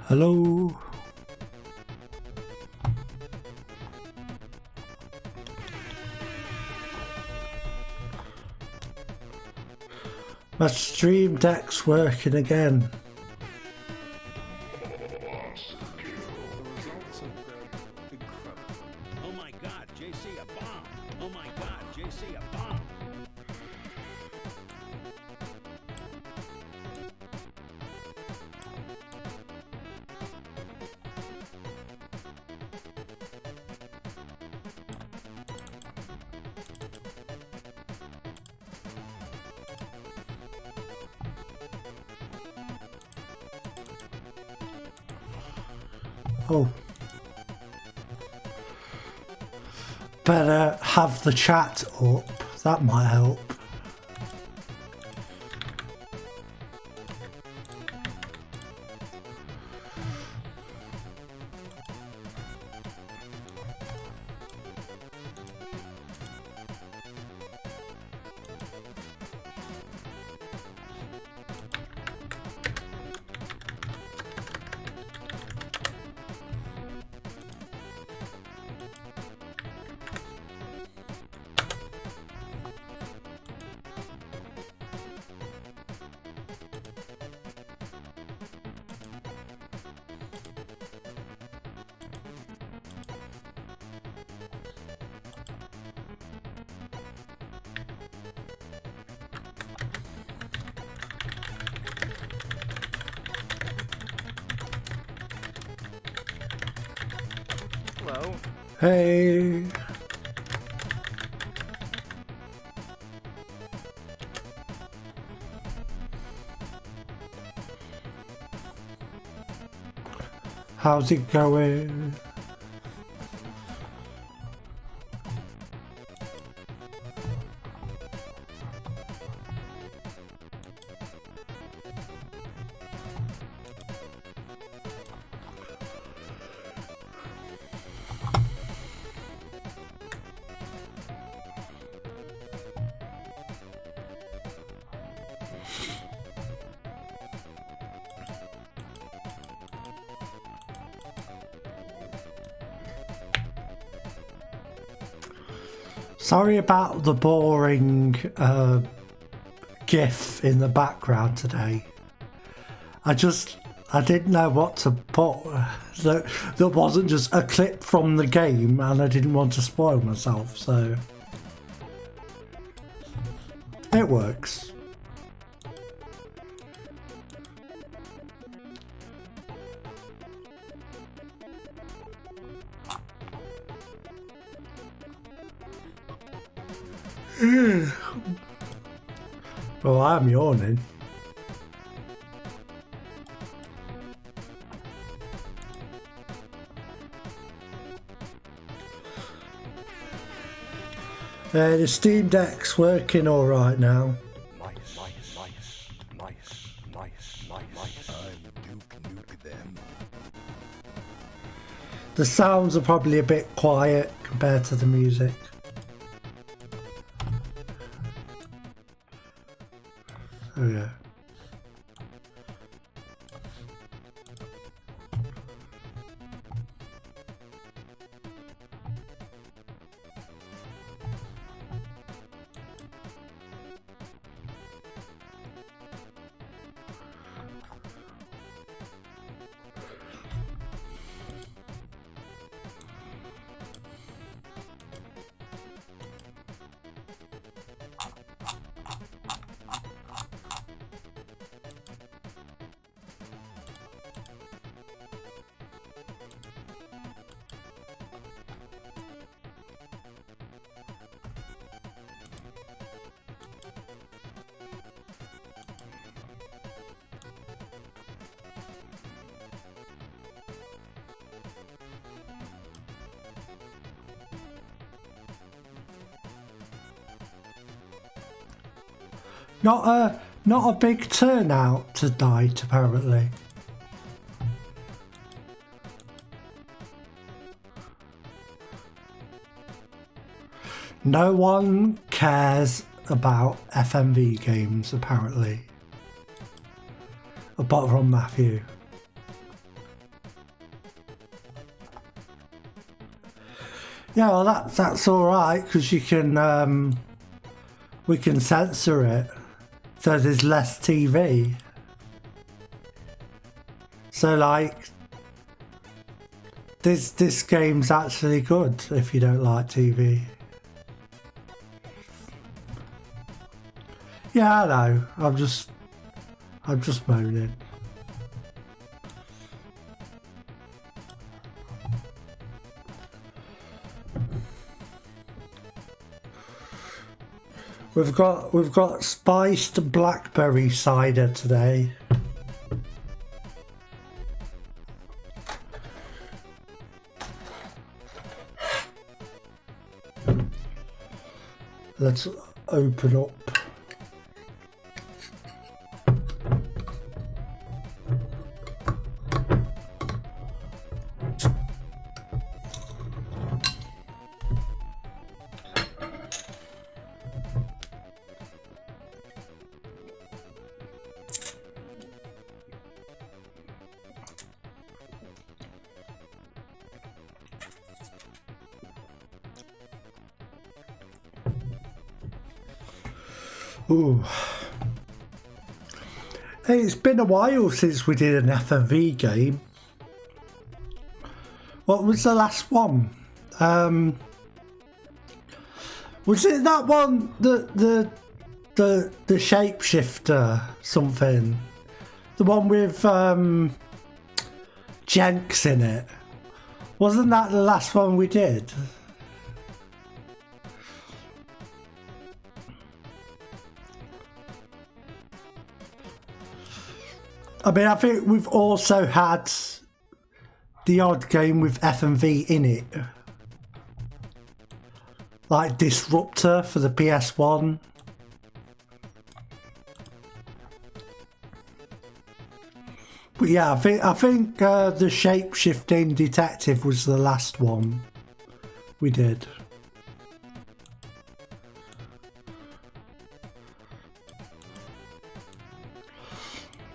Hello. My stream deck's working again. Oh my God, JC, a bomb! Oh my God, JC, a bomb! Oh. Better have the chat up. That might help. Hello. Hey. How's it going? Sorry about the boring GIF in the background today. I didn't know what to put. There wasn't just a clip from the game and I didn't want to spoil myself, so it works. Well, I'm yawning. The Steam Deck's working all right now. Nice. I'm Duke them. The sounds are probably a bit quiet compared to the music. Oh yeah. Not a big turnout tonight, apparently. No one cares about FMV games, apparently. Apart from Matthew. Yeah, well that's all right because you can we can censor it, so there's less TV. So like, this game's actually good if you don't like TV. Yeah, I know. I'm just moaning. We've got spiced blackberry cider today. Let's open up. Ooh. Hey, it's been a while since we did an FMV game. What was the last one? Was it that one, the shapeshifter something? The one with Jenks in it? Wasn't that the last one we did? I mean, I think we've also had the odd game with FMV in it. Like Disruptor for the PS1. But yeah, I think the shape-shifting detective was the last one we did.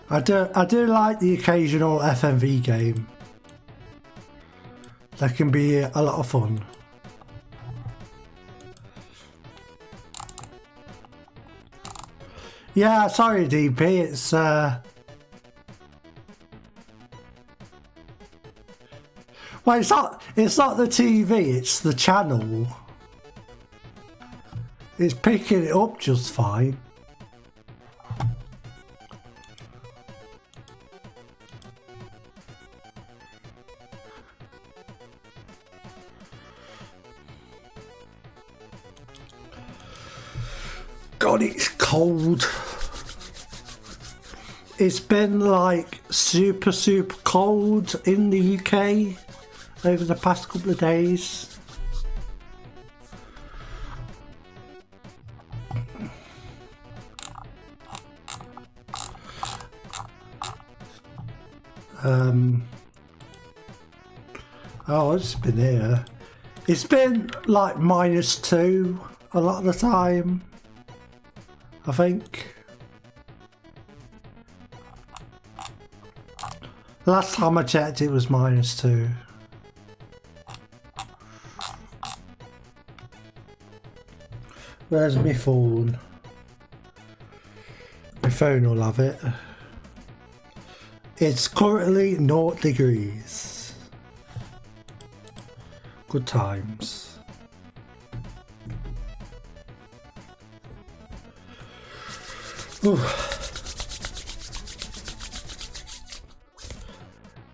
I do like the occasional FMV game. That can be a lot of fun. Yeah, sorry DP, it's well, it's not the TV, it's the channel. It's picking it up just fine. God, it's cold. It's been like super cold in the UK over the past couple of days. Oh, it's been here. It's been like -2 a lot of the time, I think. Last time I checked it was -2. Where's my phone? My phone will have it. It's currently 0 degrees. Good times. Ooh.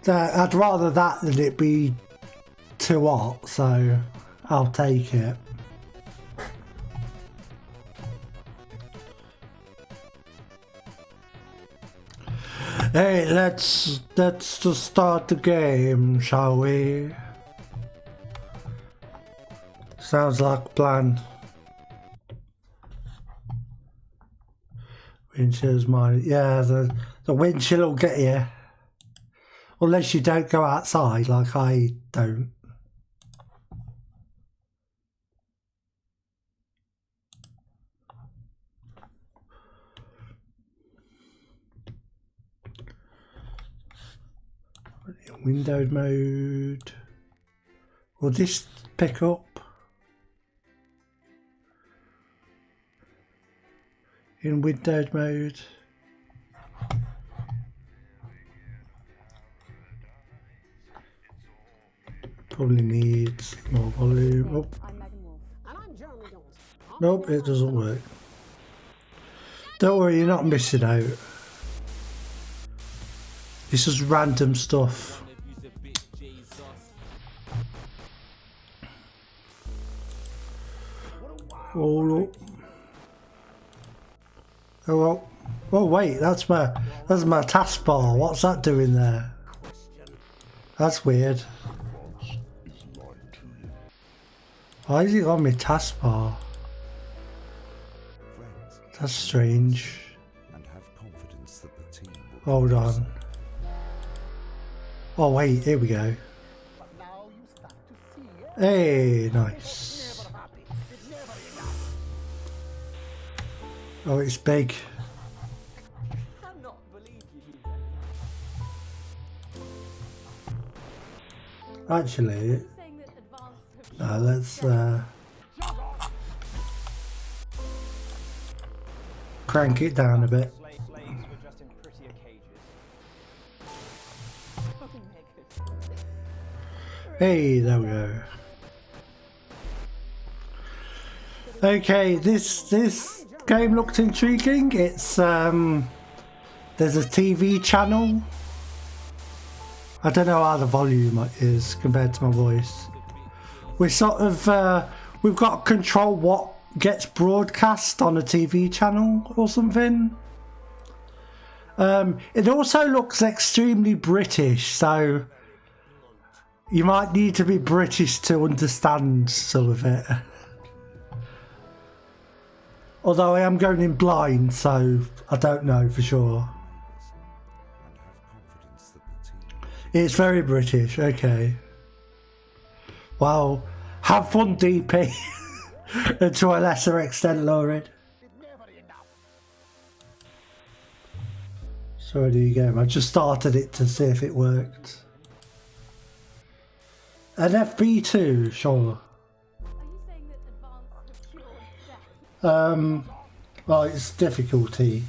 I'd rather that than it be too hot, so I'll take it. Hey, let's just start the game, shall we? Sounds like a plan. Wind chill's mine. Yeah, the wind chill will get you. Unless you don't go outside like I don't. Windowed mode. Will this pick up? in windowed mode. Probably needs more volume. Oh. Nope, it doesn't work. Don't worry, you're not missing out. This is random stuff. Oh, look. Oh, well. Oh wait, that's my taskbar. What's that doing there? That's weird. Why is it on my taskbar? That's strange. Hold on. Oh wait, here we go. Hey, nice. Oh, it's big. Actually, no, let's crank it down a bit. Hey, there we go. Okay, this game looked intriguing. It's there's a TV channel. I don't know how the volume is compared to my voice. We're sort of we've got to control what gets broadcast on a TV channel or something. It also looks extremely British, so you might need to be British to understand some of it. Although I am going in blind, so I don't know for sure. It's very British, okay. Well, have fun, DP. And to a lesser extent, Lauren. So there you go. I just started it to see if it worked. An FB2, sure. Well, it's difficulty.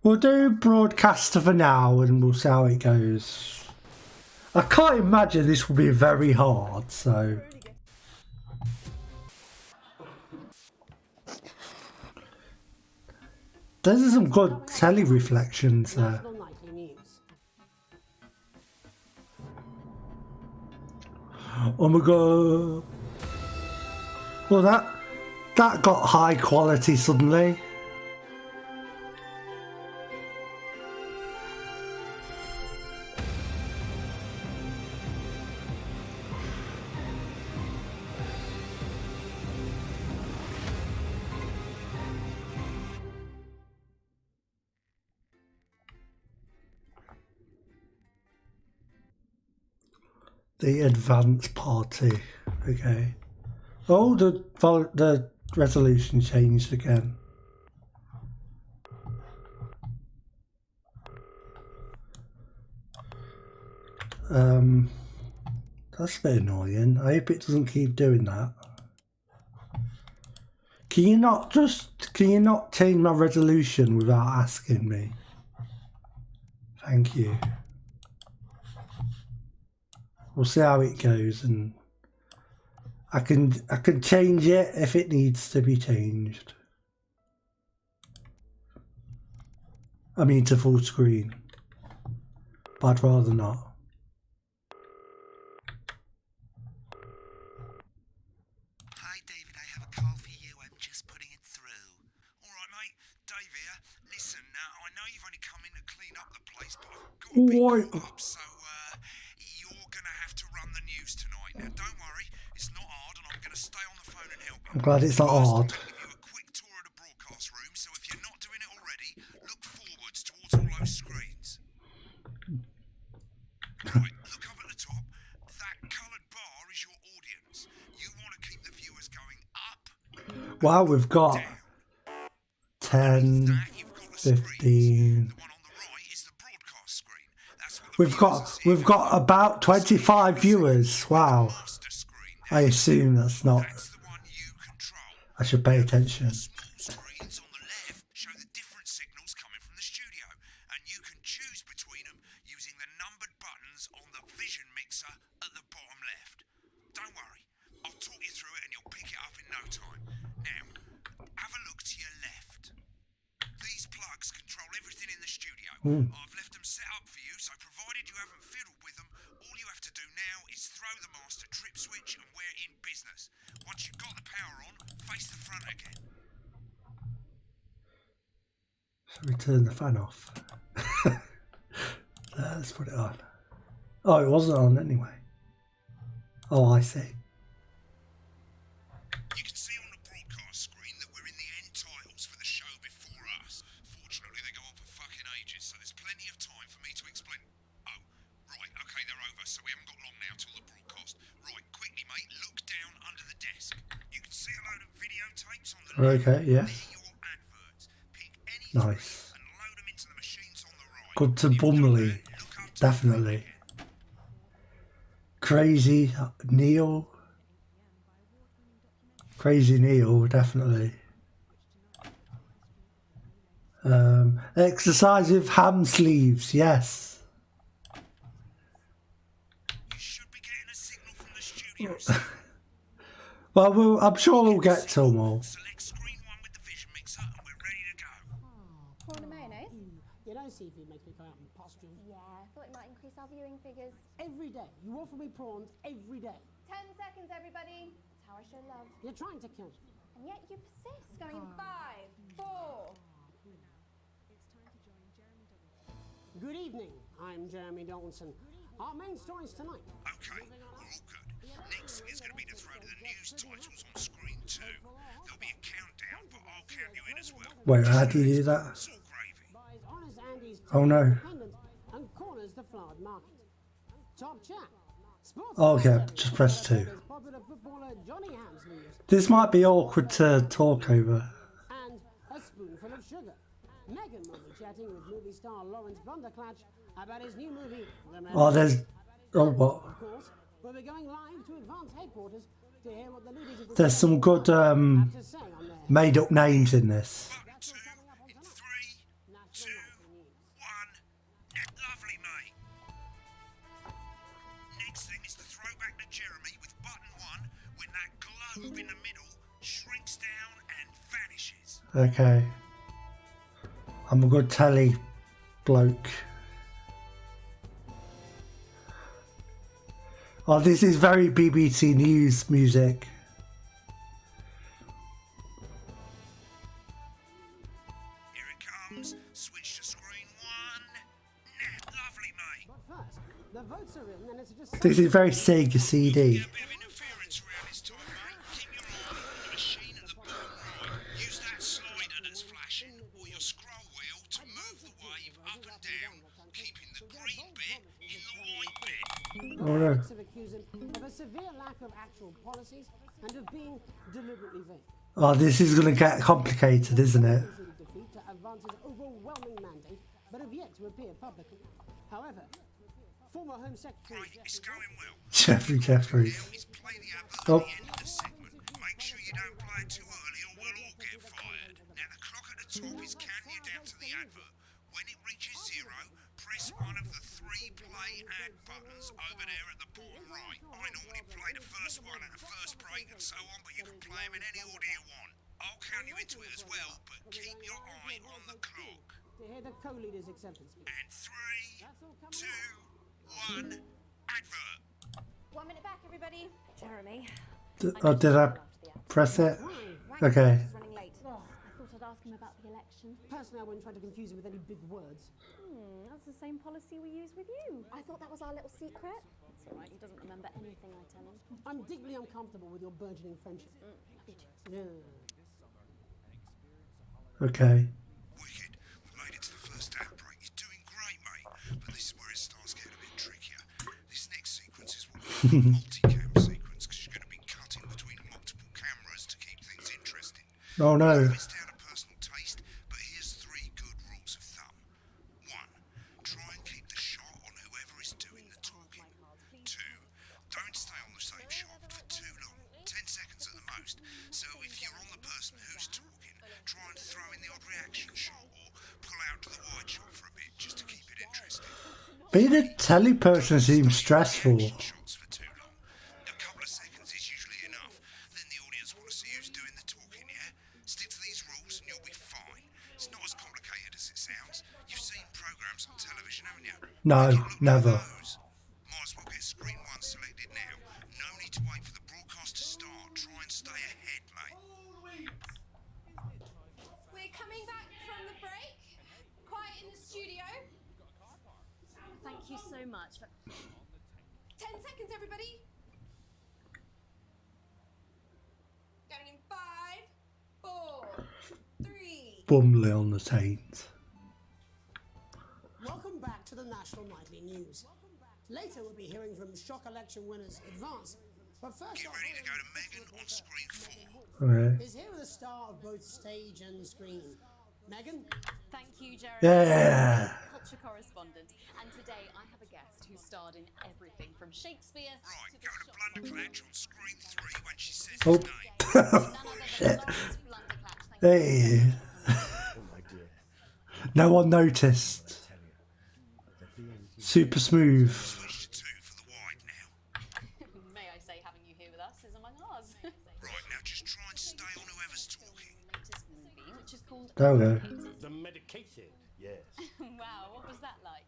We'll do broadcaster for now and we'll see how it goes. I can't imagine this will be very hard, so. There's some good telly reflections there. Oh my god. Well, that got high quality suddenly. The advanced party, okay. Oh, the resolution changed again. That's a bit annoying. I hope it doesn't keep doing that. Can you not change my resolution without asking me? Thank you. We'll see how it goes, and I can change it if it needs to be changed. I mean to full screen, but I'd rather not. Hi David, I have a call for you. I'm just putting it through. All right, mate. Dave here. Listen, now I know you've only come in to clean up the place, but I've got a bit caught up, so you're gonna have to run the news tonight. Now, don't worry, it's not hard, and I'm gonna stay on the phone and help you. I'm glad it's not hard. I'll give you a quick tour of the broadcast room, so if you're not doing it already, look forwards towards all those screens. Right, look up at the top. That coloured bar is your audience. You want to keep the viewers going up. Wow, we've got 10, 15. We've got about 25 viewers. Wow. I assume that's not. I should pay attention. I've left them set up for you, so provided you haven't fiddled with them, all you have to do now is throw the master trip switch and we're in business. Once you've got the power on, face the front again. So we turn the fan off. Let's put it on. Oh, it wasn't on anyway. Oh, I see. You can see on the broadcast screen that we're in the end titles for the show before us. Fortunately, they go on for fucking ages, so there's plenty of time for me to explain. Oh, right, okay, they're over, so we haven't got long now till the broadcast. Right, quickly, mate, look down under the desk. You can see a load of videotapes on the left. Okay, yes. They're your adverts. Pick any Nice. three and load them into the machines on the right. Good to If you've done Bumley. that, look up to the Definitely. front again. Crazy Neil. Crazy Neil, definitely. Exercise with ham sleeves, yes. You should be getting a signal from the studio. Well, I'm sure we'll get to them all. Select screen 1 with the vision mixer and we're ready to go. Prawn and mayonnaise? You know, seafood makes me go out in pustules. Yeah, I thought it might increase our viewing figures. Every day. You offer me prawns every day. 10 seconds, everybody. That's how I show love. You're trying to kill me. And yet you persist, going in 5, 4. Good evening. I'm Jeremy Donaldson. Our main stories tonight. Okay, we're all good. Next thing is going to be to throw the news titles on screen 2. There'll be a countdown, but I'll count you in as well. Wait, how do you do that? It's all gravy. Buys Honest Andy's Oh no. independent and corners the flowered market. Top chat. Sports Oh, okay, Center just press is 2. popular footballer Johnny Hamsley's This might be awkward to talk over. and a spoonful of sugar. Meghan will be chatting with movie star Lawrence Blunderclatch about his new movie, The Man. Oh, there's... Oh, what? Of course, we'll be going live to advance headquarters to hear what the leaders of the There's some good have to say on their made up names in this. Button 2 in 3, 2, 1. Lovely, mate. Next thing is to throw back to Jeremy with button 1 when that globe in the middle shrinks down and vanishes. Okay. I'm a good telly bloke. Oh, this is very BBC News music. Here it comes. Switch to screen 1. Lovely, mate. But first, the votes are in, and it's just This is very Sega CD. Get a bit of interference around this time, mate. Keep your eye on the machine at the bottom right. Use that slider that's flashing or your scroll wheel to move the wave up and down, keeping the green bit in the white bit. Oh no. have accused him of a severe lack of actual policies and of being deliberately vague. Oh, this is going to get complicated, isn't it? Easily defeat to advance his overwhelming mandate, but have yet to appear publicly. However, former Home Secretary Right, it's going well. Jeffrey Jeffries. Now is play the advert Oh. at the end of the segment. Make sure you don't play it too early or we'll all get fired. Now the clock at the top is counting you down to the advert. When it reaches 0, press one of the 3 play ad buttons over there at the bottom right. I normally play the first one at the first break and so on, but you can play them in any order you want. I'll count you into it as well, but keep your eye on the clock. to hear the co-leader's acceptance speech. And 3, 2, 1, advert. 1 minute back, everybody. Jeremy. Oh, did I press it? Okay. He's running late. Oh, I thought I'd ask him about the election. Personally, I wouldn't try to confuse him with any big words. That's the same policy we use with you. I thought that was our little secret. It's all right. He doesn't remember anything I tell him. I'm deeply uncomfortable with your burgeoning friendship. Love you too. Yeah. Okay. Wicked. We made it to the first outbreak. You're doing great, mate. But this is where it starts getting a bit trickier. This next sequence is what we call a multi-cam sequence, because you're going to be cutting between multiple cameras to keep things interesting. Oh no. It's down to personal taste, but here's 3 good rules of thumb. 1. Try and keep the shot on whoever is doing the talking. 2. Don't stay on the same shot for too long, 10 seconds at the most. So if you're on the person who's talking, try and throw in the odd reaction shot or pull out to the wide shot for a bit just to keep it interesting. Being a telly person seems stressful. Shots for too long. A couple of seconds is usually enough. Then the audience want to see who's doing the talking, yeah? Stick to these rules and you'll be fine. It's not as complicated as it sounds. You've seen programs No, never. Might as well get screen 1 selected now. No need to wait for the broadcast to start. Try and stay ahead, mate. We're coming back from the break. Quiet in the studio. Thank you so much. 10 seconds, everybody. Going in 5, 4, 3. Bumley on the taint. Welcome back to the National Nightly News. Later we'll be hearing from shock election winners Advance. But first Get off, ready to go to Megan on screen 4. Okay. is here with a star of both stage and screen. Megan? Thank you, Jeremy. Yeah. Culture correspondent. And today I have a guest who starred in everything from Shakespeare Right, to go the to Blunderclatch on screen 3 when she says Oh. his name. none other than Shit. Lawrence Blunderclatch. Thank Hey. No one noticed. Super smooth. Switch to 2 for the wide now. you. May I say, having you here with us is among ours. Right, now just try and stay on whoever's talking. Latest movie, which is called There we go. Medicated. The medicated, yes. Wow, what was that like?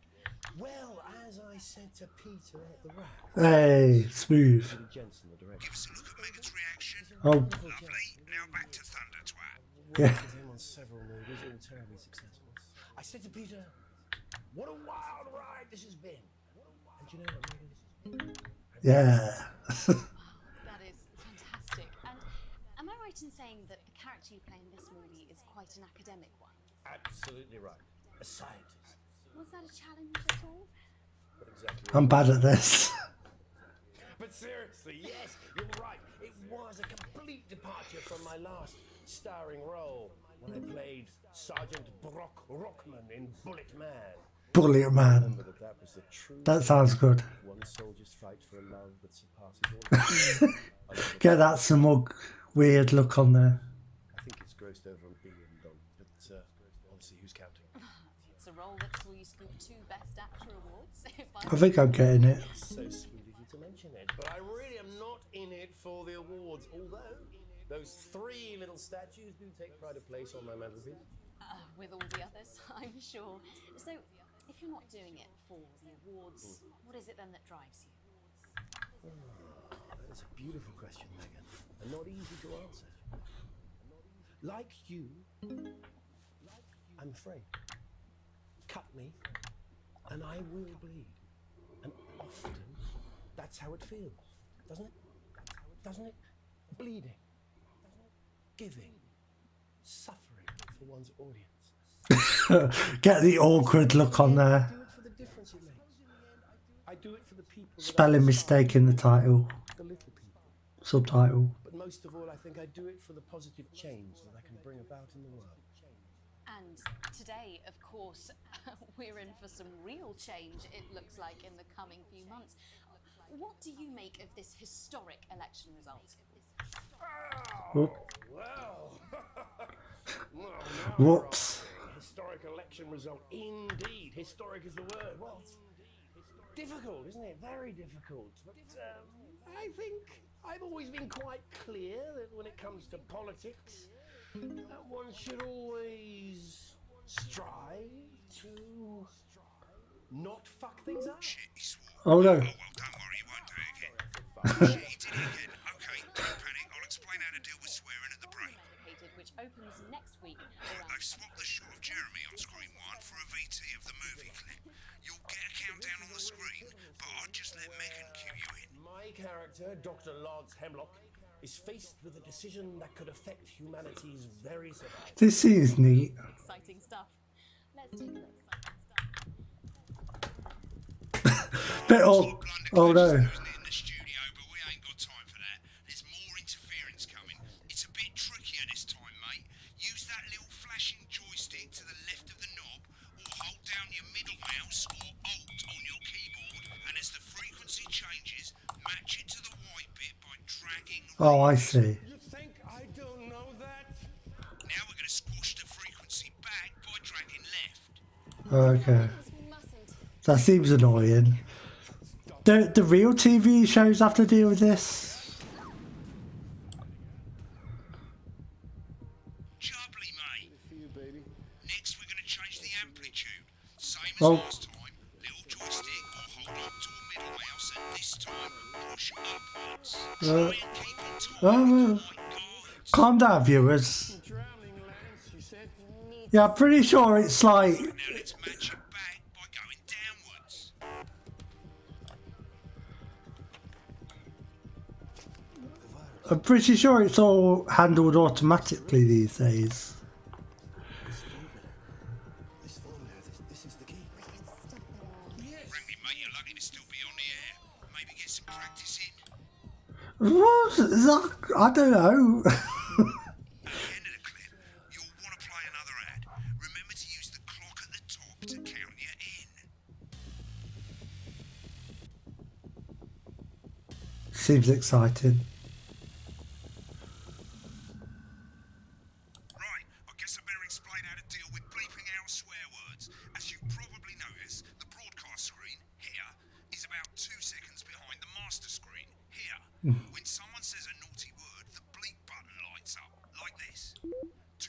Well, as I said to Peter at the wrap, Hey, smooth. Jensen, the director, Give us a look at Megan's reaction. Oh, Lovely. Now back to Thunder Twat. yeah. worked with him on several movies, all terribly successful. I said to Peter, what a wild ride this has been. And you know what, Megan? Yeah. That is fantastic. And am I right in saying that the character you play in this movie is quite an academic one? Absolutely right. A scientist. Was that a challenge at all? But exactly. I'm bad at this. But seriously, yes, you're right. It was a complete departure from my last starring role when I played Sergeant Brock Rockman in Bullet Man. Bullet Man. Remember that was the true That sounds good. one soldier's fight for a love that surpasses all. Get that smug, weird look on there. I think it's grossed over $1 billion, but obviously who's counting? It's a role that saw you scoop 2 Best Actor awards. If I think I'm getting it. So sweet of you to mention it, but I really am not in it for the awards, although those 3 little statues do take pride of place on my mantelpiece. with all the others, I'm sure. So, if you're not doing it for the awards, what is it then that drives you? That's a beautiful question, Megan, and not easy to answer. Like you, I'm afraid. Cut me, and I will bleed. And often, that's how it feels, doesn't it? Doesn't it? Bleeding, giving, suffering for one's audience. Get the awkward look on there. I do it for the difference it makes. I do it for the people. that Spelling I mistake in the title. the little people. Subtitle. But most of all, I think I do it for the positive change that I can bring about in the world. And today, of course, we're in for some real change, it looks like, in the coming few months. What do you make of this historic election result? Whoop. Well, Whoops. historic election result, indeed. Historic is the word. Well, it's difficult, isn't it? Very difficult. But I think I've always been quite clear that when it comes to politics, one should always strive to not fuck things up. Shit, he swore. Oh no. Oh, well, don't worry, he won't do it again. Shit, he did it again. Okay, don't panic. I'll explain how to deal with swearing at the break. Medicated, which opens next week. They've swapped the shot of Jeremy on screen 1 for a VT of the movie clip. You'll get a countdown on the screen, but I'll just let Megan cue you in. My character, Dr. Lance Hemlock, is faced with a decision that could affect humanity's very survival. This is neat. Exciting stuff. Let's take a look. Bit odd. Oh no. Losing it in the studio, but we ain't got time for that. There's more interference coming. It's a bit trickier this time, mate. Use that little flashing joystick to the left of the knob, or hold down your middle mouse or Alt on your keyboard, and as the frequency changes, match it to the white bit by dragging. Oh, I see. You think I don't know that? Now we're going to squash the frequency back by dragging left. Okay. We mustn't. That seems annoying. The real TV shows have to deal with this. Jubbly, mate. For you, baby. Next, we're going to change the amplitude. Same as Oh. last time. Little joystick push upwards. Uh, Try and keep on top of the white guides. calm down, viewers. Drowning, Lance, she said. Yeah, I'm pretty sure it's like... Now let's match it back by going downwards. I'm pretty sure it's all handled automatically these days. This is the key. Frankly, mate, you're lucky to still be on the air. Maybe get some practice in. What? Is that, I don't know. At the end of the clip, you'll want to play another ad. Remember to use the clock at the top to count you in. Seems exciting. Right, I guess I better explain how to deal with bleeping out swear words. As you probably noticed, the broadcast screen here is about 2 seconds behind the master screen here. When someone says a naughty word, the bleep button lights up, like this. 2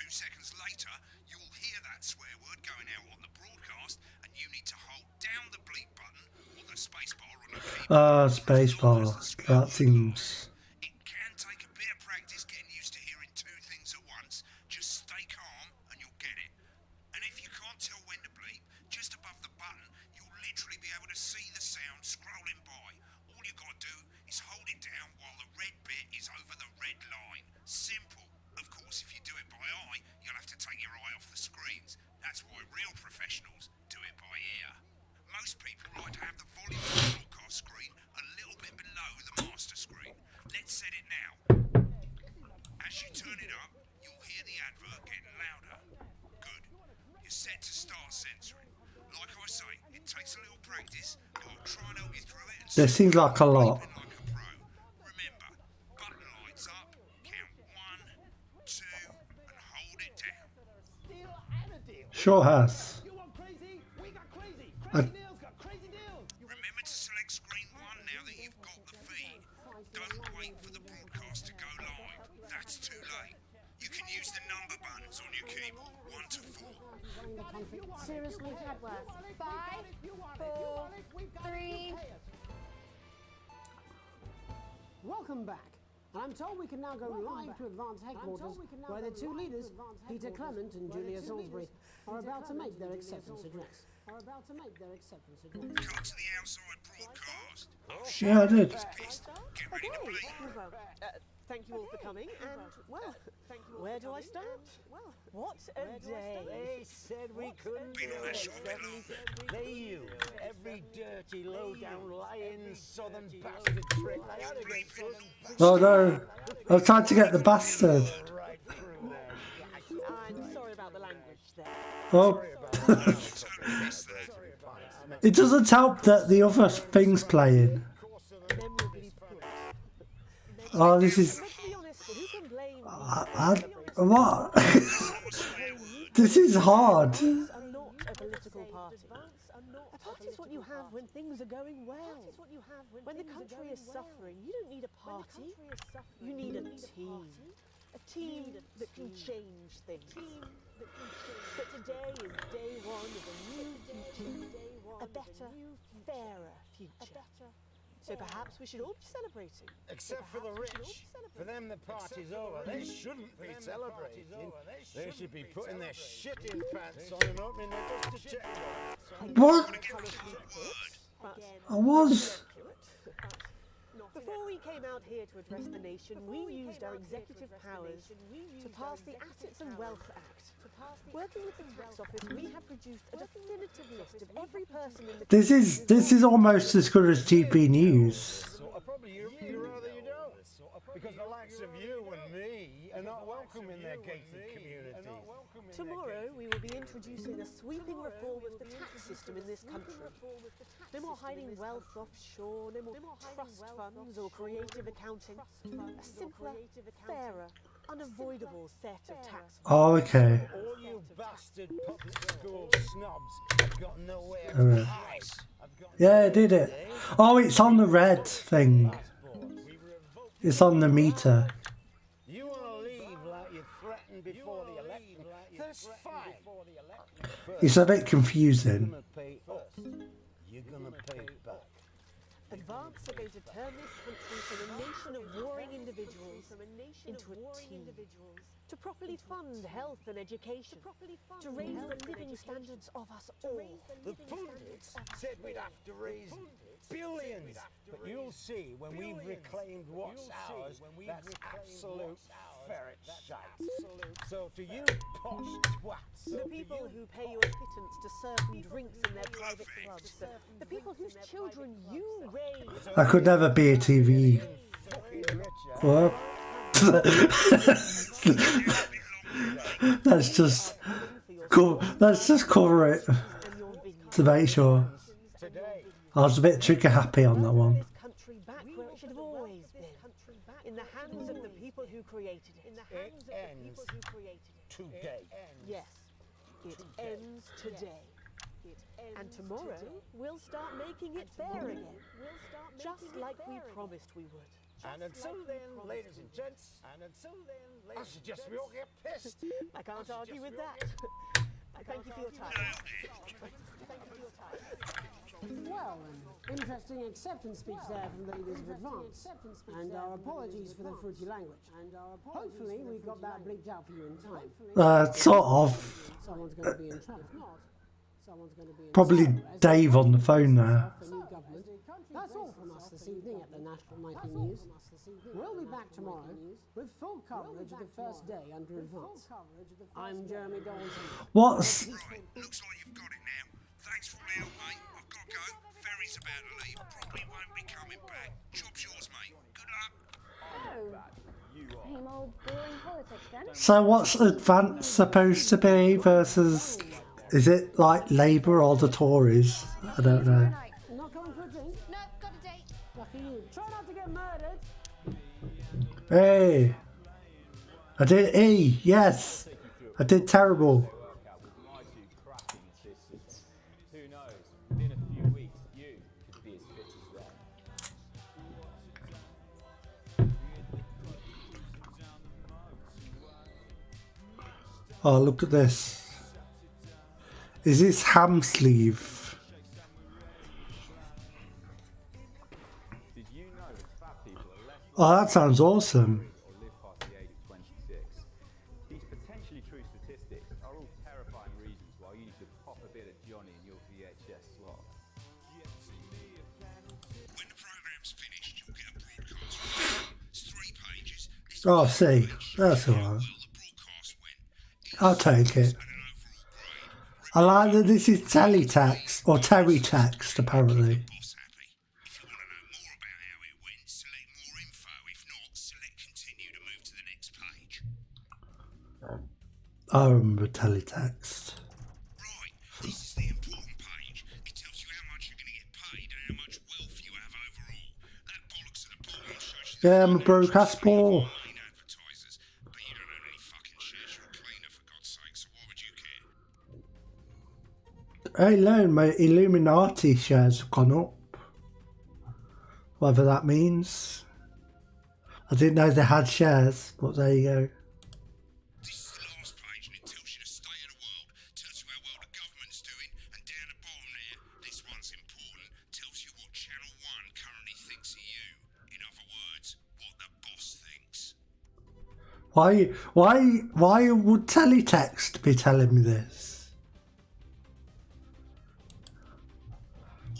seconds later, you'll hear that swear word going out on the broadcast, and you need to hold down the bleep button or the space bar on your keyboard. Spacebar. That seems... It can take a bit of practice getting used to hearing 2 things at once. Just stay calm and you'll get it. And if you can't tell when to bleep, just above the button, you'll literally be able to see the sound scrolling by. All you got to do is hold it down while the red bit is over the red line. Simple. Of course, if you do it by eye, you'll have to take your eye off the screens. That's why real professionals do it by ear. Most people like to have the volume of the broadcast screen a little bit below the master screen. Let's set it now. As you turn it up, you'll hear the advert getting louder. Good. You're set to start censoring. Like I say, it takes a little practice, but I'll try and help you through it. And There seems like a lot. like a pro. Remember, button lights up, count 1, 2, and hold it down. Deal and a deal. Sure has. You want crazy? We got crazy. I- Crazy deals got crazy deals. Remember to select screen 1 now that you've got the feed. Don't wait for the broadcast to go live. That's too late. You can use the number buttons on your keyboard, 1 to 4. Seriously? Had worse. 5, 4, 3. Welcome back. And I'm told we can now go live to Advance Headquarters, where the two leaders, Peter Clement and Julia Salisbury, are about to make their acceptance address. Come to the outside broadcast. Yeah, I did. Pissed. Get ready to bleep. Well, thank you all for coming, and, well, where do I start? Well, what a day. They said we couldn't do Been on that it. show a bit long. They used every dirty, low-down, lying southern bastard trick they had against us. Oh no. I was trying to get the bastard. Right through there. I'm sorry about the language there. Oh. Totally missed that. It doesn't help that the other thing's playing. Memorably put. Oh, this is... Let's be honest, who can blame what? This is hard. Advance are not a political party. A party is what you have when things are going well. When the country is suffering, you don't need a party. You need a team. A team that can change things. But today is day one of a new future. A better, fairer future. So perhaps we should all be celebrating. Except for the rich. For them, the party's over. They shouldn't be celebrating. They should be putting their shitting pants on and opening their dusty checkbooks. What? But I was... before we came out here to address the nation, we used our executive powers to pass the Assets and Wealth Act. Working with the tax office, we have produced a definitive list of every person in the This is almost as good as GB News. Probably you rather you don't. Because the likes of you and me are not welcome in their gated communities. Tomorrow, we will be introducing a sweeping reform of the tax system in this country. No more hiding wealth offshore, no more trust funds or creative accounting. A simpler, fairer, unavoidable set of tax. Oh, okay. All you bastard public school snobs have got nowhere to hide. Yeah, I did it. Oh, it's on the red thing. It's on the meter. You want to leave like you threatened before the election? That's fine. It's a bit confusing. You're gonna pay first. You're gonna pay back. Advance are going to turn this country from a nation of warring individuals into a team. To properly fund health and education. To raise the living standards of us all. The pundits said we'd have to raise billions. But you'll see when we've reclaimed what's ours, that's absolute ferret shite. So to you posh twats. The people who pay your pittance to serve them drinks in their private clubs. The people whose children you raise. I could never be a TV. What? Let's just cover it to make sure. I was a bit trigger happy on that one. Country back where it should have always been. In the hands of the people who created it. It ends today. Yes, it ends today. And tomorrow, we'll start making it fair again. Just like we promised we would. And until then, ladies and gents, I suggest we all get pissed. I can't argue with that. Thank you for your time. Well, an interesting acceptance speech there from the leaders of Advance. And our apologies for the fruity language. Hopefully we got that bleeped out for you in time. Sort of. Someone's going to be in trouble. Someone's going to be in Probably trouble. Dave on the phone there. The new government. That's all from us this evening at the National Nightly News. We'll be back tomorrow with full coverage of the first day under Advance. I'm Jeremy Donaldson. What's... Right, looks like you've got it now. Thanks for all the help, mate. I've got to go. Ferry's about to leave. Probably won't be coming back. Job's yours, mate. Good luck. Same old boring politics then. So what's Advance supposed to be versus... Is it like Labour or the Tories? I don't know. Not coming for a drink? No, got a date. Lucky you. Try not to get murdered. Hey! I did E! Yes! I did terrible. Who knows? Within a few weeks, you could be as fit as them. Oh, look at this. Is this ham sleeve? Did you know that fat people are less Oh, that sounds awesome. or live past the age of 26? These potentially true statistics are all terrifying reasons why you need to pop a bit of Johnny in your VHS slot. When the programme's finished, you'll get a broadcast. It's 3 pages. It's Oh, see. That's alright. well the broadcast went. I'll take it. I like that this is teletext, or terry-text, apparently. Boss happy. If you want to know more about how it went, select more info. If not, select continue to move to the next page. I remember teletext. Right, this is the important page. It tells you how much you're going to get paid and how much wealth you have overall. That bollocks at the bottom shows you Yeah, I'm a broke ass poor. main advertisers. But you don't own any fucking shares. You're a cleaner, for God's sake, so why would you care? Hey, look, my Illuminati shares have gone up. Whatever that means. I didn't know they had shares, but there you go. This is the last page and it tells you the state of the world, tells you how well the government's doing, and down the bottom there, this one's important, tells you what Channel 1 currently thinks of you. In other words, what the boss thinks. Why would teletext be telling me this?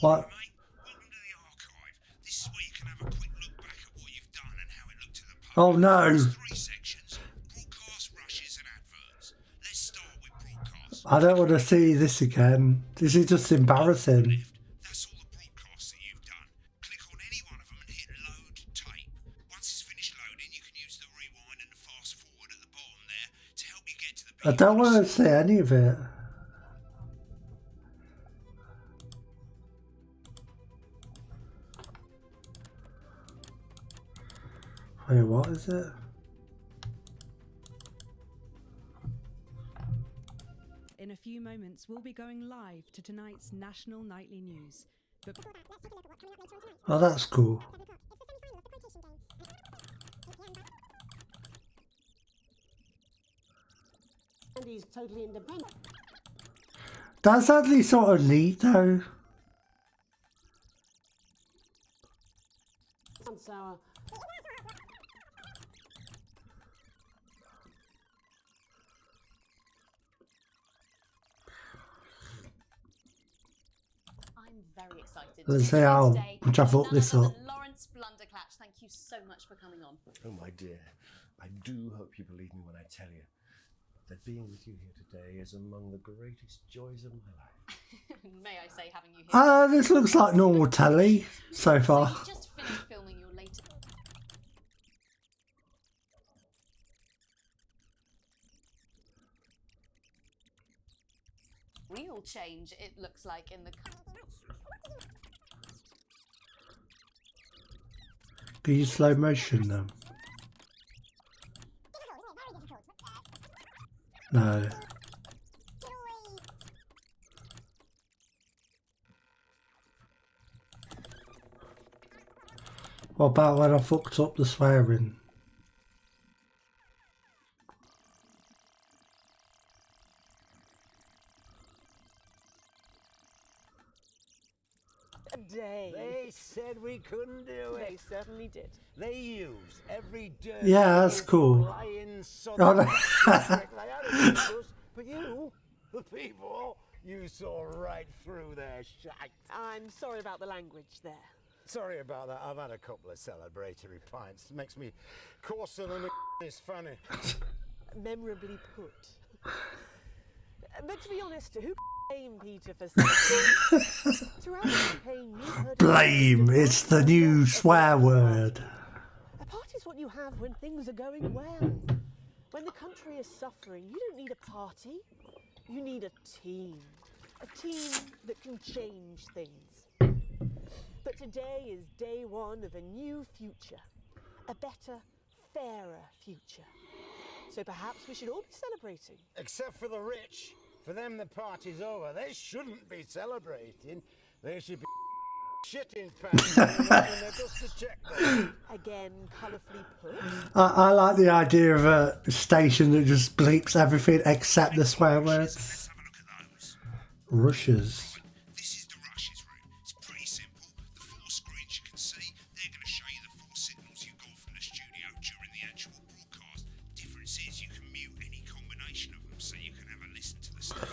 What? Mate, welcome to the archive. This is where you can have a quick look back at what you've done and how it looked to the public. Oh no! There's 3 sections, broadcast, rushes and adverts. Let's start with broadcast. I don't want to see this again. This is just embarrassing. That's all the broadcasts that you've done. Click on any one of them and hit load tape. Once it's finished loading, you can use the rewind and the fast forward at the bottom there to help you get to the I don't want to see any of it. Wait, what is it? In a few moments, we'll be going live to tonight's National Nightly News. But Oh, that's cool. And he's totally independent. That's actually sort of neat, though. very excited. Let's see to how today much I've none upped this other up. than Lawrence Blunderclatch. Thank you so much for coming on. Oh, my dear. I do hope you believe me when I tell you that being with you here today is among the greatest joys of my life. May I say, having you here. This looks like normal telly so far. So you just finished filming your latest. Real change, it looks like, in the. Do you slow motion though? No. What about when I fucked up the swearing? Day. They said we couldn't do it. They certainly did. They used every dirty, Yeah, that's cool. lying, Oh, no. trick they had against us. But you, the people, you saw right through their shite. I'm sorry about the language there. Sorry about that. I've had a couple of celebratory pints. It makes me coarser than a is funny. Memorably put. But to be honest, who blame Peter for something? Throughout the campaign, you heard Blame, it's the new swear word. a party's what you have when things are going well. When the country is suffering, you don't need a party. You need a team. A team that can change things. But today is day one of a new future. A better, fairer future. So perhaps we should all be celebrating. Except for the rich. For them, the party's over. They shouldn't be celebrating. They should be shitting pants and writing their dust to checkbook. Again, colourfully put. I like the idea of a station that just bleeps everything except the swear words. Rushes. This is the rushes route. It's pretty simple. The 4 screens you can see, they're going to show you the 4 signals you got from the studio during the actual broadcast. Difference is you can mute any combination of them, so you can have a listen to the stuff.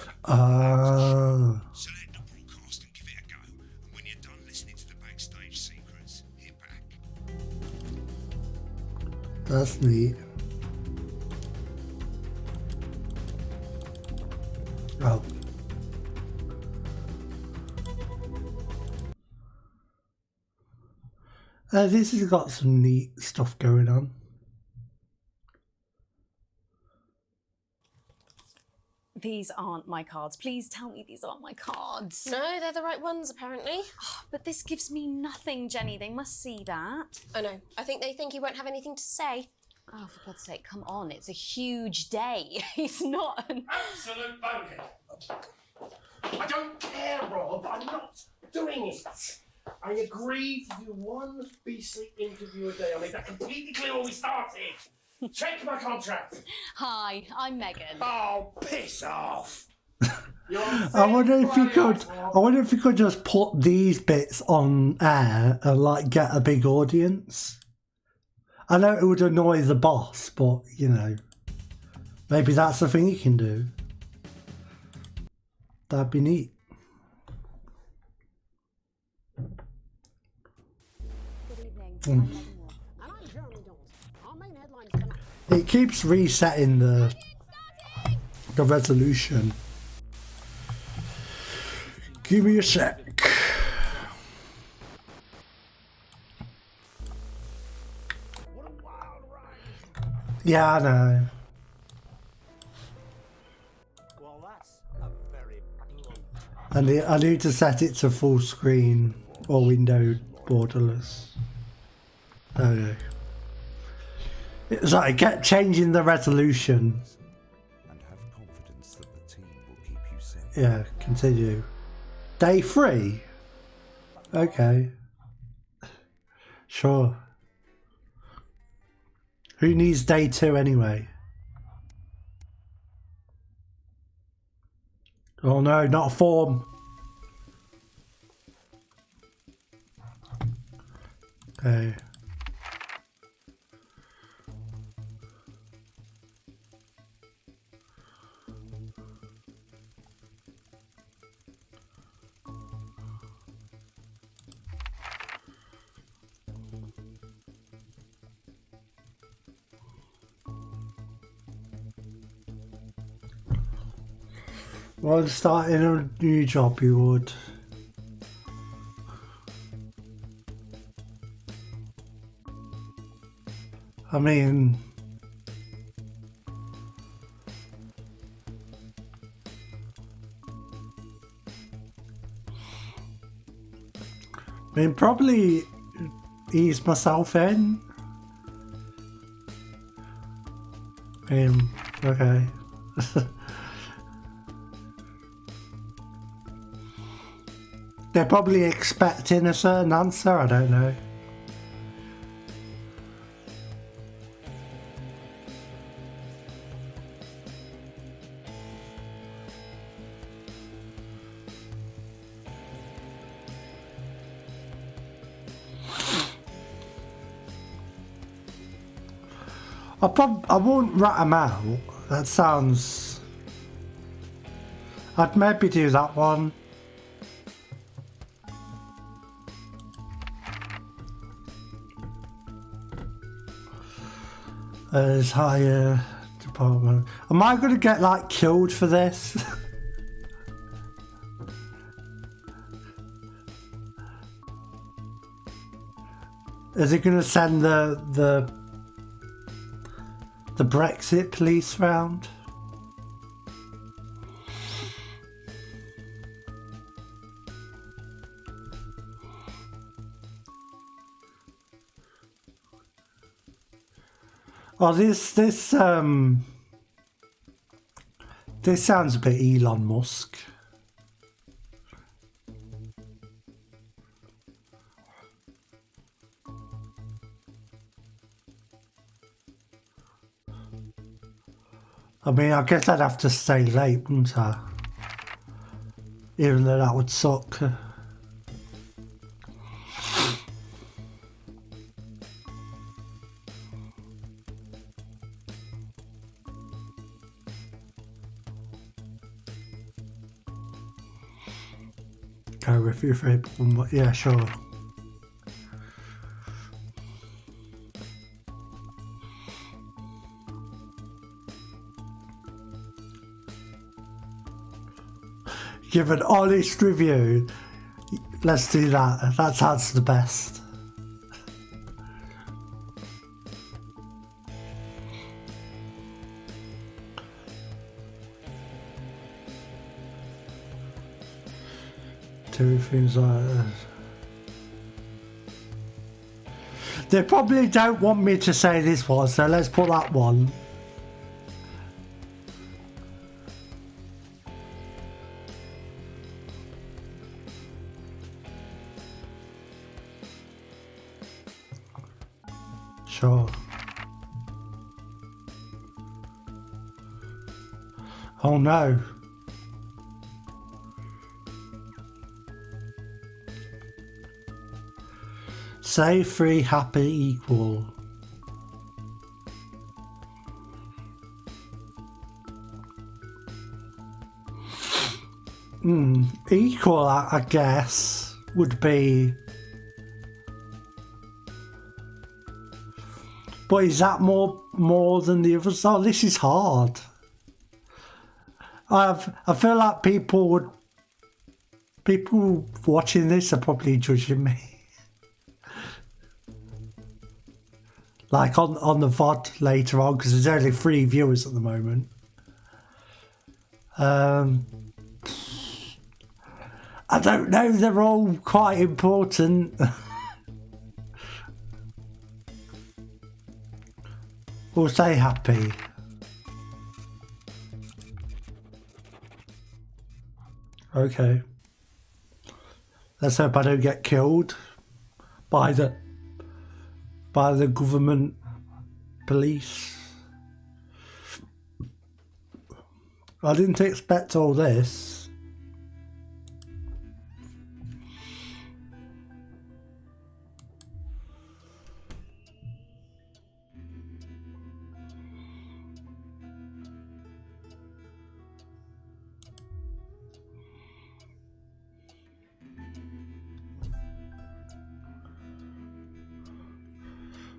Select the broadcast and give it a go. And when you're done listening to the backstage secrets, hit back. That's neat. Oh. This has got some neat stuff going on. These aren't my cards. Please tell me these aren't my cards. No, they're the right ones, apparently. But this gives me nothing, Jenny. They must see that. Oh no, I think they think you won't have anything to say. Oh, for God's sake, come on. It's a huge day. He's not an... Absolute bonehead. I don't care, Rob. I'm not doing it. I agreed to do one beastly interview a day. I made that completely clear when we started. Check my contract. Hi, I'm Megan. Oh, piss off. I wonder if you could. I wonder if you could just put these bits on air and like get a big audience. I know it would annoy the boss, but you know, maybe that's the thing you can do. That'd be neat. Good evening. Mm. I'm Megan Moore. And I'm Jeremy Dawes. Our main headlines tonight. It keeps resetting the resolution. Give me a sec. What a wild ride. Yeah, I know. Well, that's a very blunt. I need to set it to full screen or window borderless. Okay. It's like it kept changing the resolution. And have confidence that the team will keep you safe. Yeah, continue. Day 3? Okay. Sure. Who needs day 2 anyway? Oh no, not a form. Okay. Well, starting a new job, you would. I mean, probably ease myself in. Okay. They're probably expecting a certain answer, I don't know. I won't rat them out. That sounds... I'd maybe do that one. As higher department. Am I going to get like killed for this? Is it going to send the Brexit police round? Oh, this sounds a bit Elon Musk. I mean, I guess I'd have to stay late, wouldn't I? Even though that would suck. Go with your favorite one, but yeah, sure. Give an honest review. Let's do that. That sounds the best. Two things like that. They probably don't want me to say this one, so let's put that one. Sure. Oh no. Say free, happy, equal. Equal, I guess, would be... But is that more than the others? Oh, this is hard. I feel like people watching this are probably judging me. Like on the VOD later on, because there's only 3 viewers at the moment. I don't know, they're all quite important. We'll say happy. Okay. Let's hope I don't get killed by the government police. I didn't expect all this.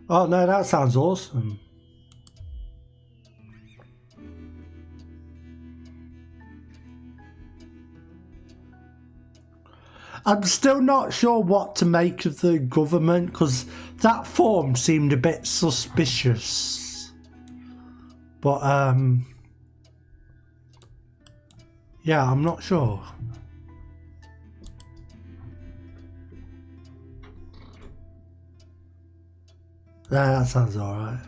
Oh no, that sounds awesome. I'm still not sure what to make of the government, because that form seemed a bit suspicious. But, yeah, I'm not sure. Yeah, that sounds alright.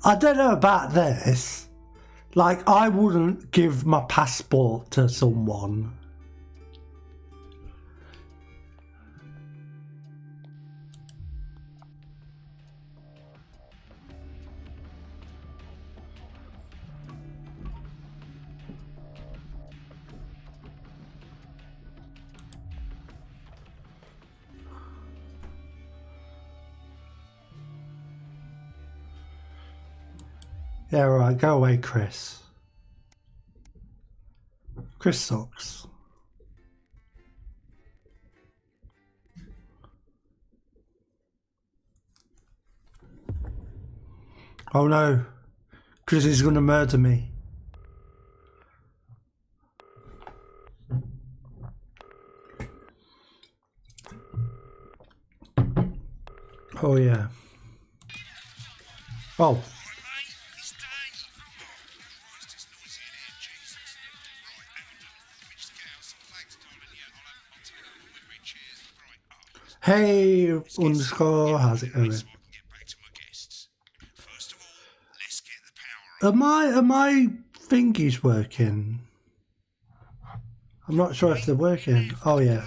I don't know about this. Like, I wouldn't give my passport to someone. Yeah, right, go away, Chris. Chris sucks. Oh no, Chris is gonna murder me. Oh yeah. Oh. Hey, underscore, how's it going? Are my thingies working? I'm not sure if they're working. Oh yeah.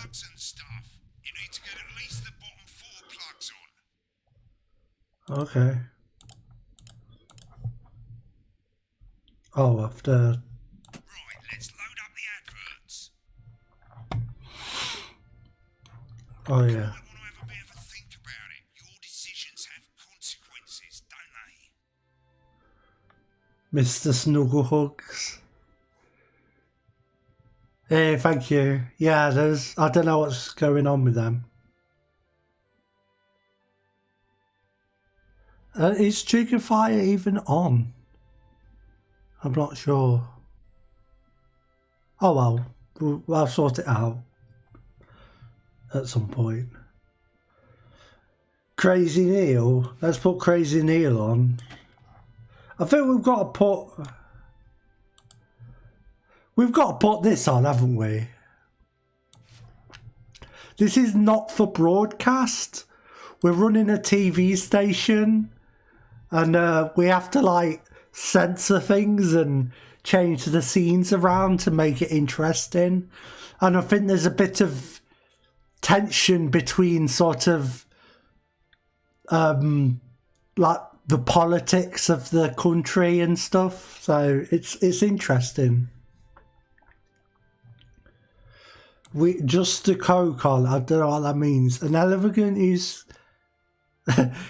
Okay. Oh, after. Oh yeah. Mr. Snugglehugs. Hey, thank you. Yeah, I don't know what's going on with them. Is Trigger Fire even on? I'm not sure. Oh well, I'll sort it out at some point. Crazy Neil. Let's put Crazy Neil on. I think we've got to put this on, haven't we? This is not for broadcast. We're running a TV station, and we have to like censor things and change the scenes around to make it interesting. And I think there's a bit of tension between sort of like the politics of the country and stuff, so it's interesting. We just a Coke on. I don't know what that means. An elegant is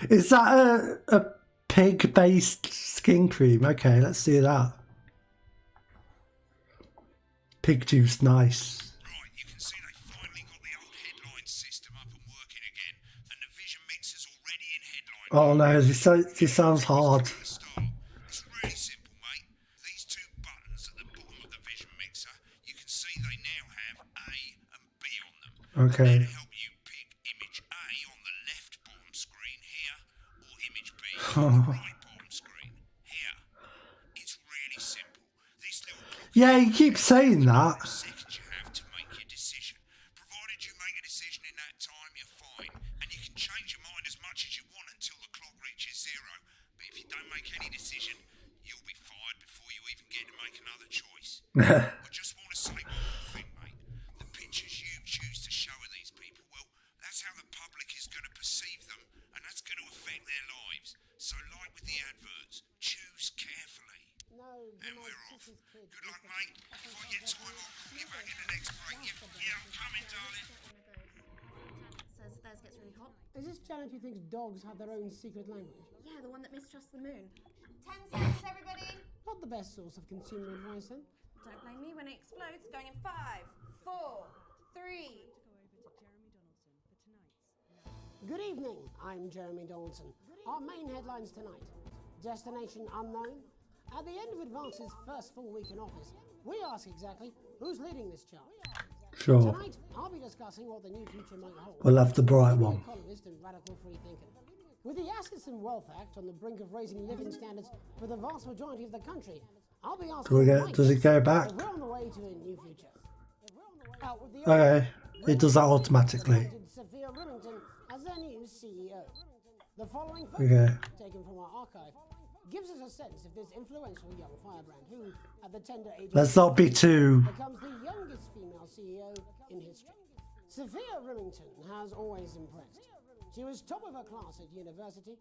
is that a pig-based skin cream? Okay, let's see that. Pig juice, nice. Right, you can see they finally got the old headline system up and working again, and the vision mixer's already in headline. Oh no, this sounds hard. It's really simple, mate. These two buttons at the bottom of the vision mixer, you can see they now have A and B on them. Okay. They're to help you pick image A on the left bottom screen here, or image B on the right bottom screen here. It's really simple. This little clock, Yeah, you keep saying that. seconds you have to make your decision. Provided you make a decision in that time, you're fine, and you can change your mind as much as you want until the clock reaches zero. But if you don't make any decision, you'll be fired before you even get to make another choice. I just want to say one more thing, mate. The pictures you choose to show of these people, well, that's how the public is going to perceive them, and that's going to affect their lives. So like with the adverts. Choose carefully. No, And we're off. Good luck, mate. If I get time, I'll call you back in the next break. Yeah, I'm coming, darling. Says theirs gets really hot. Is this Janet who thinks dogs have their own secret language? Yeah, the one that mistrusts the moon. 10 seconds, everybody. Not the best source of consumer advice, then. Don't blame me when it explodes. Going in 5, 4, 3. Good evening, I'm Jeremy Donaldson. Our main headlines tonight. Destination unknown. At the end of Advance's first full week in office, we ask exactly who's leading this charge. Sure. Tonight, I'll be discussing what the new future might hold. We'll have the bright one. Economist and radical free thinker. With the Assets and Wealth Act on the brink of raising living standards for the vast majority of the country, I'll be asking. Does it go back? If we're on the way to a new future. Okay, it does that automatically. Sophia Remington as their new CEO. The following photo, taken from our archive, gives us a sense of this influential young firebrand who, at the tender age Let's not be too. becomes the youngest female CEO in history. Sophia Remington has always impressed. She was top of her class at university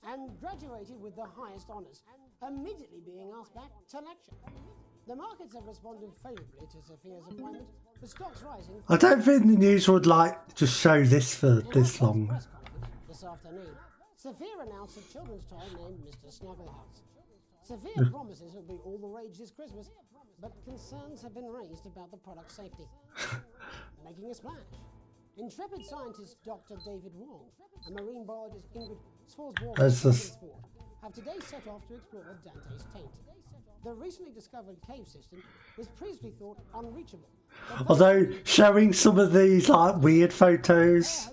and graduated with the highest honours, immediately being asked back to lecture. The markets have responded favourably to Sophia's appointment, with stocks rising. I don't think the news would like just show this for this long. This afternoon, Sophia announced a children's toy named Mr. Snugglehouse. Sophia promises it'll be all the rage this Christmas, but concerns have been raised about the product's safety. Making a splash. Intrepid scientist Dr. David Wong and marine biologist Ingrid Sportsboard have today set off to explore Dante's taint. The recently discovered cave system was previously thought unreachable. Although showing some of these like weird photos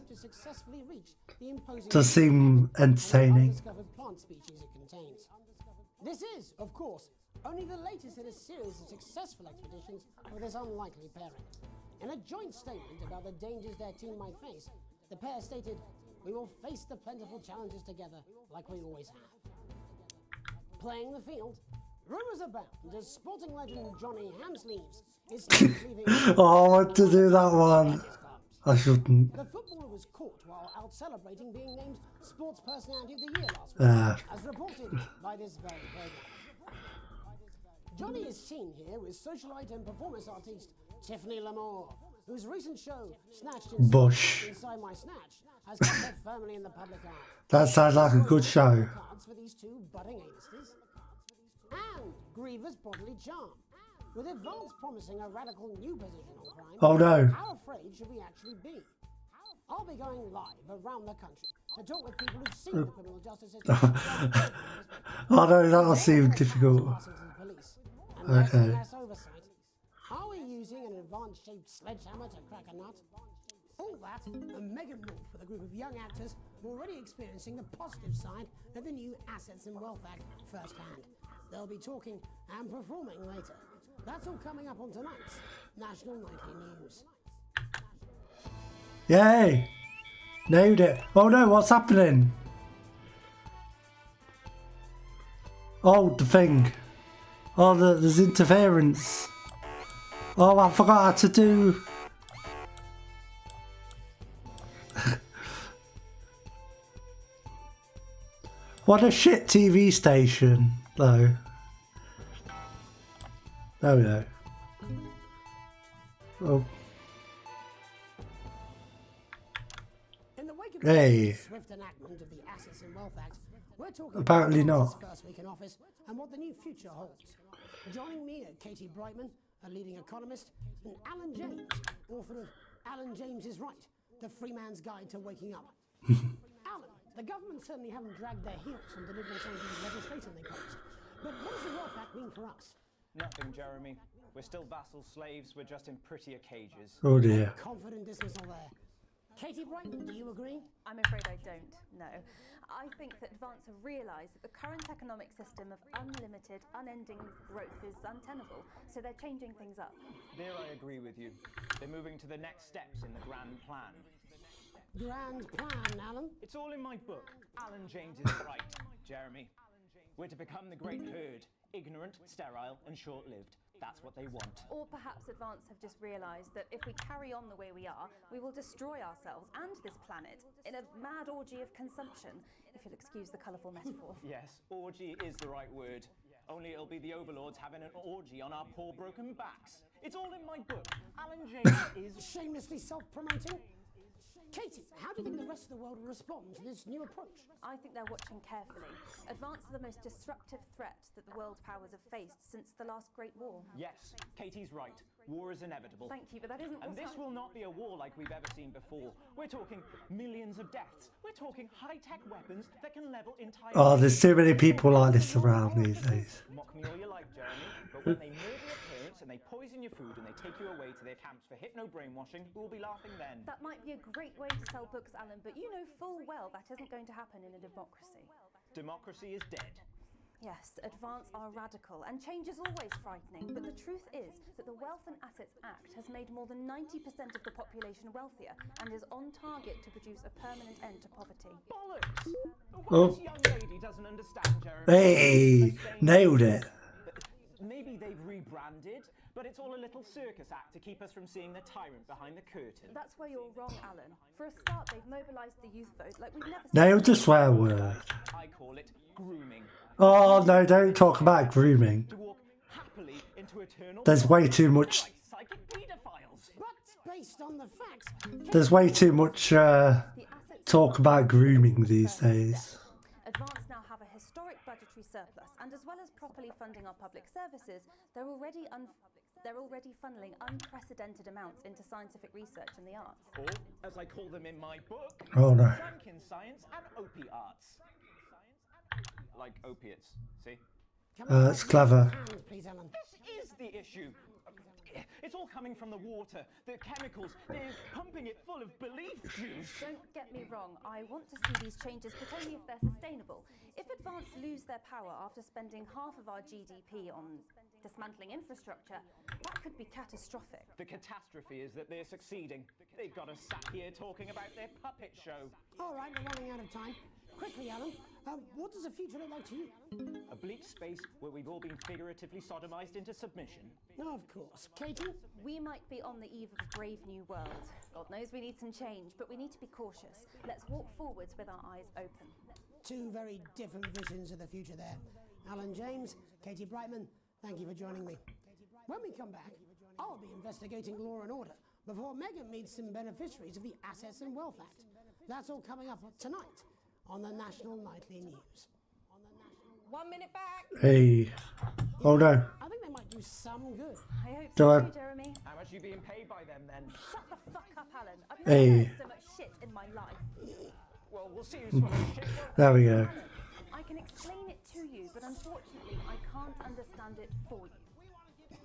does seem entertaining. Plant species it contains. This is, of course, only the latest in a series of successful expeditions for this unlikely pairing. In a joint statement about the dangers their team might face, the pair stated, "We will face the plentiful challenges together like we always have." Playing the field, rumours abound as sporting legend Johnny Hamsleeves is leaving. Oh, I want to do that one. I shouldn't. The footballer was caught while out celebrating being named Sports Personality of the Year last week, as reported by this very program. Johnny is seen here with socialite and performance artiste Tiffany Lamore, whose recent show, Snatched Inside My Snatch, has kept her firmly in the public eye. That sounds like a good show. Cards for these two budding A-listers. And Griever's bodily charm, with Advance promising a radical new position on crime. Oh no. How afraid should we actually be? I'll be going live around the country to talk with people who've seen the criminal justice system. Oh no, that'll seem difficult. Okay. Are we using an Advance-shaped sledgehammer to crack a nut? All that and mega morph with a group of young actors who are already experiencing the positive side of the new Assets and Wealth Act firsthand. They'll be talking and performing later. That's all coming up on tonight's National Nightly News. Yay! Nailed it. Oh no, what's happening? Oh, the thing. Oh, there's interference. Oh, I forgot how to do. What a shit TV station, though. There we go. Oh. In the wake of Hey. the swift enactment of the Assets and Wealth Act, we're talking Apparently about not. Advance's first week in office and what the new future holds. Joining me are Katie Brightman, a leading economist, and Alan James, author of Alan James is Right, The Free Man's Guide to Waking Up. Alan, the government certainly haven't dragged their heels on delivering some of the legislation they promised. But what does the Wealth Act mean for us? Nothing, Jeremy. We're still vassal slaves, we're just in prettier cages. Oh dear. Confident dismissal there. Katie Brightman, do you agree? I'm afraid I don't, no. I think that Advance have realised that the current economic system of unlimited, unending growth is untenable, so they're changing things up. There I agree with you. They're moving to the next steps in the grand plan. Grand plan, Alan? It's all in my book. Alan James is right, Jeremy. We're to become the great herd, ignorant, sterile, and short-lived. That's what they want. Or perhaps Advance have just realised that if we carry on the way we are, we will destroy ourselves and this planet in a mad orgy of consumption, if you'll excuse the colourful metaphor. Yes, orgy is the right word. Only it'll be the overlords having an orgy on our poor broken backs. It's all in my book. Alan James is... Shamelessly self-promoting? Katie, how do you think the rest of the world will respond to this new approach? I think they're watching carefully. Advance are the most disruptive threat that the world powers have faced since the last Great War. Yes, Katie's right. War is inevitable. Thank you, but that isn't And what this will not be a war like we've ever seen before. We're talking millions of deaths. We're talking high-tech weapons that can level entire... Oh, there's too many people like this around these days. Mock me all you like, Jeremy, but when they murder your parents and they poison your food and they take you away to their camps for hypno-brainwashing, we'll be laughing then. That might be a great way to sell books, Alan, but you know full well that isn't going to happen in a democracy. Democracy is dead. Yes, Advance are radical, and change is always frightening, but the truth is that the Wealth and Assets Act has made more than 90% of the population wealthier and is on target to produce a permanent end to poverty. Bollocks! Oh. This young lady doesn't understand, Jeremy. Hey, nailed it. Maybe they've rebranded, but it's all a little circus act to keep us from seeing the tyrant behind the curtain. That's where you're wrong, Alan. For a start, they've mobilised the youth vote like we've never seen. Nailed the swear word. I call it grooming. Oh no, don't talk about grooming. To walk happily into eternal... There's way too much. Like psychic pedophiles. But based on the facts... There's way too much talk about grooming these days. Advance now have a historic budgetary surplus, and as well as properly funding our public services, they're already funneling unprecedented amounts into scientific research and the arts. Or, as I call them in my book, Oh no. Franken-science and opie-arts. Like opiates, see? It's clever. Please, Alan. This is the issue. It's all coming from the water, the chemicals, they're pumping it full of belief juice. Don't get me wrong, I want to see these changes, but only if they're sustainable. If Advance lose their power after spending half of our GDP on dismantling infrastructure, that could be catastrophic. The catastrophe is that they're succeeding. They've got us sat here talking about their puppet show. All right, we're running out of time. Quickly, Alan, what does the future look like to you? A bleak space where we've all been figuratively sodomized into submission. No, of course. Katie? We might be on the eve of a brave new world. God knows we need some change, but we need to be cautious. Let's walk forwards with our eyes open. Two very different visions of the future there. Alan James, Katie Brightman, thank you for joining me. When we come back, I'll be investigating law and order before Megan meets some beneficiaries of the Assets and Wealth Act. That's all coming up tonight on the National Nightly News. 1 minute back. Hey. Oh no. I think they might do some good. I hope Do so I- too, Jeremy. How much are you being paid by them then? Shut the fuck up, Alan. I've Hey. never heard so much shit in my life. Well, we'll see who's full of shit. There we go. I can explain it to you, but unfortunately, I can't understand it for you.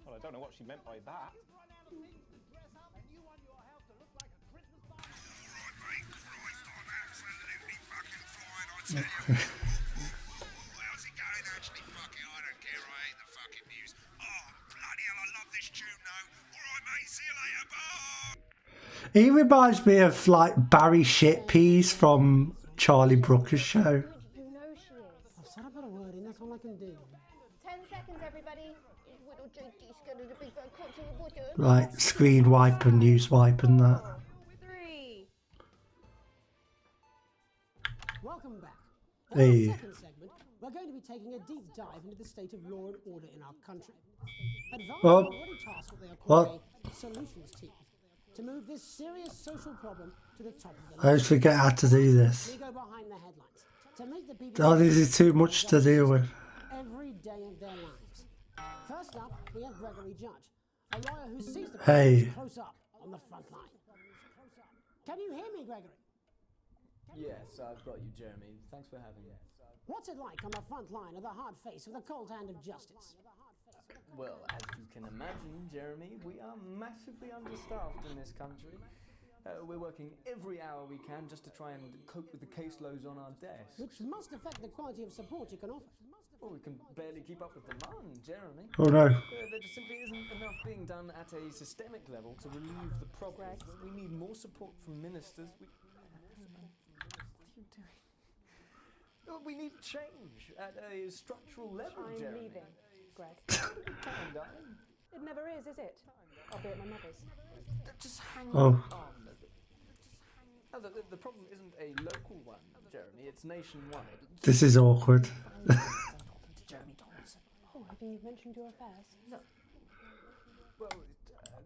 Well, I don't know what she meant by that. How's it going? Actually, fuck it, I don't care. I hate the fucking news. Oh, bloody hell, I love this tune, though. All right, mate, see you later, bye. He reminds me of like Barry Shitpeas from Charlie Brooker's show. You know she is. I've said I've got a word in, that's all I can do. 10 seconds, everybody. It's little JT scared of the big bad caught in the water. Like screen wipe and news wipe and that. 3. Welcome back. Hey. In the second segment, we're going to be taking a deep dive into the state of law and order in our country. Advance Well, have already tasked what they are calling a solutions team to move this serious social problem to the top of the I list. always forget how to do this. We go behind the headlines to make the people Oh, this is too much to deal with. every day of their lives. First up, we have Gregory Judge, a lawyer who sees the Hey. problems close up on the front line. Can you hear me, Gregory? Yes, I've got you, Jeremy. Thanks for having me. What's it like on the front line of the hard face of the cold hand of justice? Well, as you can imagine, Jeremy, we are massively understaffed in this country. We're working every hour we can just to try and cope with the caseloads on our desks. Which must affect the quality of support you can offer. Well, we can barely keep up with demand, Jeremy. Oh no. There just simply isn't enough being done at a systemic level to relieve the problems. We need more support from ministers. What are you doing? We need change at a structural level, I'm Jeremy. leaving. Greg. Time, darling. It never is it? I'll be at my mother's. Just hang Oh. on. No, the problem isn't a local one, Jeremy. It's nationwide. This is awkward. Jeremy Donaldson. Oh, have you mentioned your affairs? No. Well,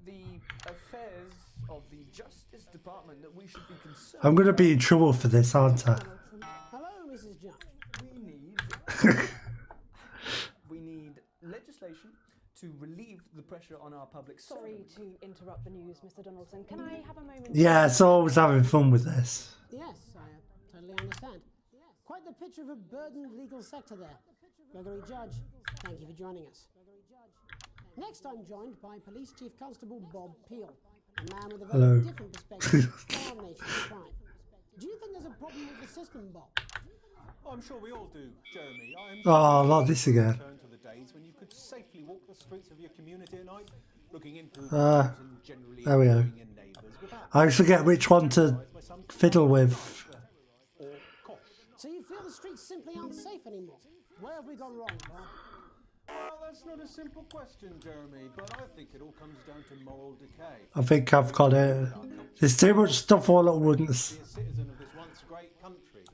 the affairs of the Justice Department that we should be concerned. I'm going to be in trouble for this, aren't I? Hello, Mrs. Judge. We need legislation to relieve the pressure on our public. Sorry to interrupt the news, Mr. Donaldson. Can I have a moment? Yeah, it's always having fun with this. Yes, I totally understand. Quite the picture of a burdened legal sector there. Gregory Judge, thank you for joining us. Next, I'm joined by Police Chief Constable Bob Peel, a man with a very Hello. different perspective on our nation's crime. Do you think there's a problem with the system, Bob? I'm sure we all do, Jeremy. Oh, not this again. Return to the days when you could safely walk the streets of your community at night, looking into There and generally we go. knowing your neighbours without I always forget which one to fiddle with. So you feel the streets simply aren't safe anymore? Where have we gone wrong, Bob? Well, that's not a simple question, Jeremy, but I think it all comes down to moral decay. I think I've got it. There's too much stuff all at once. Be a citizen of this once great country.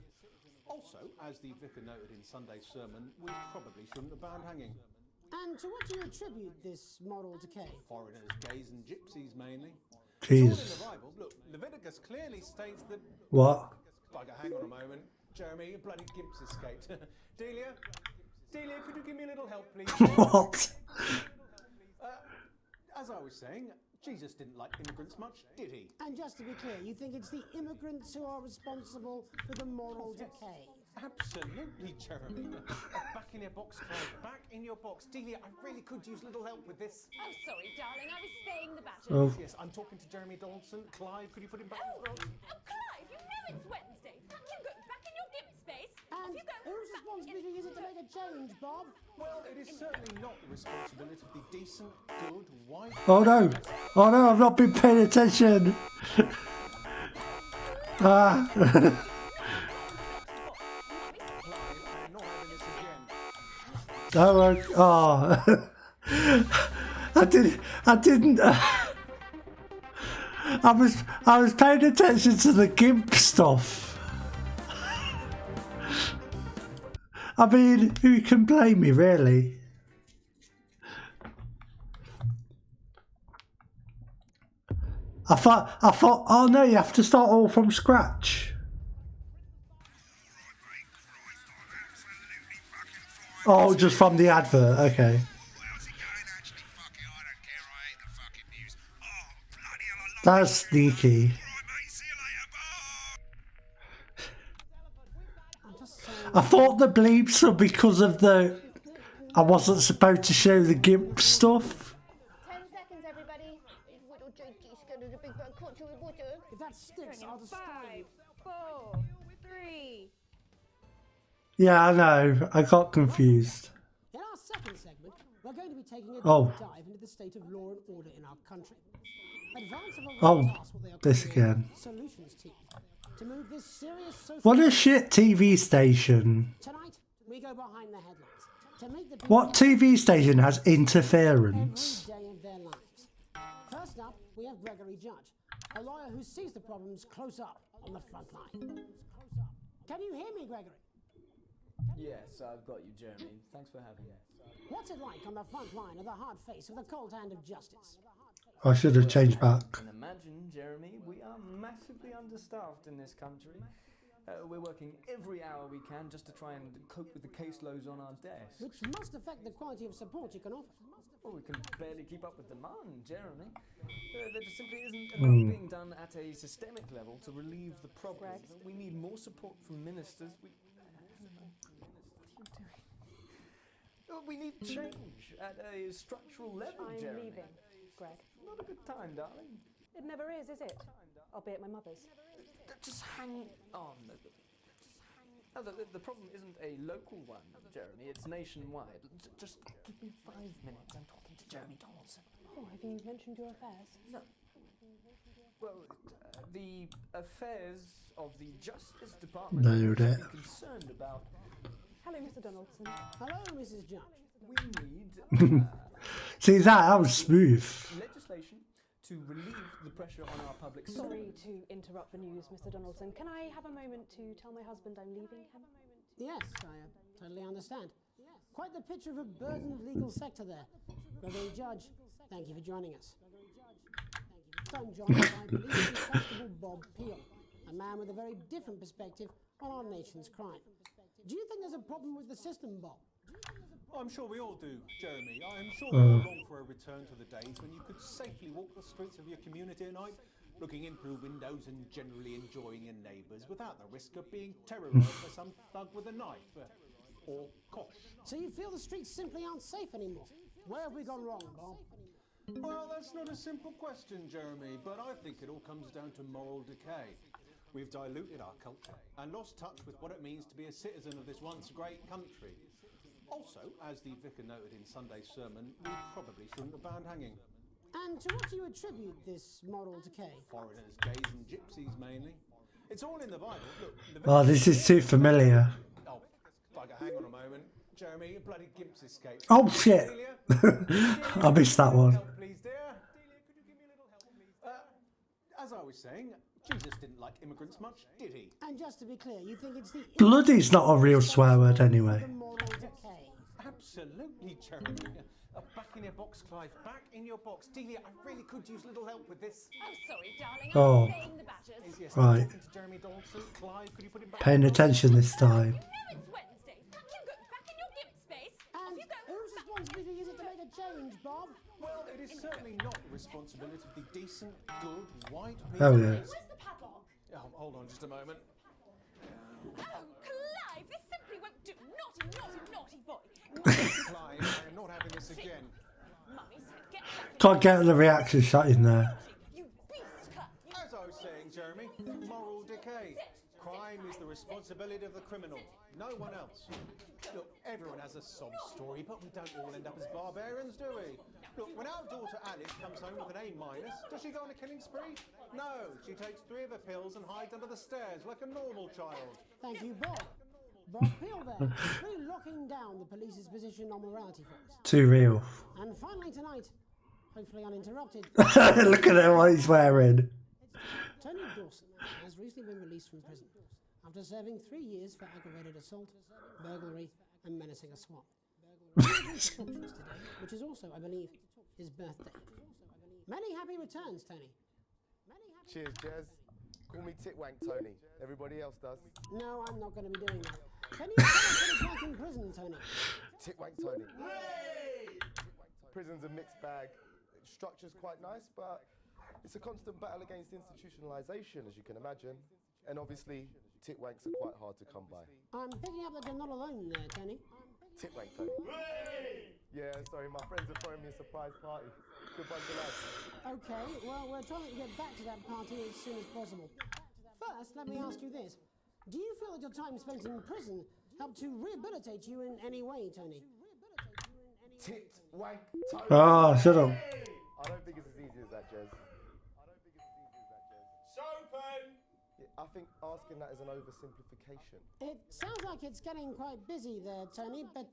Also, as the vicar noted in Sunday's sermon, we probably shouldn't have banned hanging. And to what do you attribute this moral decay? Foreigners, gays and gypsies mainly. Jeez. It's all in the Bible. Look, Leviticus clearly states that... What? Bugger, hang on a moment. Jeremy, your bloody gimp's escaped. Delia, could you give me a little help, please? What? As I was saying, Jesus didn't like immigrants much, did he? And just to be clear, you think it's the immigrants who are responsible for the moral decay? Absolutely, Jeremy. Back in your box, Clive. Back in your box. Delia, I really could use a little help with this. Oh, sorry, darling. I was staying the battle. Oh. Yes, I'm talking to Jeremy Donaldson. Clive, could you put him back in the box? Oh, Clive, you know it's Wednesday. Back you go. Back in your gimp space. And whose responsibility is it to make a change, Bob? Well, it is certainly not the responsibility of the decent, good, white... Oh no! Oh no, I've not been paying attention! Ah! Oh, I didn't. I was paying attention to the GIMP stuff. I mean, who can blame me, really? I thought, oh no, you have to start all from scratch. Oh, just from the advert, okay. That's sneaky. I thought the bleeps were because of the... I wasn't supposed to show the GIMP stuff. 10 seconds, everybody. Little Jakey's going to the big bad culture with water. If that sticks, I'll destroy you. 5, 4, 3. Yeah, I know. I got confused. In our second segment, we're going to be taking a deep Oh. dive into the state of law and order in our country. Advance of Oh, task what they are this calling again. Solutions team. To move this serious social What a shit TV station. Tonight, we go behind the headlines. To make the people What TV station has interference? every day of their lives. First up, we have Gregory Judge, a lawyer who sees the problems close up on the front line. Can you hear me, Gregory? Yes, I've got you, Jeremy. Thanks for having me. What's it like on the front line of the hard face with the cold hand of justice? I should have changed back. You can imagine, Jeremy, we are massively understaffed in this country. We're working every hour we can just to try and cope with the caseloads on our desks. Which must affect the quality of support you can offer. Well, we can barely keep up with demand, Jeremy. There just simply isn't enough being done at a systemic level to relieve the problem. We need more support from ministers. We need change at a structural level, I'm Jeremy. leaving, Greg. Not a good time, darling. It never is it? I'll be at my mother's. Just hang on. No, the problem isn't a local one, Jeremy. It's nationwide. Just give me 5 minutes. I'm talking to Jeremy Donaldson. Oh, have you mentioned your affairs? No. Well, the affairs of the Justice Department Nailed should it. be concerned about. Hello, Mr. Donaldson. Hello, Mrs. Judge. We need See that was smooth. legislation to relieve the pressure on our public. Sorry to interrupt the news, Mr. Donaldson. Can I have a moment to tell my husband I'm leaving him? Yes, I totally understand. Quite the picture of a burdened legal sector there. Gregory Judge, thank you for joining us. I'm joined by Police Constable Bob Peel, a man with a very different perspective on our nation's crime. Do you think there's a problem with the system, Bob? I'm sure we all do, Jeremy. I'm sure we all long for a return to the days when you could safely walk the streets of your community at night, looking in through windows and generally enjoying your neighbours without the risk of being terrorised by some thug with a knife or kosh. So you feel the streets simply aren't safe anymore? Where have we gone wrong, Bob? Well, that's not a simple question, Jeremy, but I think it all comes down to moral decay. We've diluted our culture and lost touch with what it means to be a citizen of this once great country. Also, as the vicar noted in Sunday's sermon, we probably shouldn't have banned hanging. And to what do you attribute this moral decay? Foreigners, gays and gypsies mainly. It's all in the Bible. Look, the Oh, this is too familiar. Oh, bugger, hang on a moment. Jeremy, a bloody gimp's escaped. Oh shit! I missed that one. Please, dear. Could you give me a little help, please? As I was saying, Jesus didn't like immigrants much, did he? And just to be clear, you think it's the Bloody's not a real swear word anyway. moral decay? Absolutely, Jeremy. Back in your box, Clive. Back in your box. Delia, I really could use a little help with this. Oh, sorry, darling. Oh. I'm staying the badgers. Yes, Right. talking to Jeremy Donaldson. Clive, could you put him back? Paying attention this time. You know it's Wednesday. You go back in your gimp space. And you go. whose responsibility is it to make a change, Bob? Well, it is certainly not the responsibility of the decent, good, white people. Oh yeah. Where's the padlock? Oh, hold on just a moment. Oh, Clive, this simply won't do. Naughty, naughty, naughty boy. Clive, I am not having this again. Mummy said get back in Can't get the reaction shot in there. you beast, Clive. As I was saying, Jeremy, moral decay. Crime is the responsibility of the criminal, no one else. Look, everyone has a sob story, but we don't all end up as barbarians, do we? Look, when our daughter Alice comes home with an A-, does she go on a killing spree? No, she takes 3 of her pills and hides under the stairs like a normal child. Thank you, Bob. Bob Peel there, really locking down the police's position on morality for us. Too real. And finally tonight, hopefully uninterrupted, Look at him, what he's wearing. Tony Dawson has recently been released from prison after serving 3 years for aggravated assault, burglary and menacing a swat. He's talked to us today, which is also, I believe, his birthday. Many happy returns, Tony. Cheers, Jez. Call me Titwank Tony. Everybody else does. No, I'm not going to be doing that. Can you tell us what it's like in prison, Tony? Titwank Tony. Prison's a mixed bag. Structure's quite nice, but it's a constant battle against institutionalisation, as you can imagine. And obviously, titwanks are quite hard to come by. I'm picking up that you're not alone there, Tony. Titwank Tony. Yeah, sorry, my friends are throwing me a surprise party. Good bunch of lads. Okay, well, we're trying to get back to that party as soon as possible. First, let me ask you this. Do you feel that your time spent in prison helped to rehabilitate you in any way, Tony? Titwank Tony. Oh, shut up. I don't think it's as easy as that, Jez. Sopen! I think asking that is an oversimplification. It sounds like it's getting quite busy there, Tony, but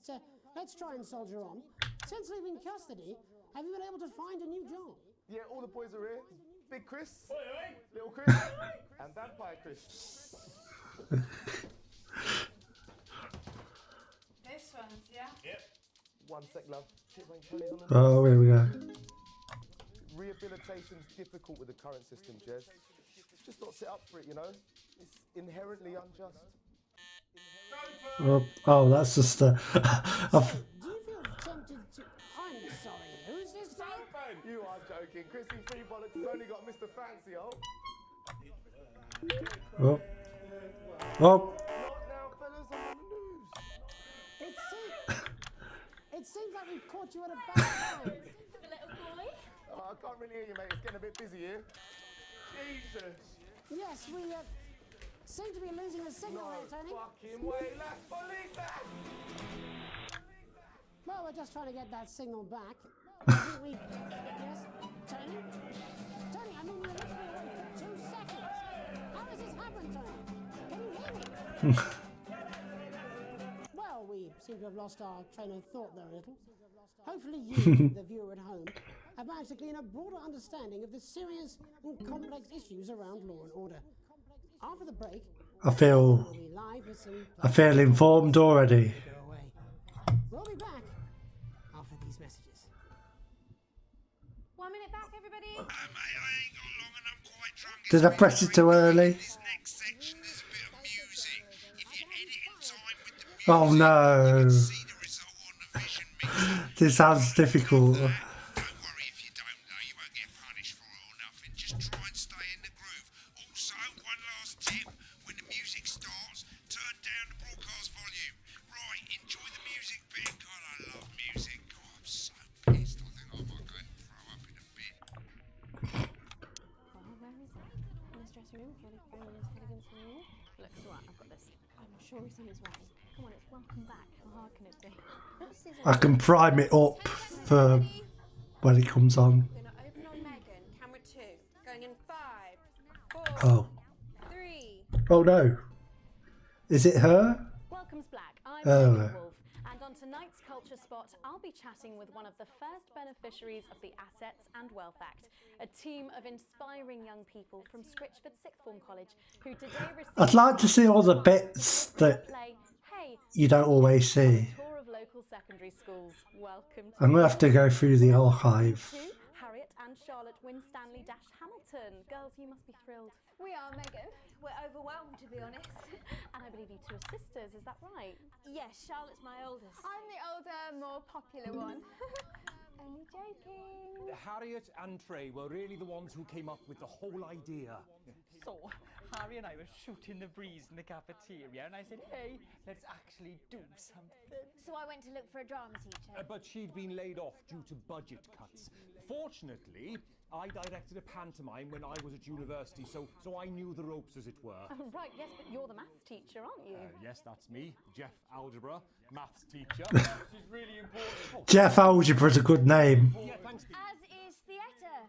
let's try and soldier on. Since leaving custody, have you been able to find a new job? Yeah, all the boys are here. Big Chris, Little Chris, and Vampire Chris. This one's, yeah? Yep. One sec, love. Titwank Tony's on the Oh, here we go. Rehabilitation's difficult with the current system, Jez. It's just not set up for it, you know? It's inherently unjust. Oh, that's just Do you feel tempted to... I'm sorry, who's this guy? You are joking. Chrissy Free Bollocks has only got Mr. Fancy, oh. Oh. Oh. Not now, fellas, I'm on the news. It seems like we've caught you at a bad time. The little boy? Oh, I can't really hear you, mate. It's getting a bit busy here. Jesus. Yes, we seem to be losing the signal here, Tony. Fucking way, let's believe that. Well, we're just trying to get that signal back. I think we... Yes, Tony? Tony, I mean, you were literally away for 2 seconds. How has this happened, Tony? Can you hear me? Well, we seem seem to have lost our train of thought there a little. Hopefully you, the viewer at home, have managed to glean a broader understanding of the serious and complex issues around law and order. After the break, I feel we'll be live with some... informed already. We'll be back after these messages. 1 minute back, everybody. Did I press it too early? Oh no. This sounds difficult. Looks alright, I've got this. I'm sure he's on his way. Come on, it's welcome back. How hard can it be? I can prime it up for when it comes on. We're gonna open on Megan. Camera 2. Going in 5, 4, Oh. 3. Oh no. Is it her? Welcome's Black. I'm Oh. Megan Wolf, and on tonight's Culture Spot, I'll be chatting with one of the first beneficiaries of the Assets and Wealth Act, a team of inspiring young people from Scritchford Sixth Form College who today received... I'd like to see all the bits that you don't always see. tour of local secondary schools. Welcome to I'm going to have to go through the archive. Harriet and Charlotte Winstanley-Hamilton. Girls, you must be thrilled. We are, Megan. We're overwhelmed, to be honest. And I believe you two are sisters, is that right? Yes, Charlotte's my oldest. I'm the older, more popular one. Only joking. Harriet and Trey were really the ones who came up with the whole idea. So, Harry and I were shooting the breeze in the cafeteria, and I said, hey, let's actually do something. So I went to look for a drama teacher. But she'd been laid off due to budget cuts. Fortunately, I directed a pantomime when I was at university, so I knew the ropes, as it were. Oh, right, yes, but you're the maths teacher, aren't you? Yes, that's me, Jeff Algebra, maths teacher. This is really important. Jeff Algebra's a good name. Yeah, thanks. As is theatre.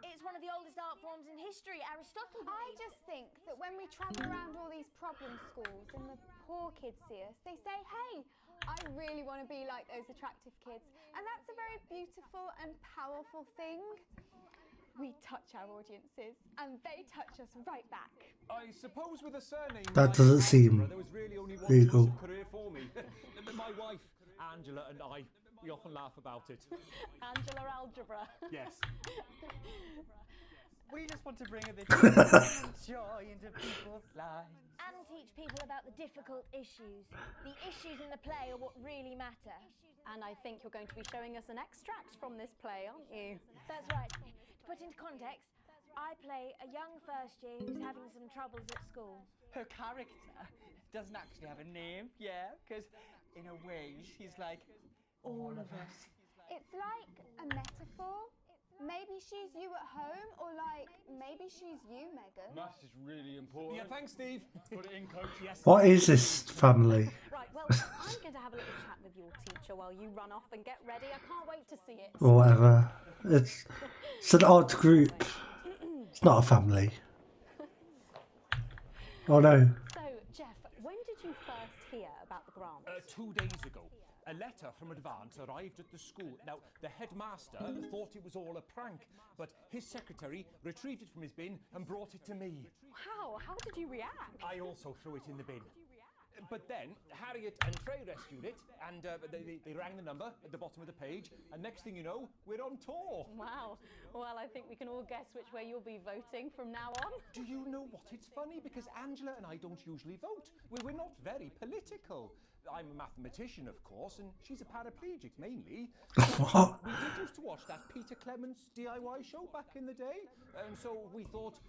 It's one of the oldest art forms in history, Aristotle. I just think that when we travel around all these problem schools and the poor kids see us, they say, hey, I really want to be like those attractive kids. And that's a very beautiful and powerful thing. We touch our audiences, and they touch us right back. I suppose with a surname That like doesn't seem Algebra, there was really only one legal. choice of career for me. My wife, Angela, and I, we often laugh about it. Angela Algebra. Yes. We just want to bring a bit of joy into people's lives. And teach people about the difficult issues. The issues in the play are what really matter. And I think you're going to be showing us an extract from this play, aren't you? That's right. To put into context, I play a young first year who's having some troubles at school. Her character doesn't actually have a name, yeah, because in a way she's like all of us. It's like a metaphor. Maybe she's you at home, or like maybe she's you, Megan. Maths is really important. Yeah, thanks, Steve. Put it in, coach. Yes. What is this family? Right, well, I'm going to have a little chat with your teacher while you run off and get ready. I can't wait to see it. Or whatever. It's an odd group. It's not a family. Oh no. So, Jeff, when did you first hear about the grant? 2 days ago. A letter from Advance arrived at the school. Now, the headmaster thought it was all a prank, but his secretary retrieved it from his bin and brought it to me. How? How did you react? I also threw it in the bin. But then, Harriet and Trey rescued it, and they rang the number at the bottom of the page, and next thing you know, we're on tour. Wow. Well, I think we can all guess which way you'll be voting from now on. Do you know what? It's funny, because Angela and I don't usually vote. We're not very political. I'm a mathematician, of course, and she's a paraplegic, mainly. What? We did used to watch that Peter Clements DIY show back in the day, and so we thought,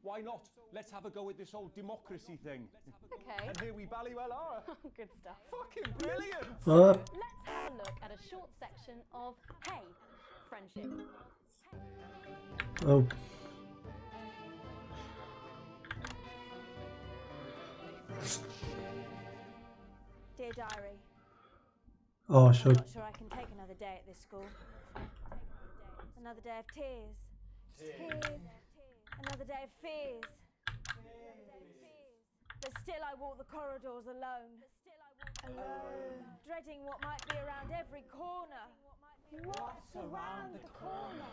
why not? Let's have a go at this old democracy thing. Okay. And here we bally well are. Good stuff. Fucking brilliant! Let's have a look at a short section of Hey, Friendship. Oh. Dear Diary, Oh, I'm should. not sure I can take another day at this school. Another day of tears. Tears. Another day of fears. But still I walk the corridors alone. Alone. Dreading what might be around every corner. What's around the corner?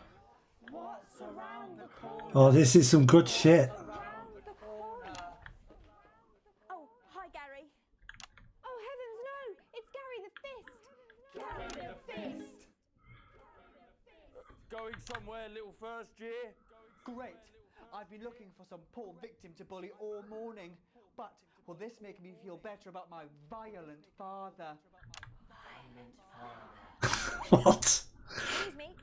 What's around the corner? Oh, this is some good shit. Oh, hi Gary. Oh heavens no! It's Gary the Fist! Gary the Fist! Going somewhere, little first year? Great. I've been looking for some poor victim to bully all morning. But will this make me feel better about my violent father? What? Excuse me,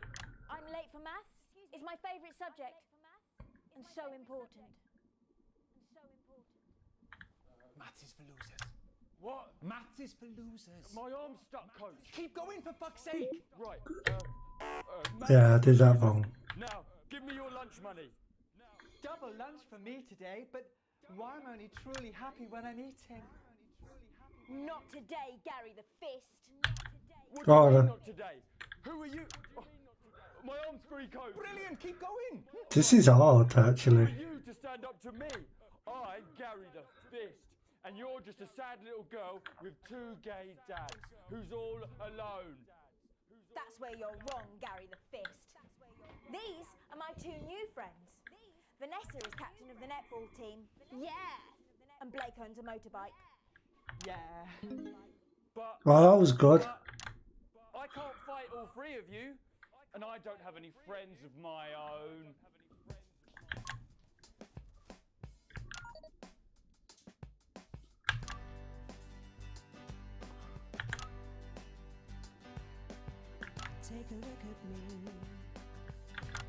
I'm late for maths. It's my favourite subject. And so important. Maths is for losers. What? Maths is for losers. My arm's stuck, coach. Keep going, for fuck's sake. Right. Yeah, I did that wrong. Now, give me your lunch money. Double lunch for me today, but why am I only truly happy when I'm eating? Not today, Gary the Fist. What do you mean not today? Who are you? Oh, my arm's free, coach. Brilliant, keep going. This is hard, actually. Who are you to stand up to me? I'm Gary the Fist, and you're just a sad little girl with two gay dads who's all alone. That's where you're wrong, Gary the Fist. These are my two new friends. Vanessa is captain of the netball team. Yeah. And Blake owns a motorbike. Yeah. But Well, that was good. I can't fight all three of you, and I don't have any friends of my own. Take a look at me.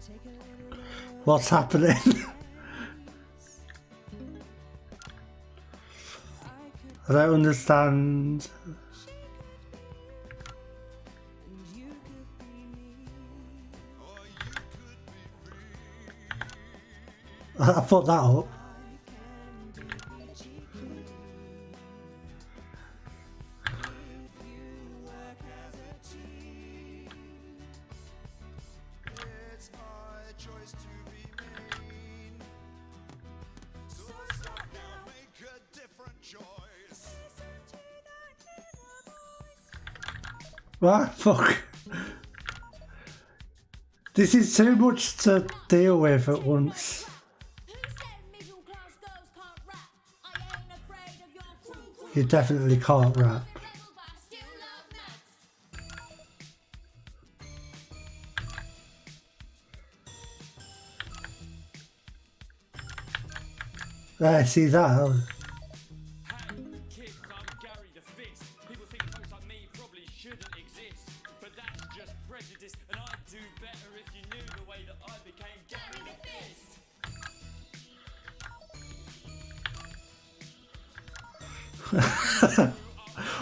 Take a little look. What's happening? I don't understand. I put that up. It's my choice to be mean. So stop now, make a different choice. Right, fuck. This is too much to deal with at once. You definitely can't rap. There, see that? Kids, I'm Gary the Fist. People think folks like me probably shouldn't exist, but that's just prejudice, and I'd do better if you knew the way that I became Gary the Fist.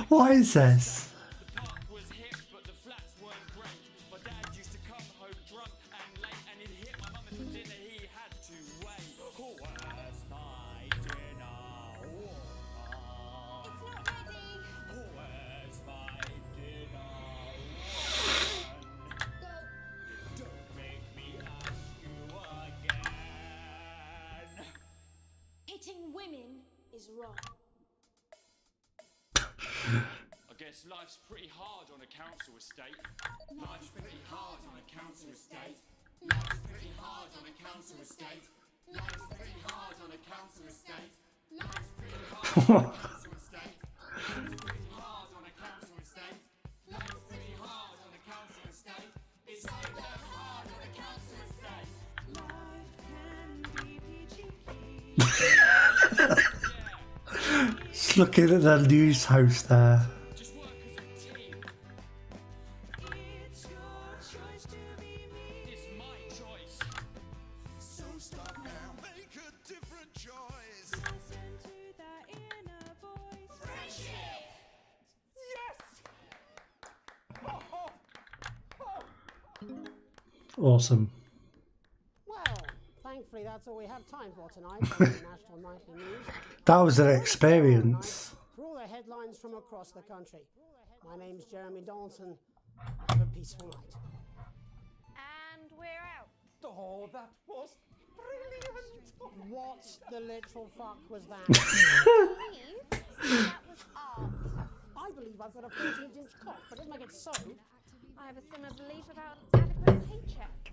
What is this? The park was hip, but the flats weren't great. My dad used to come home drunk and late, and he'd hit my mum, and for dinner he had to wait. Oh, where's my dinner? It's not ready. Oh, where's my dinner? Don't make me ask you again. Hitting women is wrong. I guess life's pretty hard on a council estate. Life's pretty hard on a council estate. Life's pretty hard on a council estate. Life's pretty hard on a council estate. Life's pretty hard on a council estate. Life's pretty hard on a council estate. Life's pretty hard on a council estate. It's so damn hard on a council estate. Life can be peachy. Just looking at the news host there. Just work as a team. It's your choice to be me. It's my choice. So stop now, make a different choice. Listen to that inner voice. Friendship! Yes! Awesome. Well, thankfully that's all we have time for tonight on the National Nightly News. That was an experience. For all the headlines from across the country, my name's Jeremy Donaldson. Have a peaceful night. And we're out. Oh, that was brilliant! What the literal fuck was that? That was art. I believe I've got a 14-inch cock, but doesn't make it so. I have a similar belief about adequate paycheck.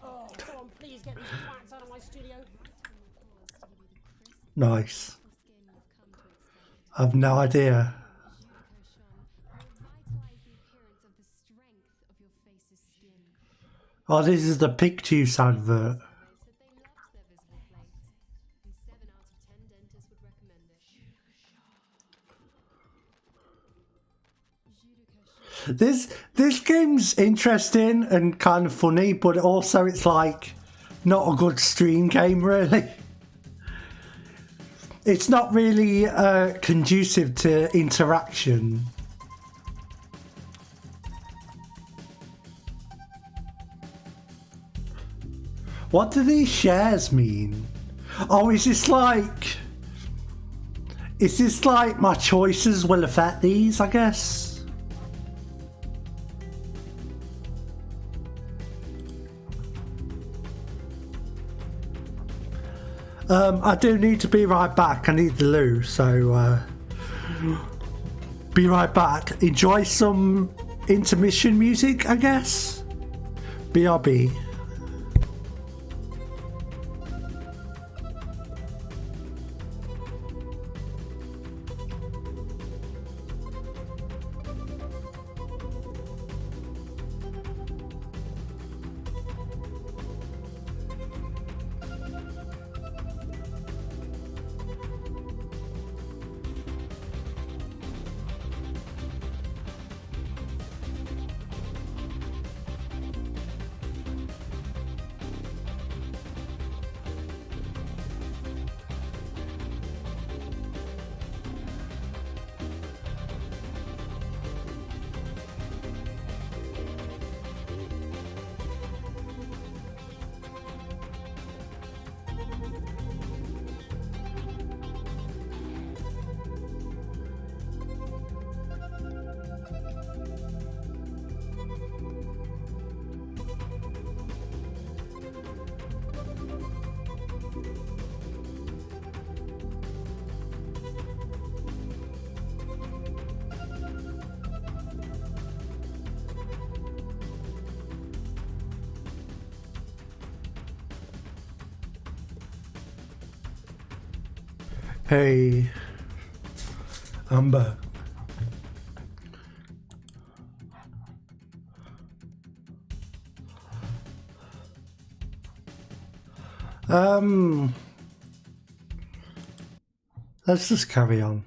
Oh, someone please get these twats out of my studio. Nice. I've no idea. Oh, this is the Pictures advert. This game's interesting and kind of funny, but also it's like not a good stream game really. It's not really conducive to interaction. What do these shares mean? Oh, is this like my choices will affect these, I guess? I do need to be right back. I need the loo, so be right back. Enjoy some intermission music, I guess. BRB. Hey, Amber. Let's just carry on.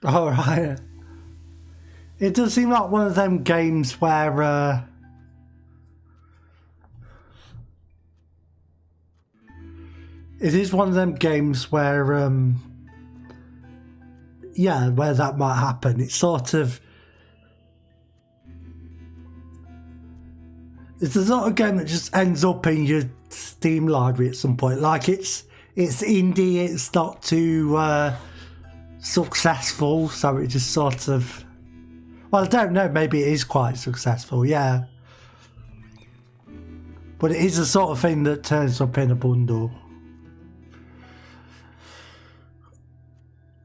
All right. It does seem like one of them games where it is one of them games where yeah, where that might happen. It's sort of it's the sort of game that just ends up in your Steam library at some point. Like it's indie, it's not too successful, so it just sort of, well, I don't know, maybe it is quite successful, yeah, but it is the sort of thing that turns up in a bundle.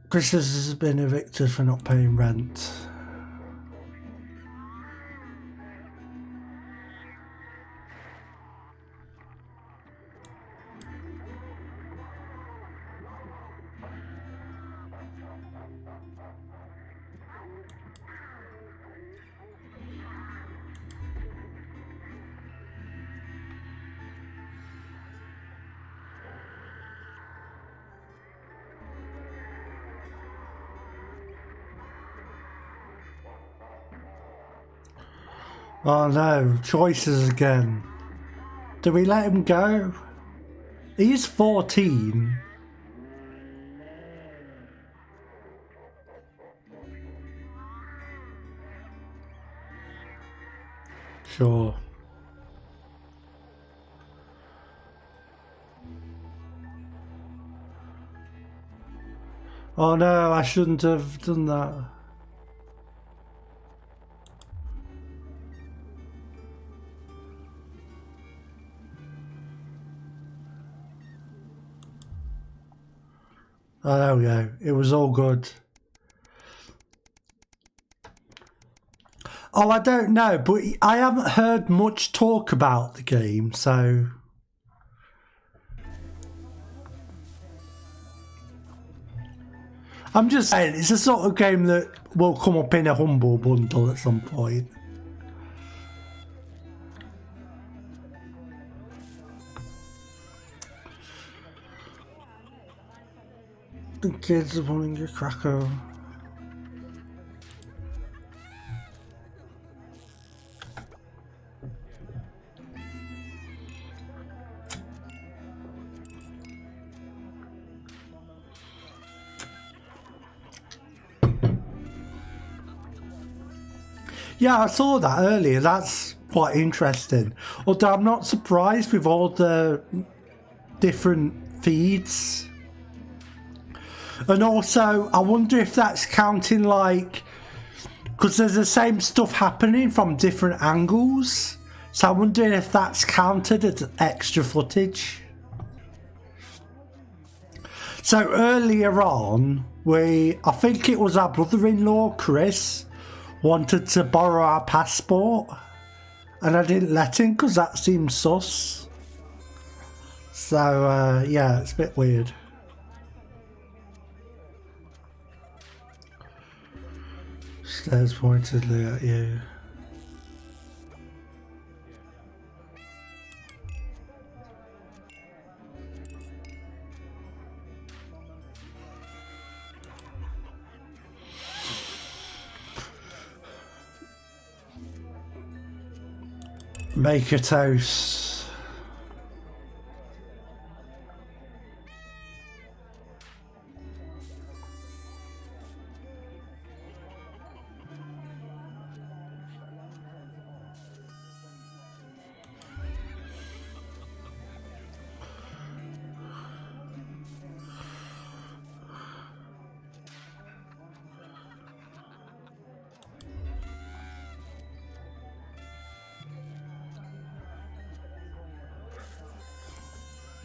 Christmas has been evicted for not paying rent. Oh no, choices again. Do we let him go? He's 14. Sure. Oh no, I shouldn't have done that. Oh, there we go. It was all good. Oh, I don't know, but I haven't heard much talk about the game, so... I'm just saying, it's a sort of game that will come up in a Humble Bundle at some point. The kids are wanting a cracker. Yeah, I saw that earlier. That's quite interesting. Although I'm not surprised with all the different feeds. And also, I wonder if that's counting like... Because there's the same stuff happening from different angles. So I'm wondering if that's counted as extra footage. So earlier on, I think it was our brother-in-law, Chris, wanted to borrow our passport. And I didn't let him because that seemed sus. So, yeah, it's a bit weird. Stares pointedly at you. Make a toast.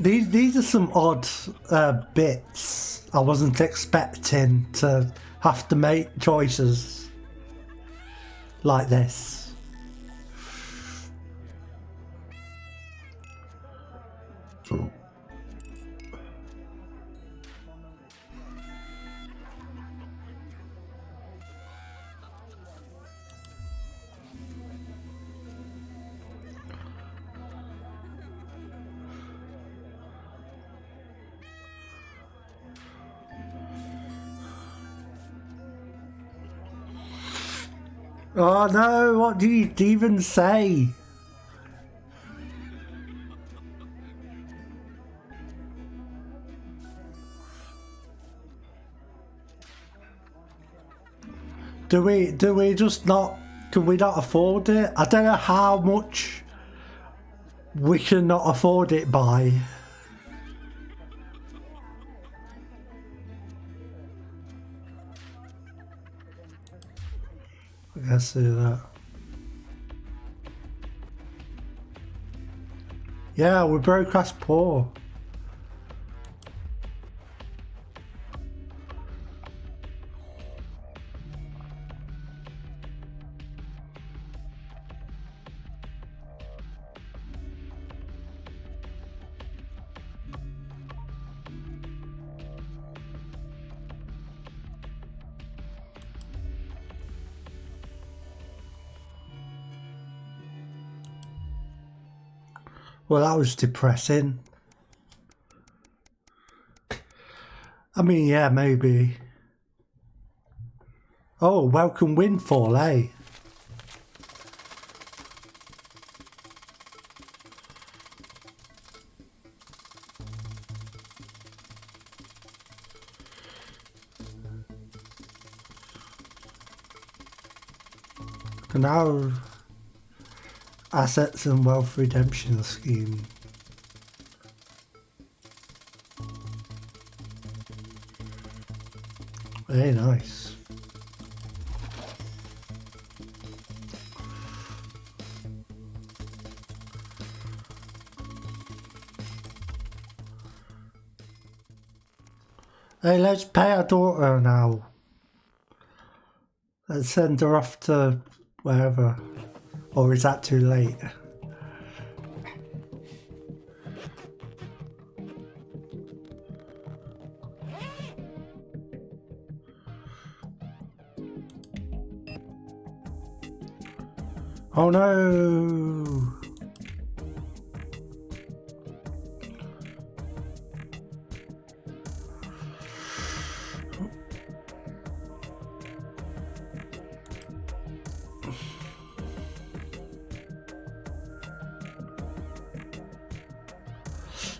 These are some odd bits. I wasn't expecting to have to make choices like this. Oh no, what do you even say? Do we just not, can we not afford it? I don't know how much we cannot afford it by. I can see that. Yeah, we're broke as poor. Well, that was depressing. I mean, yeah, maybe. Oh, welcome windfall, eh? Now Assets and Wealth Redemption Scheme. Very nice. Hey, let's pay our daughter now. Let's send her off to wherever. Or is that too late? Oh no!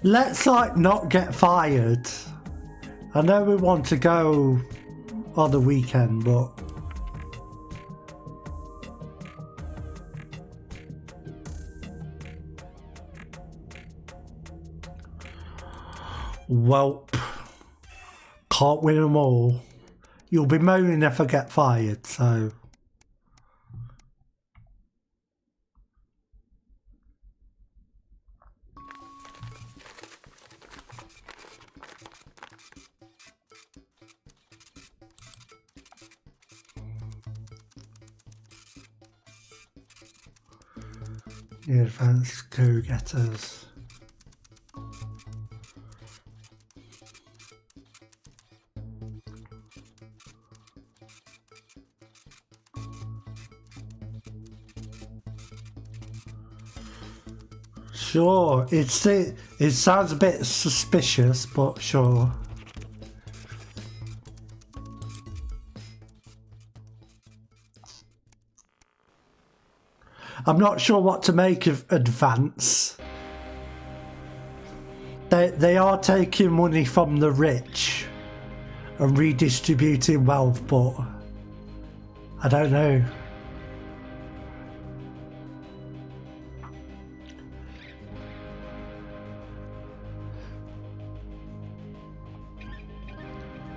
Let's like not get fired. I know we want to go on the weekend, but welp, can't win them all. You'll be moaning if I get fired, so. The advanced go-getters. Sure, it sounds a bit suspicious, but sure. I'm not sure what to make of Advance. They are taking money from the rich and redistributing wealth, but I don't know.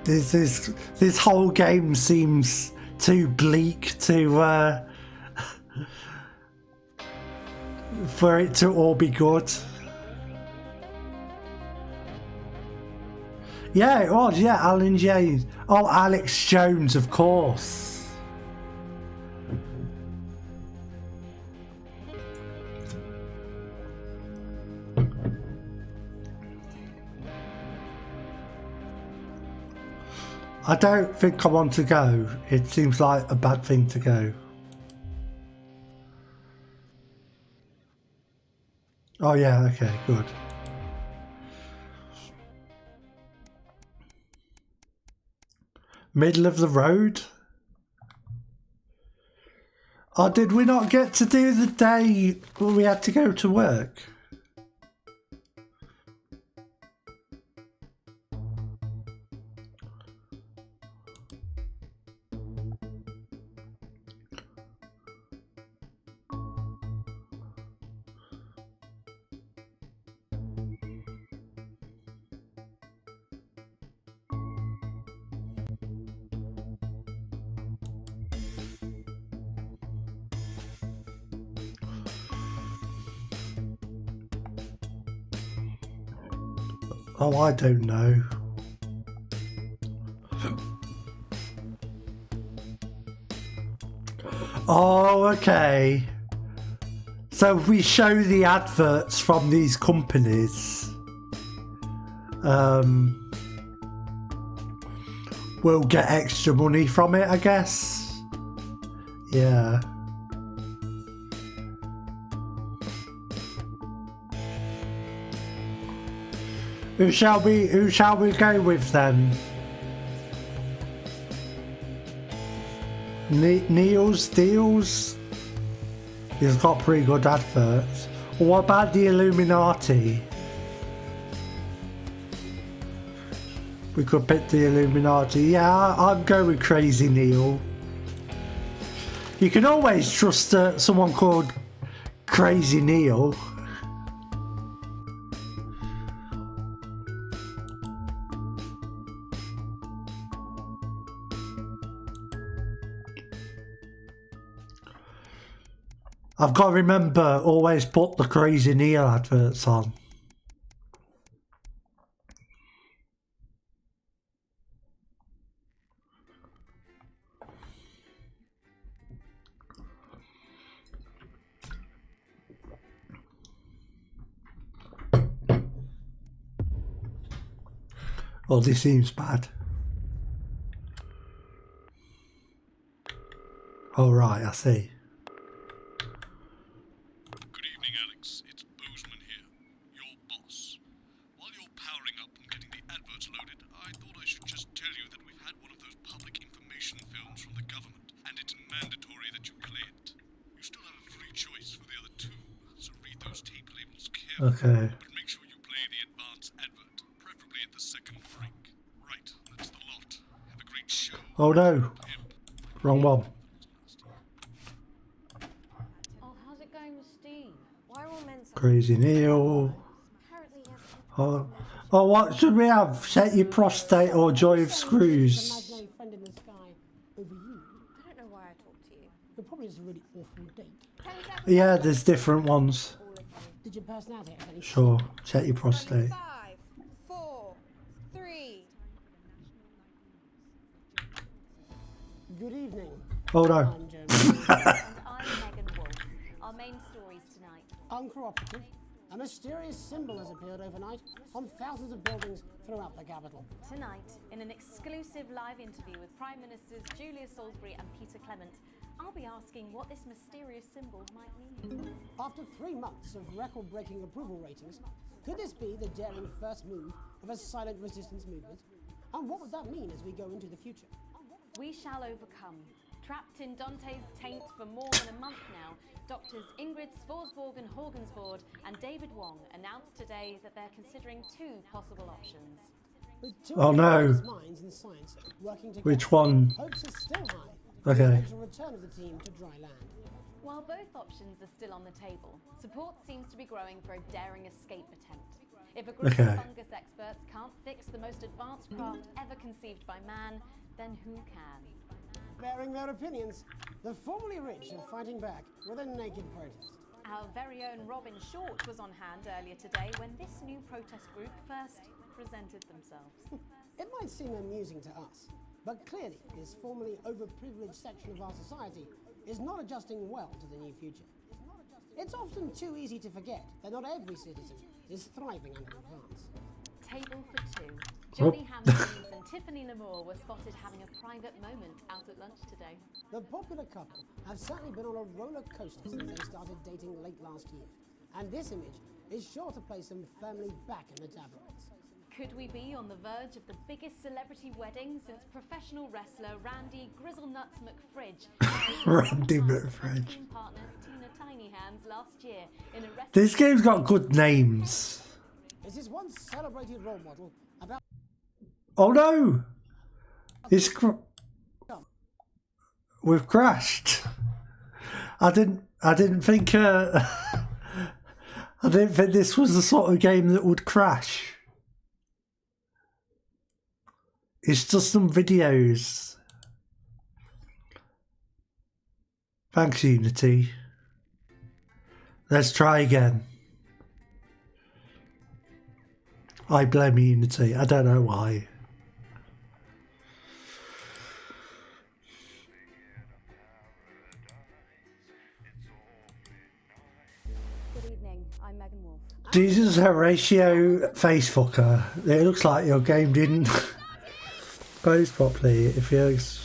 This whole game seems too bleak to for it to all be good. Yeah, it was. Yeah, Alan James. Oh, Alex Jones, of course. I don't think I want to go. It seems like a bad thing to go. Oh yeah, okay, good. Middle of the road? Oh, did we not get to do the day when we had to go to work? Oh, I don't know. Oh, okay. So if we show the adverts from these companies, we'll get extra money from it, I guess. Yeah. Who shall we go with then? Neil's Deals? He's got pretty good adverts. What about the Illuminati? We could pick the Illuminati. Yeah, I'm going with Crazy Neil. You can always trust someone called Crazy Neil. I've got to remember, always put the Crazy Neil adverts on. Oh, this seems bad. Oh, right, I see. Good evening, Alex. It's Bozeman here, your boss. While you're powering up and getting the adverts loaded, I thought I should just tell you that we've had one of those public information films from the government, and it's mandatory that you play it. You still have a free choice for the other two, so read those tape labels carefully. Okay. But make sure you play the advance advert, preferably at the second break. Right, that's the lot. Have a great show. Oh no. Wrong one. Crazy Neil. Oh, what should we have? Set your prostate or joy of screws? Imaginary friend in the sky over you. I don't know why I talked to you. You're probably just a really awful date. Yeah, there's different ones. Did your personality have any? Sure, check your prostate. 5, 4, 3. Good evening. Oh no. I'm Jeremy. I'm Megan Wolf. Our main stories tonight. Uncooperative. A mysterious symbol has appeared overnight on thousands of buildings throughout the capital. Tonight, in an exclusive live interview with Prime Ministers Julia Salisbury and Peter Clement, I'll be asking what this mysterious symbol might mean. After 3 months of record-breaking approval ratings, could this be the daring first move of a silent resistance movement? And what would that mean as we go into the future? We shall overcome. Trapped in Dante's taint for more than a month now, doctors Ingrid Sportsboard and Horgensvoord and David Wong announced today that they're considering 2 possible options. With 2 Oh no. minds in science working together, Which one? hopes are still high. Okay. For the return of the team to dry land. While both options are still on the table, support seems to be growing for a daring escape attempt. If a group Okay. of fungus experts can't fix the most advanced craft ever conceived by man, then who can? Bearing their opinions, the formerly rich are fighting back with a naked protest. Our very own Robin Short was on hand earlier today when this new protest group first presented themselves. It might seem amusing to us, but clearly this formerly overprivileged section of our society is not adjusting well to the new future. It's often too easy to forget that not every citizen is thriving under advance. Table for 2. Johnny Hamilton and Tiffany Lamour were spotted having a private moment out at lunch today. The popular couple have certainly been on a roller coaster since they started dating late last year, and this image is sure to place them firmly back in the tabloids. Could we be on the verge of the biggest celebrity wedding since professional wrestler Randy Grizzlenuts McFridge Randy McFridge. team partner Tina Tiny Hands last year in a wrestling. This game's got good names. This is one celebrated role model about. Oh no! It's we've crashed. I didn't think I didn't think this was the sort of game that would crash. It's just some videos. Thanks, Unity. Let's try again. I blame Unity. I don't know why. Good evening, I'm Megan Wolf. Jesus Horatio facefucker. It looks like your game didn't post properly. It feels.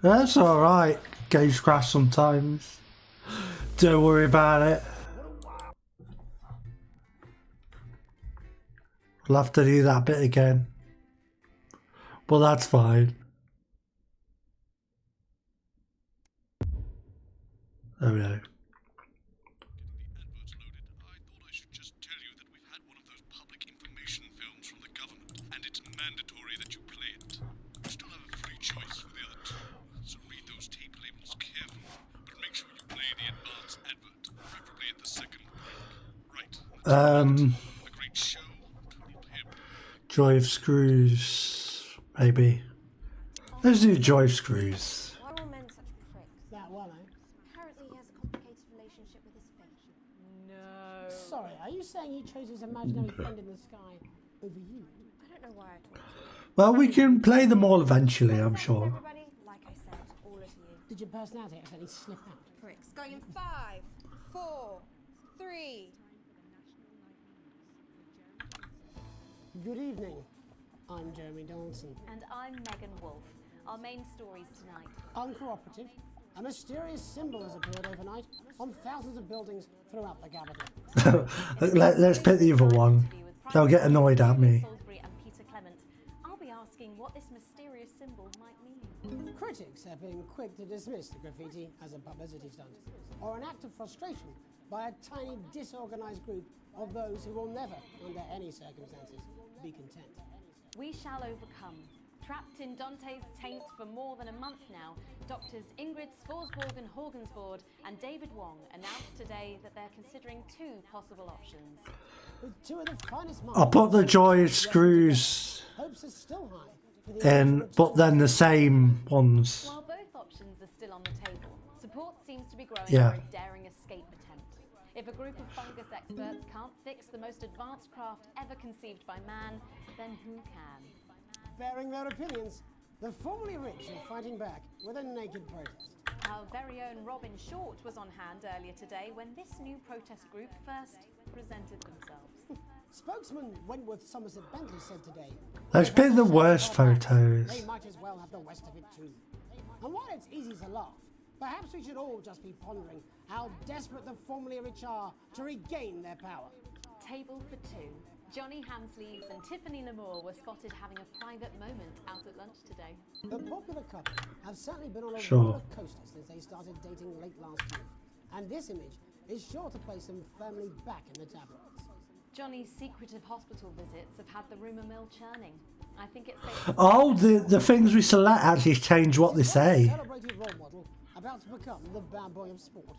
That's alright. Games crash sometimes. Don't worry about it. We'll have to do that bit again. But that's fine. There we go. And it's mandatory that you play it. You still have a free choice for the other two, so read those tape labels carefully, but make sure Joy of Screws, maybe. Let's do Joy of Screws. Why are all men such pricks? That one, eh? Apparently he has a complicated relationship with his fish. No. Sorry, are you saying he chose his imaginary friend in the sky over you? I don't know why I talked to you. Well, we can play them all eventually, I'm sure. Everybody, like I said, all of you. Did your personality accidentally slip out? Pricks. Going in 5, 4, 3. Good evening. I'm Jeremy Donaldson. And I'm Megan Wolf. Our main stories tonight. Uncooperative. A mysterious symbol has appeared overnight on thousands of buildings throughout the capital. Let's pick the other one. They'll get annoyed at me. Salisbury and Peter Clement. I'll be asking what this mysterious symbol might mean. Critics have been quick to dismiss the graffiti as a publicity stunt, or an act of frustration by a tiny, disorganized group of those who will never, under any circumstances, be content. We shall overcome. Trapped in Dante's taint for more than a month now, doctors Ingrid Sportsboard and Horgensvoord and David Wong announced today that they're considering 2 possible options. With 2 of the finest I'll put the Joy of Screws hopes are still high for the in, but then the same ones. While both options are still on the table, support seems to be growing Yeah. for a daring escape attempt. If a group of fungus experts can't fix the most advanced craft ever conceived by man, then who can? Bearing their opinions, the formerly rich are fighting back with a naked protest. Our very own Robin Short was on hand earlier today when this new protest group first presented themselves. Spokesman Wentworth Somerset Bentley said today, Let's pick the worst photos. they might as well have the worst of it too. And while it's easy to laugh, perhaps we should all just be pondering how desperate the formerly rich are to regain their power. Table for 2. Johnny Hamsleeves and Tiffany Lamour were spotted having a private moment out at lunch today. The popular couple have certainly been on a Sure. roller coaster since they started dating late last year. And this image is sure to place them firmly back in the tabloids. Johnny's secretive hospital visits have had the rumour mill churning. I think it's safe to Oh, the things we select actually change what they say. Celebrated role model about to become the bad boy of sport.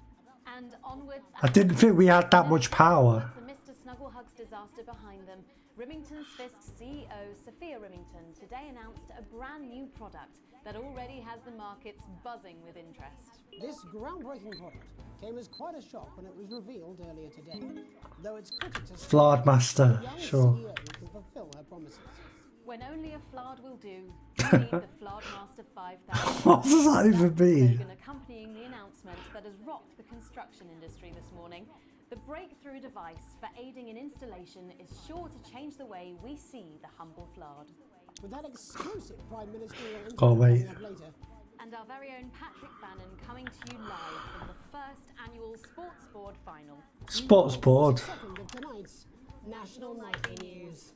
And onwards. I didn't think we had that much power. The Mr. Snugglehugs disaster behind them, Remington's Fist CEO Sophia Remington today announced a brand new product that already has the markets buzzing with interest. This groundbreaking product came as quite a shock when it was revealed earlier today. Though its critics are Flawed master, the young sure. CEO can fulfill her promises. When only a Flard will do, you need the Flard Master 5000. What does that even mean? Slogan accompanying the announcement that has rocked the construction industry this morning. The breakthrough device for aiding in installation is sure to change the way we see the humble Flard. With that exclusive Prime Ministerial interview Oh, wait. coming up later, And our very own Patrick Bannon coming to you live from the first annual Sportsboard final. Sportsboard. second of tonight's National Nightly News.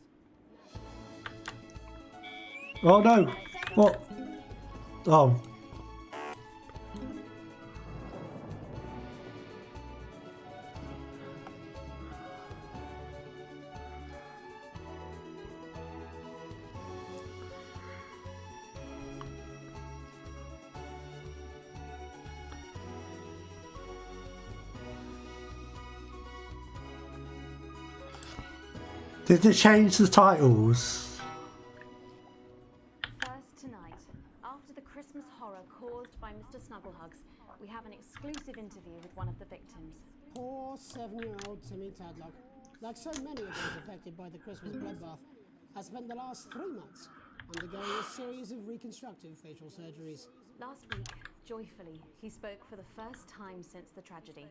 Oh no! What? Oh. Did they change the titles? First tonight, after the Christmas horror caused by Mr. Snugglehugs, we have an exclusive interview with one of the victims. Poor 7-year-old Timmy Tadlock, like so many of those affected by the Christmas bloodbath, has spent the last 3 months undergoing a series of reconstructive facial surgeries. Last week, joyfully, he spoke for the first time since the tragedy.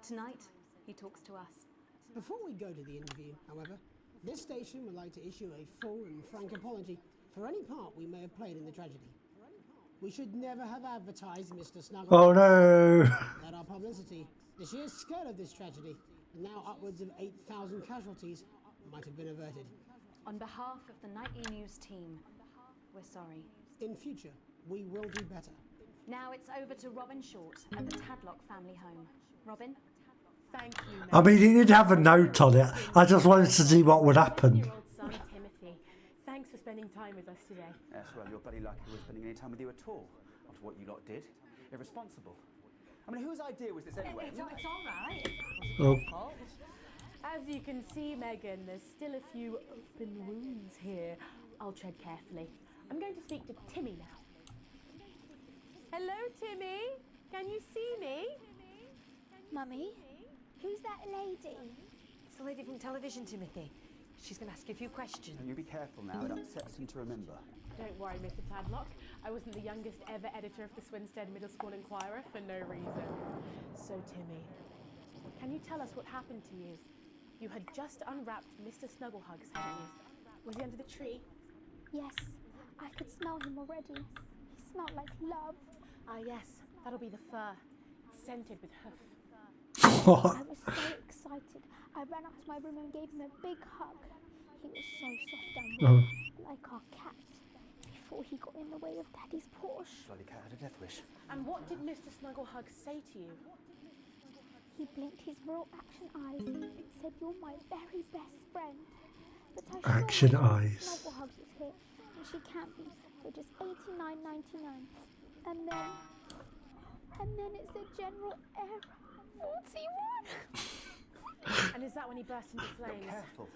Tonight, he talks to us. Before we go to the interview, however, this station would like to issue a full and frank apology for any part we may have played in the tragedy. We should never have advertised Mr. Snuggle. Oh no! That our publicity, the sheer scale of this tragedy, and now upwards of 8,000 casualties, might have been averted. On behalf of the Nightly News team, we're sorry. In future, we will do better. Now it's over to Robin Short at the Tadlock family home. Robin? Thank you, I mean, he did have a note on it. I just wanted to see what would happen. Year-old son, Timothy. Thanks for spending time with us today. Yes, well, you're bloody lucky we're spending any time with you at all, after what you lot did. Irresponsible. I mean, whose idea was this anyway? It's all right. Oh. As you can see, Megan, there's still a few open wounds here. I'll tread carefully. I'm going to speak to Timmy now. Hello, Timmy. Can you see me? Mummy, who's that lady? It's the lady from television, Timothy. She's going to ask you a few questions. You be careful now, it upsets him to remember. Don't worry, Mr. Tadlock. I wasn't the youngest ever editor of the Swinstead Middle School Inquirer for no reason. So, Timmy, can you tell us what happened to you? You had just unwrapped Mr. Snugglehugs, hadn't you? Was he under the tree? Yes, I could smell him already. He smelled like love. Ah, yes, that'll be the fur. It's scented with hoof. I was so excited. I ran up to my room and gave him a big hug. He was so soft and warm, like our cat, before he got in the way of Daddy's Porsche. Bloody cat had a death wish. And what did Mr. Snugglehugs say to you? He blinked his real action eyes and said, "You're my very best friend." But I Action sure eyes. Snugglehugs is here, and she can't be for just $89.99. And then it's the general error. 41. And is that when he burst into flames? Be careful.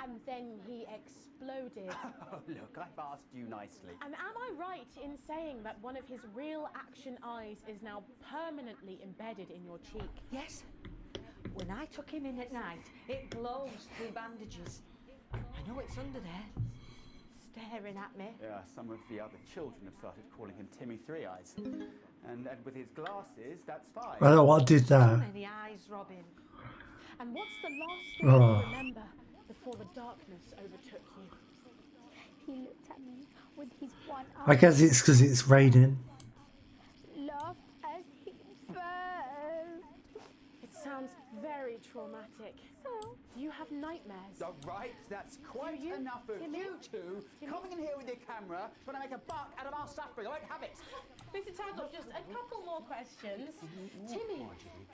And then he exploded. Oh, look, I've asked you nicely. And am I right in saying that one of his real action eyes is now permanently embedded in your cheek? Yes. When I took him in at night, it glows through bandages. I know it's under there, staring at me. Yeah, some of the other children have started calling him Timmy Three Eyes. And with his glasses, that's fine. I don't know what did Too that. many eyes, Robin. And what's the last thing you remember before the darkness overtook you? He looked at me with his one eye. I guess it's because it's raining. Laughed as he burned. It sounds very traumatic. Do you have nightmares? All right, that's quite enough of you two coming in here with your camera trying to make a buck out of our suffering. I won't have it. Mr. Tadlock, just a couple more questions. Timmy,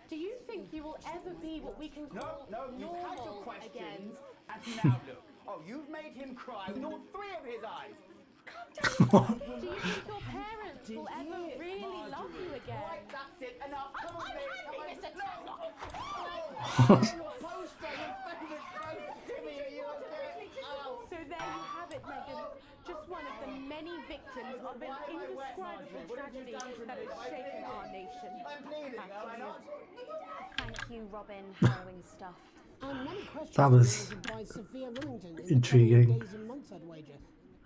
do you think you will ever be what we can call No, you've had your normal questions, again? and now look. Oh, you've made him cry with all three of his eyes. Do you think your parents will ever really love you again? Right, that's it. Enough. Come on, I'm Nick. angry, Mr. Tadlock. So there you have it, Megan. Just one of the many victims of an indescribable tragedy that has shaken our nation. I'm bleeding, am I not? Thank you, Robin. Harrowing stuff. And many questions That was by Sophia Rillington in intriguing. the coming days and months, I'd wager.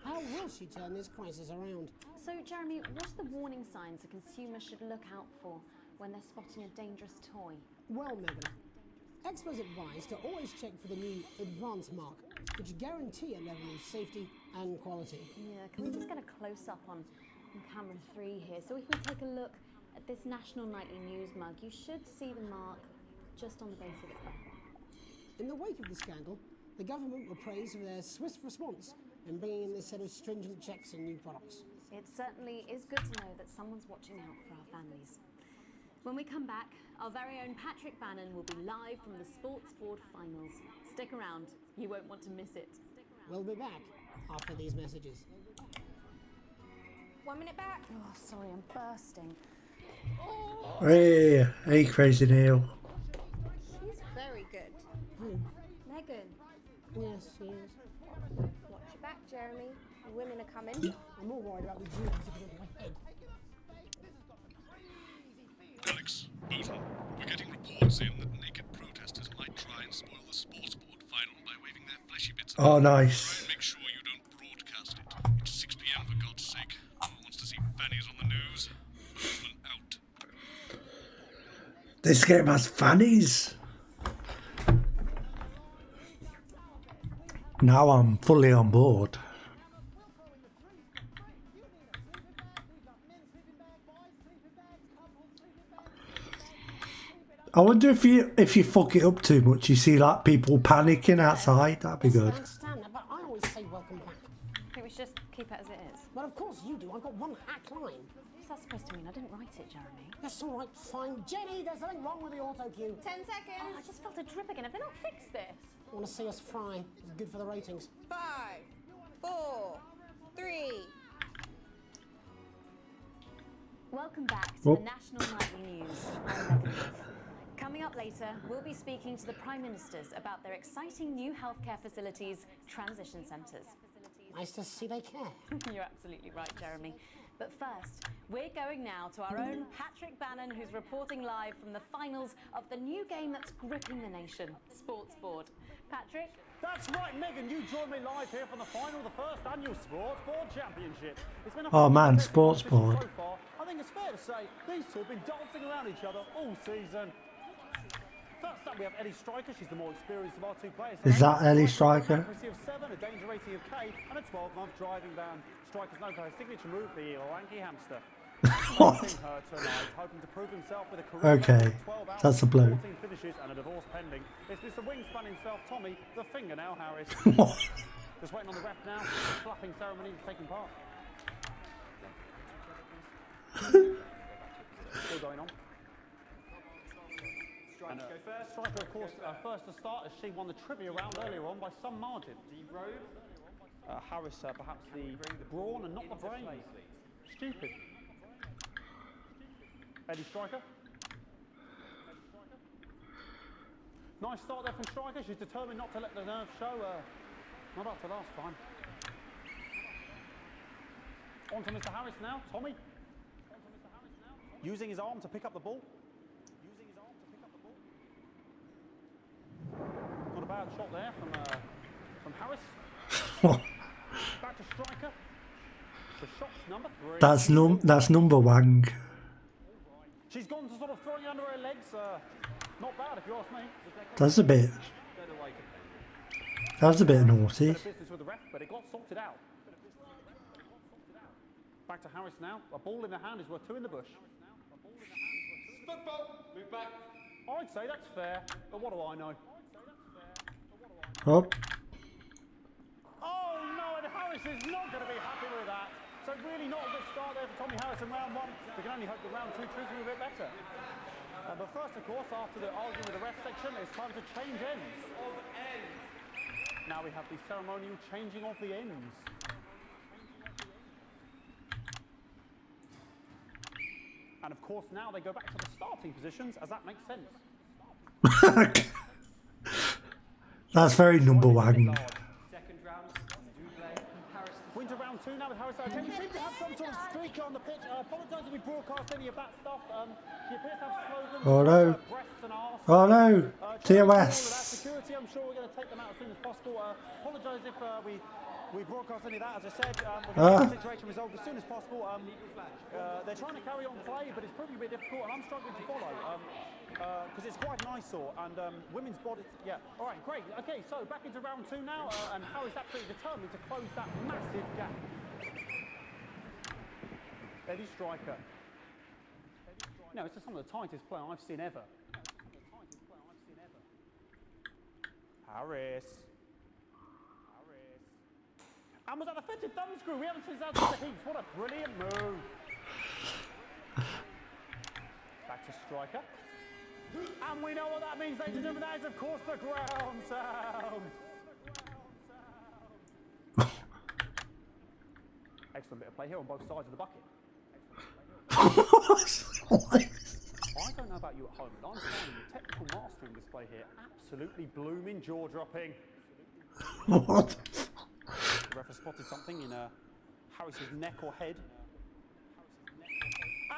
How will she turn this crisis around? So, Jeremy, what are the warning signs a consumer should look out for when they're spotting a dangerous toy? Well, Megan, experts advise to always check for the new Advance mark, which guarantee a level of safety and quality. Yeah, can we just get a close-up on camera 3 here? So if we take a look at this National Nightly News mug, you should see the mark just on the base of it there. In the wake of the scandal, the government were praised for their swift response in bringing in this set of stringent checks on new products. It certainly is good to know that someone's watching out for our families. When we come back, our very own Patrick Bannon will be live from the Sportsboard finals. Stick around, you won't want to miss it. We'll be back after these messages. 1 minute back. Oh, sorry, I'm bursting. Hey, Crazy Neil. She's very good. Megan. Yes, she is. Watch your back, Jeremy. The women are coming. I'm more worried about the Jews sticking in my head. Alex, Boozman, we're getting reports in that naked protesters might try and spoil the Sportsboard final by waving their fleshy bits. Oh, nice. Try and make sure you don't broadcast it. It's 6 p.m. for God's sake. No one wants to see fannies on the news. Boozman out. This game has fannies. Now I'm fully on board. I wonder if you fuck it up too much, you see like people panicking outside. That'd be good. I understand that, but I always say welcome back. I think we should just keep it as it is. Well, of course you do. I've got one hack line. What's that supposed to mean? I didn't write it, Jeremy. That's all right, fine. Jenny, there's something wrong with the auto cue. 10 seconds. Oh, I just felt a drip again. Have they not fixed this? I want to see us fry. It's good for the ratings. 5, 4, 3. Welcome back to the National Nightly News. I'm Megan Wolf. Coming Coming up later, we'll be speaking to the Prime Ministers about their exciting new healthcare facilities, transition centres. Nice to see they care. You're absolutely right, Jeremy. But first, we're going now to our own Patrick Bannon, who's reporting live from the finals of the new game that's gripping the nation, Sportsboard. Patrick? That's right, Megan. You joined me live here from the final of the first annual Sportsboard Championship. It's been a Oh man, fantastic competition Sportsboard. so far. I think it's fair to say these two have been dancing around each other all season. First up, we have Ellie Striker. She's the more experienced of our two players. Is that Ellie Striker? Accuracy of 7, a danger rating of K, and a 12-month driving ban. Striker's known for her signature move, the lanky hamster. What? Her tonight, hoping to prove himself with a career Okay, record of 12 out that's a of blow. 14 finishes and a divorce pending. It's Mr. Wingspan himself, Tommy, the fingernail Harris. Just waiting on the ref now. The slapping ceremony is taking part. Still going on. And, go first. Striker, of course, first to start as she won the trivia round earlier on by some margin. Harris, perhaps the brawn and not the brains. Stupid. Eddie Striker. Nice start there from Striker. She's determined not to let the nerves show. Not after last time. On to Mr. Harris now. Tommy. Using his arm to pick up the ball. Not a bad shot there from Harris. Back to Striker. The shot's number 3. That's number one. She's gone to sort of throwing under her legs. Not bad if you ask me. That's a bit naughty. Business with the ref, but it got sorted out. Back to Harris now. A ball in the hand is worth 2 in the bush. Football, move back. I'd say that's fair, but what do I know? Oh, Oh no, and Harris is not going to be happy with that. So really not a good start there for Tommy Harris in round 1. We can only hope that round 2 treats him a bit better. But first, of course, after the argument with the ref section, it's time to change ends. Now we have the ceremonial changing of the ends. And of course, now they go back to the starting positions, as that makes sense. that's very number one. Second round, Winter round 2 now with Harris. Okay, we seem to have some sort of streak on the pitch. Apologise if we broadcast any of that stuff. She appears to have slogans. Oh no. Breasts and arse. Oh no. TOS. Security, I'm sure we're going to take them out as soon as possible. Apologise if we broadcast any of that. As I said, we're going to get the situation resolved as soon as possible. They're trying to carry on play, but it's proving a bit difficult, and I'm struggling to follow. Because it's quite an eyesore, and women's body, yeah. All right, great. Okay, so back into round 2 now, and Harris absolutely determined to close that massive gap. Eddie Striker. No, it's just some of the tightest play I've seen ever. Harris. And was that a fitted thumb screw? We haven't seen that since the heats. What a brilliant move. Back to Striker. And we know what that means, ladies and gentlemen. That is, of course, the ground sound. Excellent bit of play here on both sides of the bucket. I don't know about you at home, but I'm finding the technical mastering display here absolutely blooming jaw-dropping. What? The ref has spotted something in Harris's neck or head.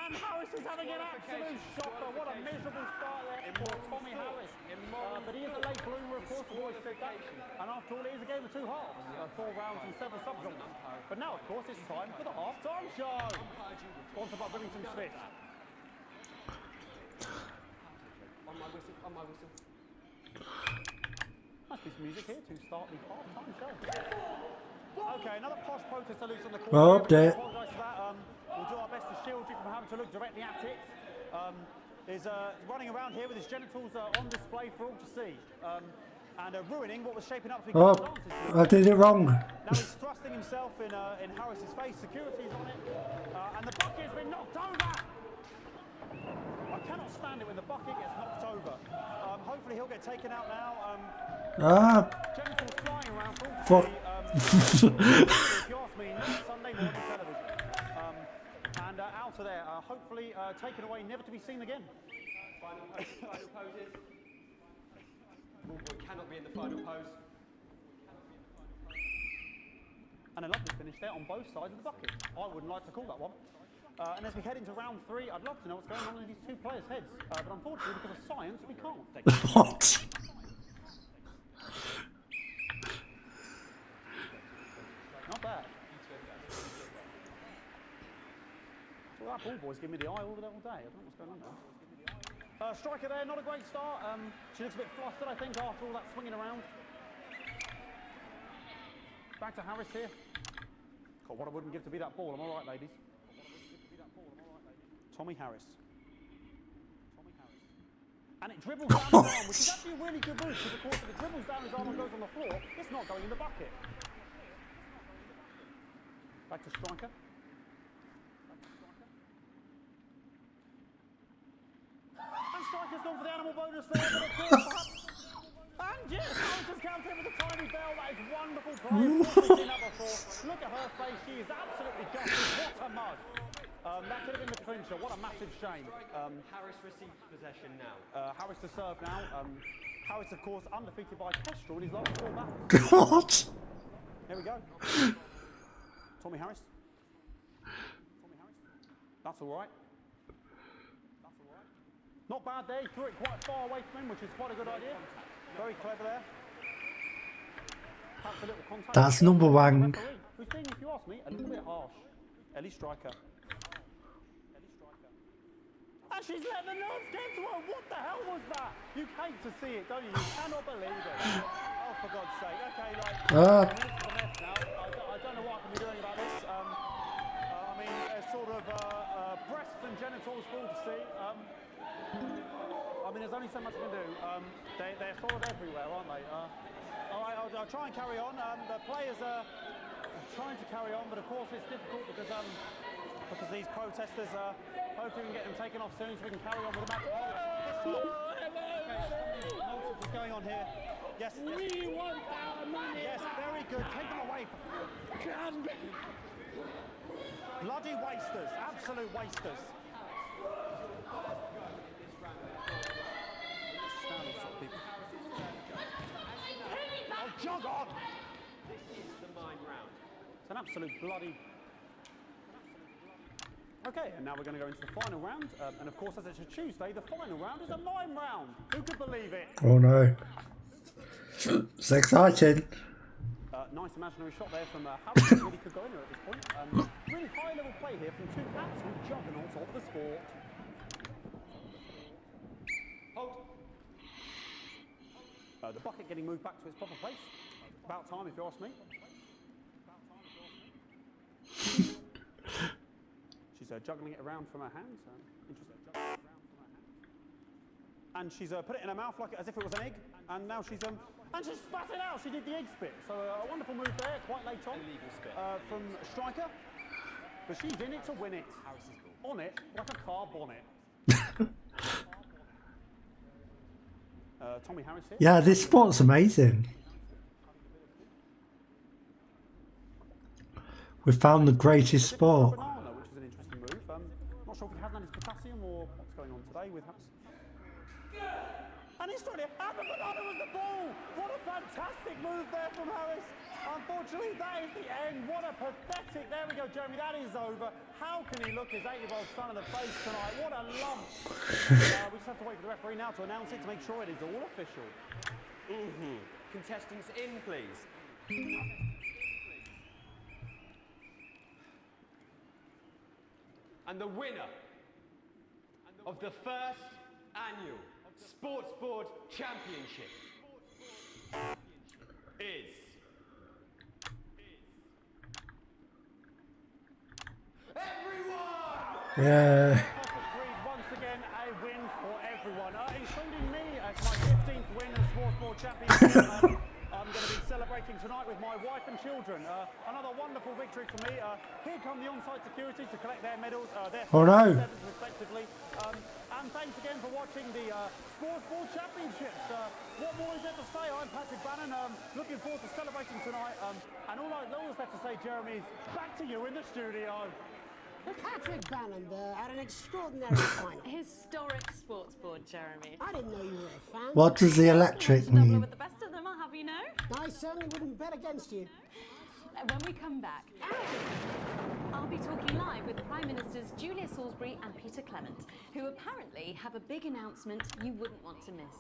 And Harris is having an absolute shocker. What a miserable start there for Tommy Harris. But he is a late bloomer, of course, the boys said that. And after all, it is a game of 2 halves. 4 rounds and 7 subgenres. But now, of course, it's time for the half-time show. Sponsored by Billington Smith. On my whistle, on my whistle. Nice piece of music here to start the half-time show. Okay, another posh protester loose on the court. Oh, update. Apologise for that. We'll do our best to shield you from having to look directly at it. Is running around here with his genitals on display for all to see. And ruining what was shaping up to be Oh, good advantage. I did it wrong. Now he's thrusting himself in Harris's face. Security's on it. And the bucket has been knocked over. I cannot stand it when the bucket gets knocked over. Hopefully he'll get taken out now. Genitals flying around for all to see. If you ask me, not Sunday morning television. And out of there, hopefully taken away, never to be seen again. Final poses. Ballboy cannot be in the final pose. And a lovely finish there on both sides of the bucket. I wouldn't like to call that one. And as we head into round 3, I'd love to know what's going on in these two players' heads. But unfortunately, because of science, we can't. What? Not bad. So that ball boy's giving me the eye all day. I don't know what's going on there. Striker there, not a great start. She looks a bit flustered, I think, after all that swinging around. Back to Harris here. God, what I wouldn't give to be that ball. Am I right, ladies? Tommy Harris. And it dribbles down his arm, which is actually a really good move, because of course if it dribbles down his arm and goes on the floor, it's not going in the bucket. Back to Striker. And Striker's gone for the animal bonus there, but of course perhaps... And yes, Hunter's counter with a tiny bell. That is wonderful play. We've seen that before. Look at her face. She is absolutely gutted. What a mud. That could have been the clincher. What a massive shame. Harris receives possession now. Harris to serve now. Harris, of course, undefeated by Kestrel in his last 4 battles. God. Here we go. Tommy Harris. That's all right. Not bad there. He threw it quite far away from him, which is quite a good idea. Very clever there. Perhaps a little contact. That's number one. Who's being, if you ask me, a little bit harsh. Ellie Striker. And she's let the nerves get to her. What the hell was that? You hate to see it, don't you? You cannot believe it. Oh, for God's sake. Okay, like, now. I don't know what I can be doing about this. I mean, sort of breasts and genitals for all to see. I mean, there's only so much I can do. They're sort of everywhere, aren't they? All right, I'll try and carry on. The players are trying to carry on, but of course it's difficult because these protesters hopefully we can get them taken off soon so we can carry on with the match. What's going on here? Yes. We want our money. Yes, very good. Take them away. Bloody wasters. Absolute wasters. Oh, jog on! This is the mime round. It's an absolute bloody... Okay, and now we're going to go into the final round. And of course, as it's a Tuesday, the final round is a mime round. Who could believe it? Oh no. It's exciting. Nice imaginary shot there from Harris. Really could go in there at this point. Really high level play here from two absolute juggernauts of the sport. The bucket getting moved back to its proper place. About time, if you ask me. She's juggling it around from her hands. Interesting. And she's put it in her mouth like as if it was an egg. And now she's and she spat it out. She did the egg spit. So a wonderful move there, quite late on. Illegal spit. From Striker. But she's in it to win it. Harris's ball. On it like a car bonnet. Tommy Harris here. Yeah, this sport's amazing. We found the greatest sport. Banana, which is an interesting move. Not sure if he has any potassium or what's going on today with Harris. And he's trying to... And the banana was the ball! What a fantastic move there from Harris. Unfortunately, that is the end. What a pathetic... There we go, Jeremy. That is over. How can he look his 8-year-old son in the face tonight? What a lump. We just have to wait for the referee now to announce it to make sure it is all official. Contestants in, please. And the winner of the first annual Sportsboard Championship is... everyone! Yeah. Once again, a win for everyone, including me as my 15th win as Sportsboard Championship. I'm going to be celebrating tonight with my wife and children. Another wonderful victory for me. Here come the on-site security to collect their medals, their respectively. And thanks again for watching the Sportsboard Championships. What more is there to say? I'm Patrick Bannon. Looking forward to celebrating tonight. And all that's left to say, Jeremy, is back to you in the studio. Patrick Bannon had an extraordinary final. Historic Sportsboard, Jeremy. I didn't know you were a fan. What does the electric mean? With the best of them, I'll have you know. I certainly wouldn't bet against you. When we come back, I'll be talking live with Prime Ministers Julia Salisbury and Peter Clement, who apparently have a big announcement you wouldn't want to miss.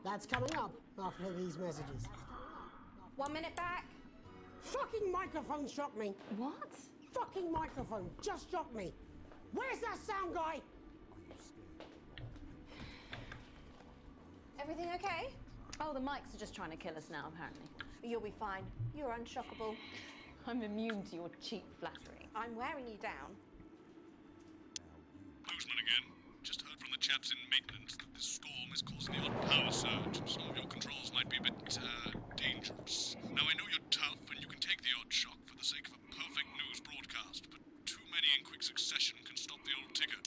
That's coming up after these messages. 1 minute back. Fucking microphone shocked me. What? Fucking microphone just shocked me. Where's that sound guy? Everything okay? Oh, the mics are just trying to kill us now, apparently. You'll be fine. You're unshockable. I'm immune to your cheap flattery. I'm wearing you down. Boozman again. Just heard from the chaps in maintenance that this storm is causing the odd power surge. Some of your controls might be a bit, dangerous. Now, I know you're tough and you can take the odd shock for the sake of a perfect news broadcast, but too many in quick succession can stop the old ticker.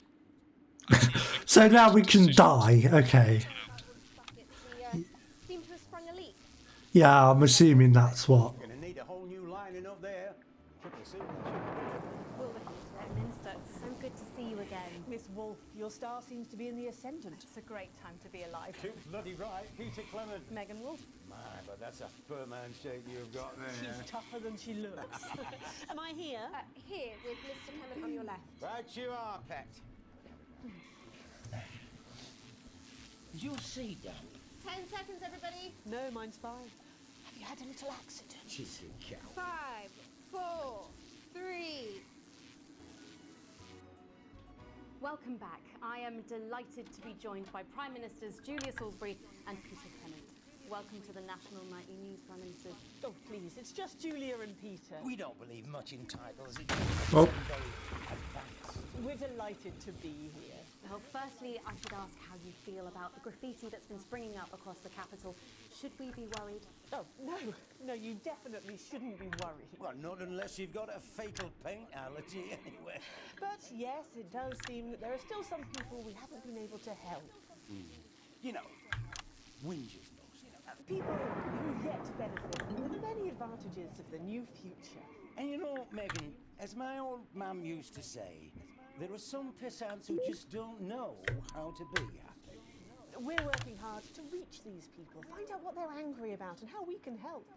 So now we can die. Okay. Seem to have sprung a leak. Yeah, I'm assuming that's what. Gonna need a whole new lining up there. Triple super. Prime Minister, it's so good to see you again. Miss Wolf, your star seems to be in the ascendant. It's a great time to be alive. Too bloody right, Peter Clement. Megan Wolf. My, but that's a firm handshake you've got there. She's tougher than she looks. Am I here? Here with Mr. Clement on your left. Right you are, pet. Is your seat down? 10 seconds, everybody. No, mine's fine. Have you had a little accident? Cheeky cow. 5, 4, 3. Welcome back. I am delighted to be joined by Prime Ministers Julia Salisbury and Peter Clement. Welcome to the National Nightly News, Prime Ministers. Oh, please, it's just Julia and Peter. We don't believe much in titles. It's Oh. very advanced. We're delighted to be here. Well, firstly, I should ask how you feel about the graffiti that's been springing up across the capital. Should we be worried? Oh, no, you definitely shouldn't be worried. Well, not unless you've got a fatal paint allergy anyway. But yes, it does seem that there are still some people we haven't been able to help. You know, whingers mostly. People who've yet to benefit from the many advantages of the new future. And you know, Megan, as my old mum used to say, there are some pissants who just don't know how to be happy. We're working hard to reach these people, find out what they're angry about and how we can help.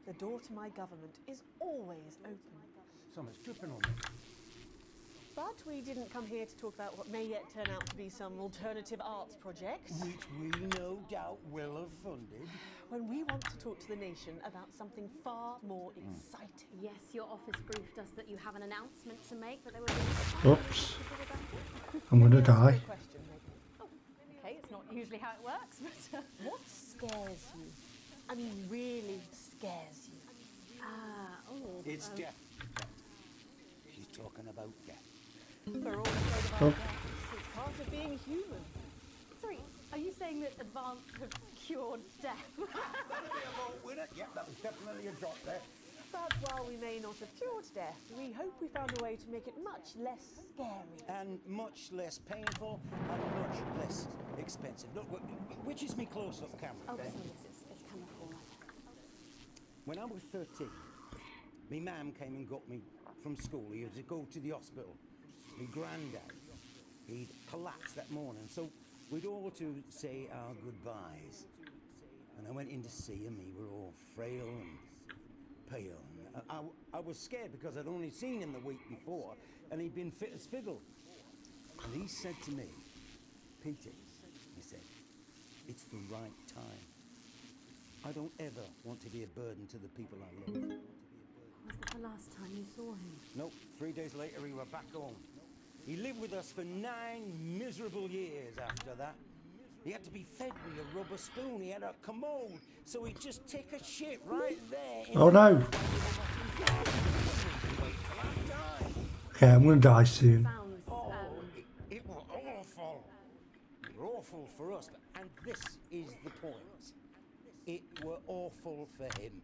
The door to my government is always open. Someone's tripping on me. But we didn't come here to talk about what may yet turn out to be some alternative arts project. Which we no doubt will have funded. When we want to talk to the nation about something far more exciting. Yes, your office briefed us that you have an announcement to make, but there were... Oops. I'm gonna die. Okay, it's not usually how it works, but... What scares you? I mean, really scares you? It's death. She's talking about death. We're all afraid of our deaths. It's part of being human. Sorry, are you saying that advance have cured death? Yeah, that was definitely a drop there. But while we may not have cured death, we hope we found a way to make it much less scary. And much less painful and much less expensive. Look, which is me close-up camera, Oh, okay? so yes, it's camera 4. When I was 13, my mum came and got me from school. He had to go to the hospital. My granddad, he'd collapsed that morning, so we'd all to say our goodbyes. And I went in to see him. He were all frail and pale. I was scared because I'd only seen him the week before, and he'd been fit as fiddle. And he said to me, Peter, he said, it's the right time. I don't ever want to be a burden to the people I love. Was that the last time you saw him? Nope, 3 days later we were back home. He lived with us for 9 miserable years after that. He had to be fed with a rubber spoon. He had a commode, so he'd just take a shit right there. Oh no. Okay, I'm gonna die soon. It was awful. It was awful for us, and this is the point. It were awful for him.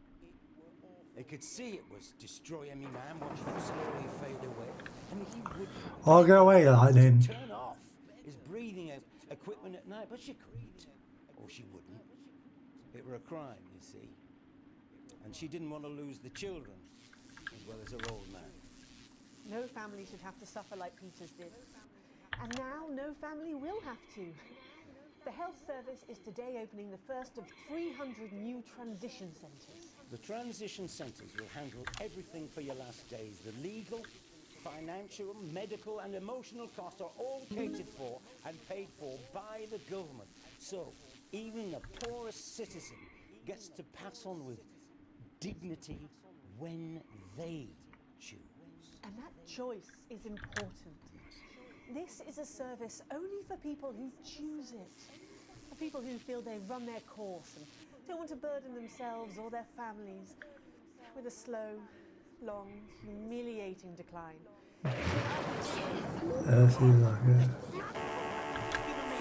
They could see it was destroying me, man, watching him slowly fade away. And he would I'll go away, lightning. turn off his breathing equipment at night, but she couldn't. Or she wouldn't. It were a crime, you see. And she didn't want to lose the children, as well as her old man. No family should have to suffer like Peter's did. And now no family will have to. The health service is today opening the first of 300 new transition centres. The transition centres will handle everything for your last days. The legal, financial, medical and emotional costs are all catered for and paid for by the government. So even the poorest citizen gets to pass on with dignity when they choose. And that choice is important. This is a service only for people who choose it. For people who feel they've run their course and don't want to burden themselves or their families with a slow, long, humiliating decline. Seems like it.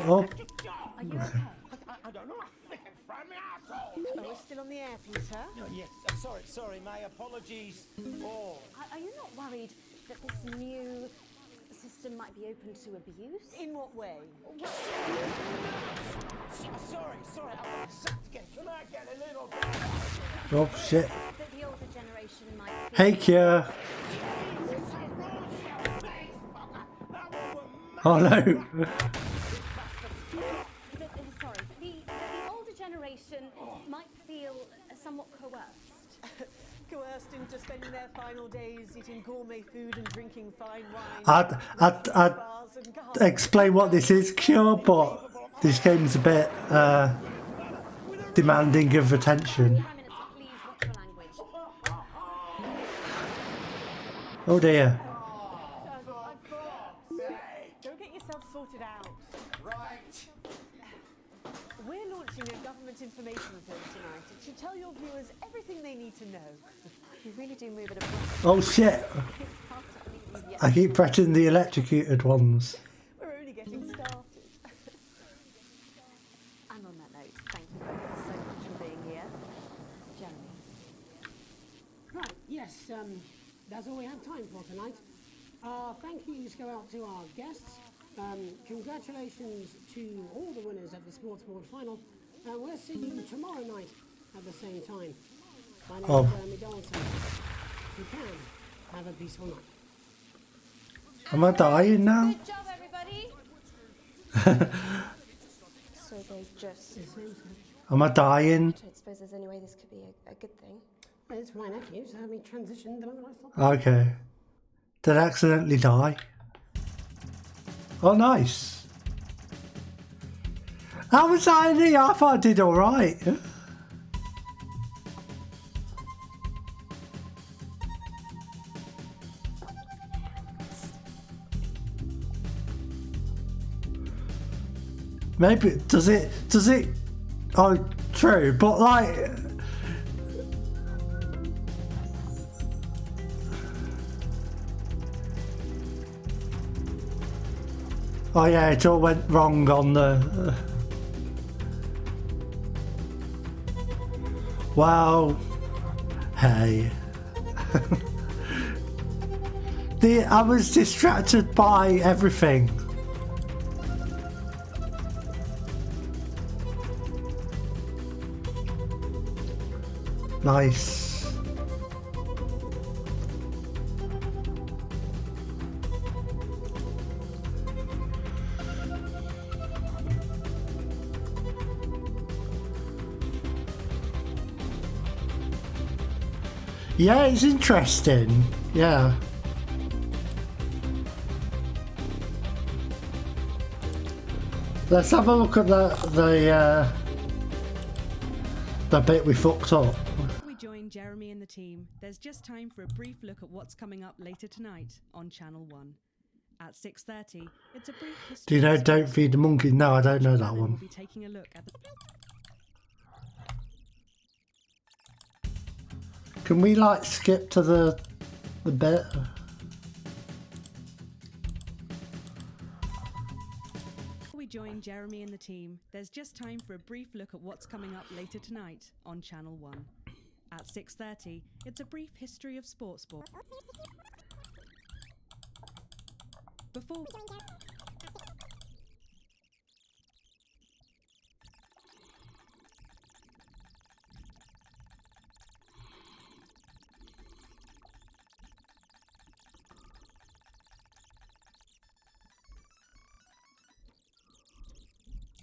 Oh. Are you okay? I don't know. I think I fried my asshole. Oh, we're still on the air, Peter. No, yes, sorry, my apologies. Oh. Are you not worried that this new system might be open to abuse? In what way? Sorry, I'm upset again. Can I get a little bit? Oh shit. That the older generation might Hey, Kia. Oh no. Sorry, the older generation might feel somewhat coerced. Coerced into spending their final days eating gourmet food and drinking fine wine. I'd explain what this is, Cure, but this game's a bit demanding of attention. Oh dear. Go get yourself sorted out. Right. We're launching a government information service tonight. It should tell your viewers everything they need to know. You really do move at a Oh shit. I keep pressing the electrocuted ones. We're only getting started. And on that note, thank you both so much for being here. Jeremy. Right, yes, that's all we have time for tonight. Thank yous go out to our guests. Congratulations to all the winners at the Sportsboard final. We'll see you tomorrow night at the same time. My name is Jeremy Donaldson. If you can, have a peaceful night. Am I dying now? Good job, everybody. So they just... Am I dying? I suppose there's any way this could be a good thing. Well, it's my nephew, so we transitioned the moment I thought. Okay. Did I accidentally die? Oh, nice. How was I in here? I thought I did alright. Maybe, does it, oh, true, but like, oh yeah, it all went wrong on the... Wow. Hey. I was distracted by everything. Nice. Yeah, it's interesting. Yeah. Let's have a look at the bit we fucked up. We join Jeremy and the team. There's just time for a brief look at what's coming up later tonight on Channel 1. At 6:30, it's a brief history. Do you know Don't Feed the Monkeys? No, I don't know that one. We'll be taking a look at the... Can we like skip to the bit? We join Jeremy and the team. There's just time for a brief look at what's coming up later tonight on Channel 1. At 6:30, it's a brief history of Sportsboard. Before...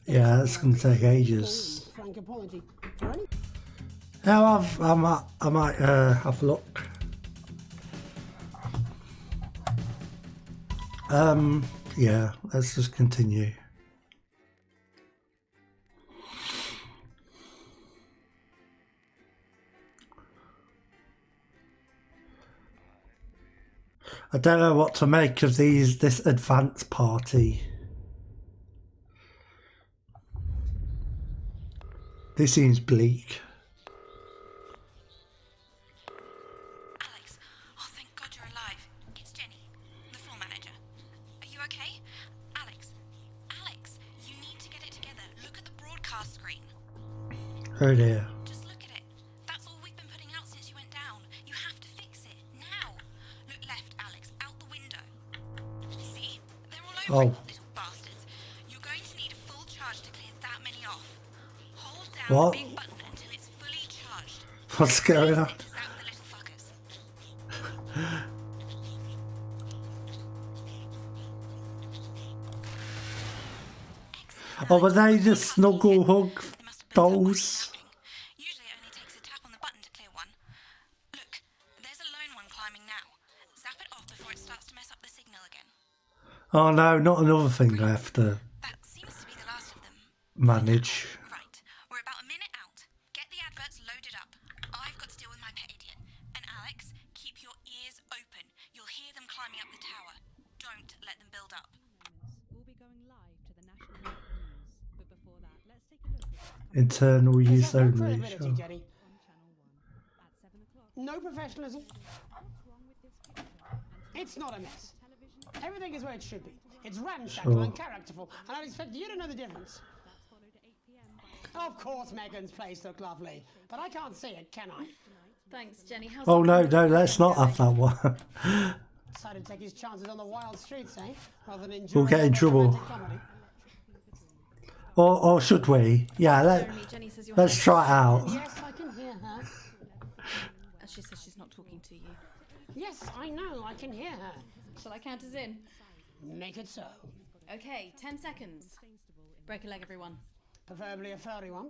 Yeah, it's going to take ages. Frank apology for any. Now I might have a look. Yeah, let's just continue. I don't know what to make of this advance party. This seems bleak. Alex, oh thank God you're alive. It's Jenny, the floor manager. Are you okay? Alex, you need to get it together. Look at the broadcast screen. Oh dear. Just look at it. That's all we've been putting out since you went down. You have to fix it, now. Look left, Alex, out the window. See? They're all over it, little bastards. You're going to need a full charge to clear that many off. Hold down What? the big button until it's fully charged. What's going on? Oh, were they the snuggle hug dolls? Usually it only takes a tap on the button to clear one. Look, there's a lone one climbing now. Zap it off before it starts to mess up the signal again. Oh no, not another thing I have to manage. Right, we're about a minute out. Get the adverts loaded up. I've got to deal with my pet idiot. And Alex, keep your ears open. You'll hear them climbing up the tower. Don't let them build up. We'll be going live to the national news, but before that, let's take a look at Internal use only. Credibility, Sure. Jenny. No professionalism. It's not a mess. Everything is where it should be. It's ramshackle and characterful, and I expect you to know the difference. Of course Megan's place looked lovely, but I can't see it, can I? Thanks, Jenny. How's Oh no, let's not have that one. Decided to take his chances on the wild streets, eh? Rather than enjoy We'll get in trouble. comedy. Or should we? Yeah, let's try it out. Yes, I can hear her. She says she's not talking to you. Yes, I know, I can hear her. Shall I count us in? Make it so. Okay, 10 seconds. Break a leg, everyone. Preferably a furry one.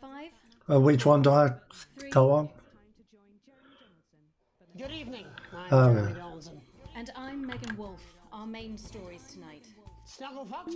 5. Which one do I go on? Good evening. I'm Oh, Jeremy yeah. Donaldson. And I'm Megan Wolf. Our main stories tonight. Snugglefucked?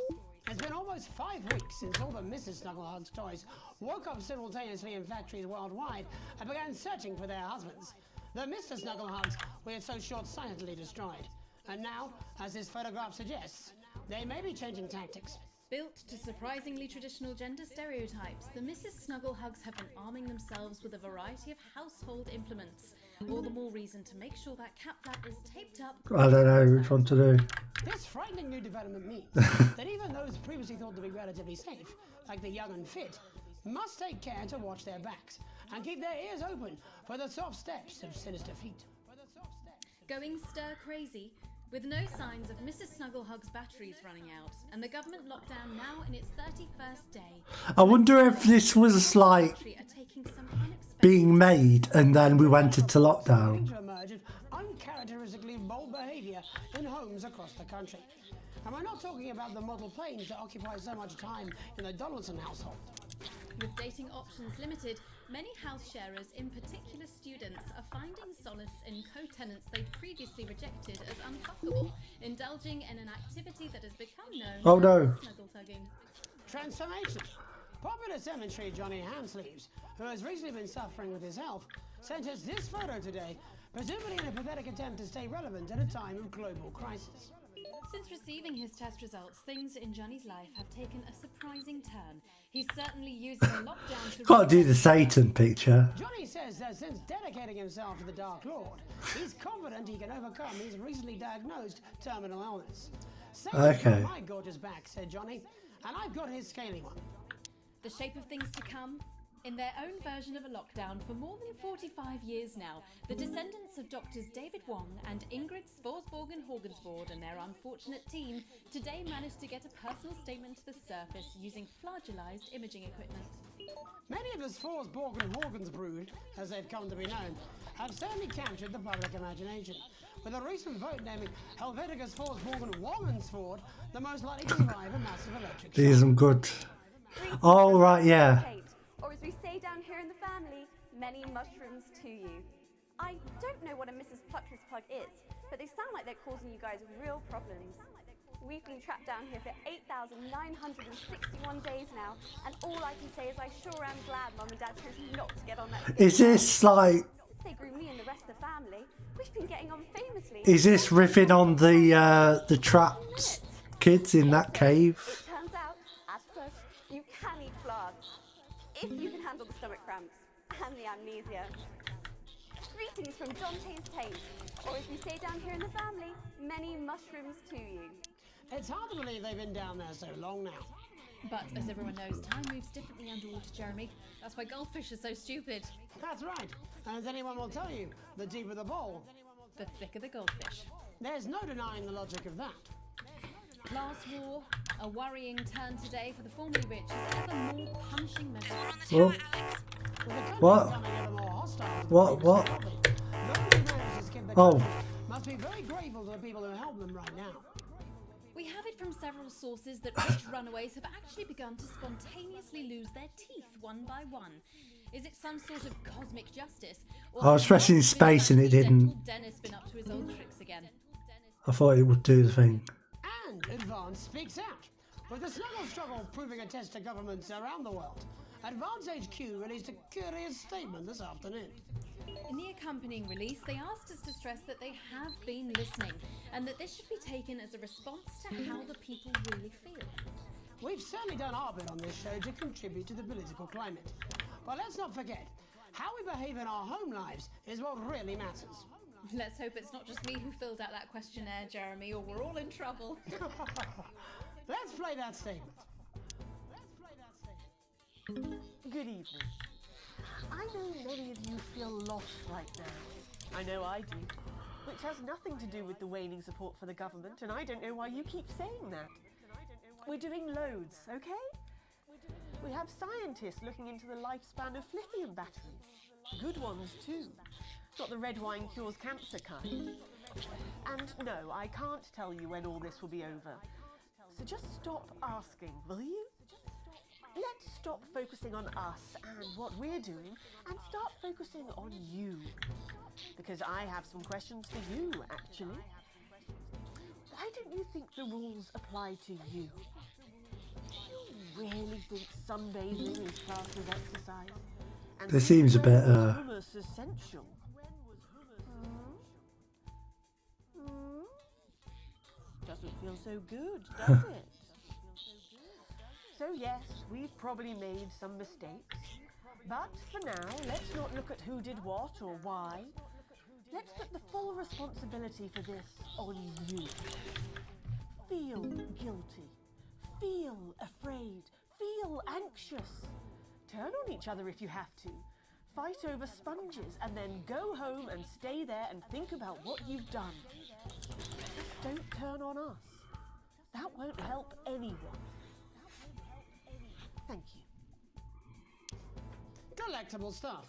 It's been almost 5 weeks since all the Mrs. Snugglehugs toys woke up simultaneously in factories worldwide and began searching for their husbands. The Mr. Snugglehugs we had so short-sightedly destroyed. And now, as this photograph suggests, they may be changing tactics. Built to surprisingly traditional gender stereotypes, the Mrs. Snugglehugs have been arming themselves with a variety of household implements. All the more reason to make sure that cat flap is taped up. I don't know which one to do. This frightening new development means that even those previously thought to be relatively safe, like the young and fit, must take care to watch their backs and keep their ears open for the soft steps of sinister feet. Going stir crazy, with no signs of Mrs. Snugglehug's batteries running out, and the government lockdown now in its 31st day. I wonder if this was like being made and then we went into lockdown. To emerge of uncharacteristically bold behaviour in homes across the country. And we're not talking about the model planes that occupy so much time in the Donaldson household. With dating options limited, many house sharers, in particular students, are finding solace in co-tenants they'd previously rejected as unfuckable, indulging in an activity that has become known as snuggle tugging. Transformation. Popular cemetery Johnny Handsleeves, who has recently been suffering with his health, sent us this photo today, presumably in a pathetic attempt to stay relevant at a time of global crisis. Since receiving his test results, things in Johnny's life have taken a surprising turn. He's certainly using the lockdown to... Got to do the Satan picture. Johnny says that since dedicating himself to the Dark Lord, he's confident he can overcome his recently diagnosed terminal illness. Okay. Got my gorgeous back, said Johnny, and I've got his scaly one. The shape of things to come? In their own version of a lockdown for more than 45 years now, the descendants of Doctors David Wong and Ingrid Sporsborgen-Horgensvoord and their unfortunate team today managed to get a personal statement to the surface using flagellized imaging equipment. Many of the Sporsborgen-Horgensbrood, as they've come to be known, have certainly captured the public imagination, with a recent vote naming Helvetica's Forsborg and Wallensford the most likely to survive a massive electric shock. These are good. Oh, right, yeah. Or as we say down here in the family, many mushrooms to you. I don't know what a Mrs. Pluckless Plug is, but they sound like they're causing you guys real problems. We've been trapped down here for 8,961 days now, and all I can say is I sure am glad Mum and Dad chose not to get on that. Is this like... They grew me and the rest of the family. We've been getting on famously. Is this riffing on the trapped kids in that cave? It turns out, at first, you can eat flags. If you can handle the stomach cramps and the amnesia. Greetings from Dante's Taint, or as we say down here in the family, many mushrooms to you. It's hard to believe they've been down there so long now. But as everyone knows, time moves differently underwater, Jeremy. That's why goldfish are so stupid. That's right. And as anyone will tell you, the deeper the bowl, the thicker the goldfish. There's no denying the logic of that. Class war, a worrying turn today for the formerly rich as ever more punishing measures. Oh. What? Oh. Must be very grateful to the people who help them right now. We have it from several sources that rich runaways have actually begun to spontaneously lose their teeth one by one. Is it some sort of cosmic justice? Or I was pressing space and it didn't. Dennis been up to his old tricks again. I thought it would do the thing. And Advance speaks out. With the snuggle struggle proving a test to governments around the world, Advance HQ released a curious statement this afternoon. In the accompanying release, they asked us to stress that they have been listening and that this should be taken as a response to how the people really feel. We've certainly done our bit on this show to contribute to the political climate. But let's not forget, how we behave in our home lives is what really matters. Let's hope it's not just me who filled out that questionnaire, Jeremy, or we're all in trouble. Let's play that statement. Good evening. I know many of you feel lost right now. I know I do. Which has nothing to do with the waning support for the government, and I don't know why you keep saying that. We're doing loads, okay? We have scientists looking into the lifespan of lithium batteries. Good ones too. Not the red wine cures cancer kind. And no, I can't tell you when all this will be over. So just stop asking, will you? Let's stop focusing on us and what we're doing and start focusing on you. Because I have some questions for you, actually. Why don't you think the rules apply to you? Do you really think sunbathing is classed as exercise? And This seems a bit hummus essential. Doesn't feel so good, does it? So yes, we've probably made some mistakes. But for now, let's not look at who did what or why. Let's put the full responsibility for this on you. Feel guilty. Feel afraid. Feel anxious. Turn on each other if you have to. Fight over sponges and then go home and stay there and think about what you've done. Just don't turn on us. That won't help anyone. Thank you. Delectable stuff.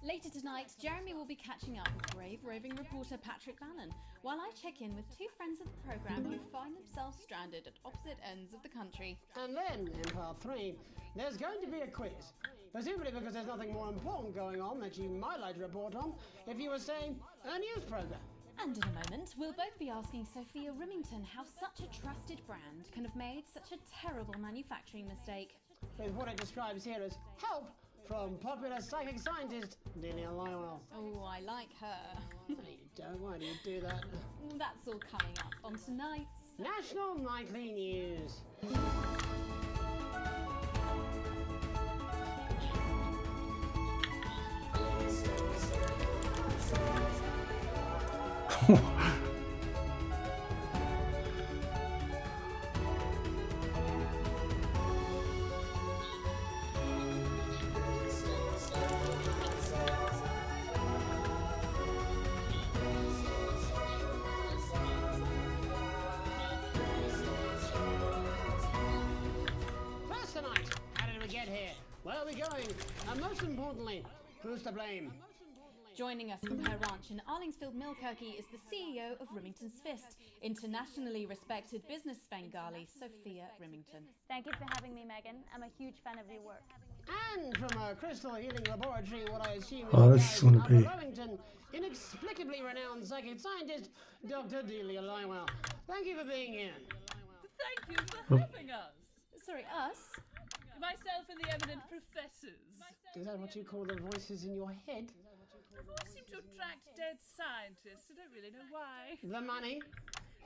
Later tonight, Jeremy will be catching up with brave roving reporter Patrick Bannon, while I check in with two friends of the programme who find themselves stranded at opposite ends of the country. And then, in part 3, there's going to be a quiz. Presumably because there's nothing more important going on that you might like to report on if you were, say, a news programme. And in a moment, we'll both be asking Sophia Rimington how such a trusted brand can have made such a terrible manufacturing mistake. With what it describes here as help from popular psychic scientist Delia Lywell. Oh, I like her. No, you don't. Why do you do that? That's all coming up on tonight's National Nightly News. First tonight, how did we get here? Where are we going? And most importantly, who's to blame? Joining us from her ranch in Arlingsfield, Milkirky is the CEO of Rimington's Fist, internationally respected business Svengali, Sophia Rimington. Thank you for having me, Megan. I'm a huge fan of your work. And from a crystal healing laboratory, what I assume Oh, is this is gonna be. Remington, inexplicably renowned psychic scientist, Dr. Delia Lywell. Thank you for being here. Thank you for having us. Sorry, us? Myself and the eminent professors. Is that what you call the voices in your head? The voice seem to attract dead scientists. I don't really know why. The money?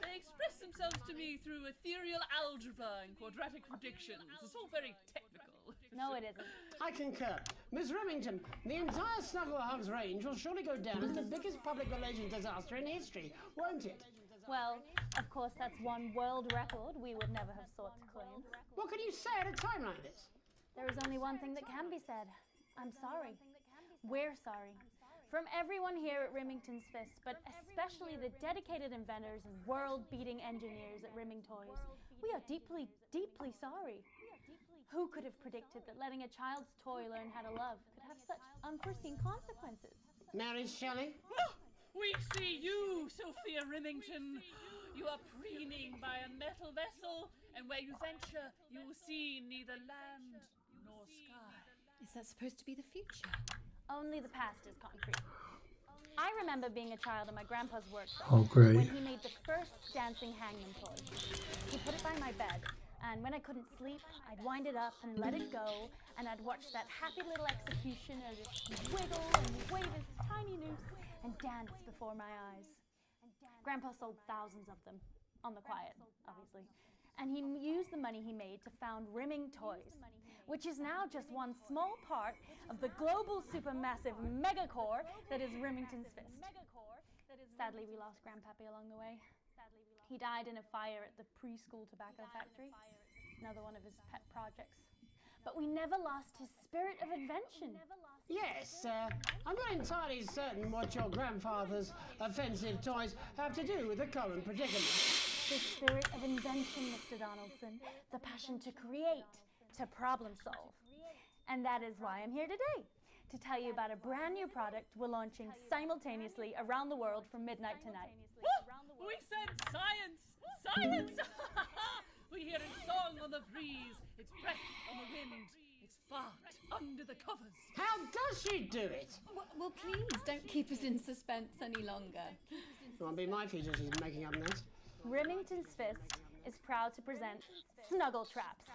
They express themselves to me through ethereal algebra and quadratic predictions. It's all very technical. No, it isn't. I concur. Miss Remington, the entire Snugglehugs range will surely go down as the biggest public relations disaster in history, won't it? Well, of course, that's one world record we would never have sought to claim. What can you say at a time like this? There is only one thing that can be said. I'm sorry. We're sorry. From everyone here at Rimington's Fist, but especially the dedicated inventors and world-beating engineers at Rimming Toys, we are deeply, deeply sorry. Who could have predicted that letting a child's toy learn how to love could have such unforeseen consequences? Mary Shelley? We see you, Sophia Rimington. You are preening by a metal vessel, and where you venture, you will see neither land nor sky. Is that supposed to be the future? Only the past is concrete. I remember being a child in my grandpa's workshop great. when he made the first dancing hangman toy. He put it by my bed, and when I couldn't sleep, I'd wind it up and let it go, and I'd watch that happy little executioner just wiggle and wave his tiny noose and dance before my eyes. Grandpa sold thousands of them, on the quiet, obviously, and he used the money he made to found Rimming Toys, which is now just one small part of the global supermassive megacore that is Rimington's Fist. Sadly, we lost Grandpappy along the way. He died in a fire at the preschool tobacco factory, another one of his pet projects. But we never lost his spirit of invention. Yes, I'm not entirely certain what your grandfather's offensive toys have to do with the current predicament. The spirit of invention, Mr. Donaldson. The passion to create, to problem solve. And that is why I'm here today, to tell you about a brand new product we're launching simultaneously around the world from midnight tonight. We said science! Science! We hear its song on the breeze, its breath on the wind, its fart under the covers. How does she do it? Well, please, don't keep us in suspense any longer. It won't be my feature she's making up next. Rimington's Fist is proud to present Snuggle Traps.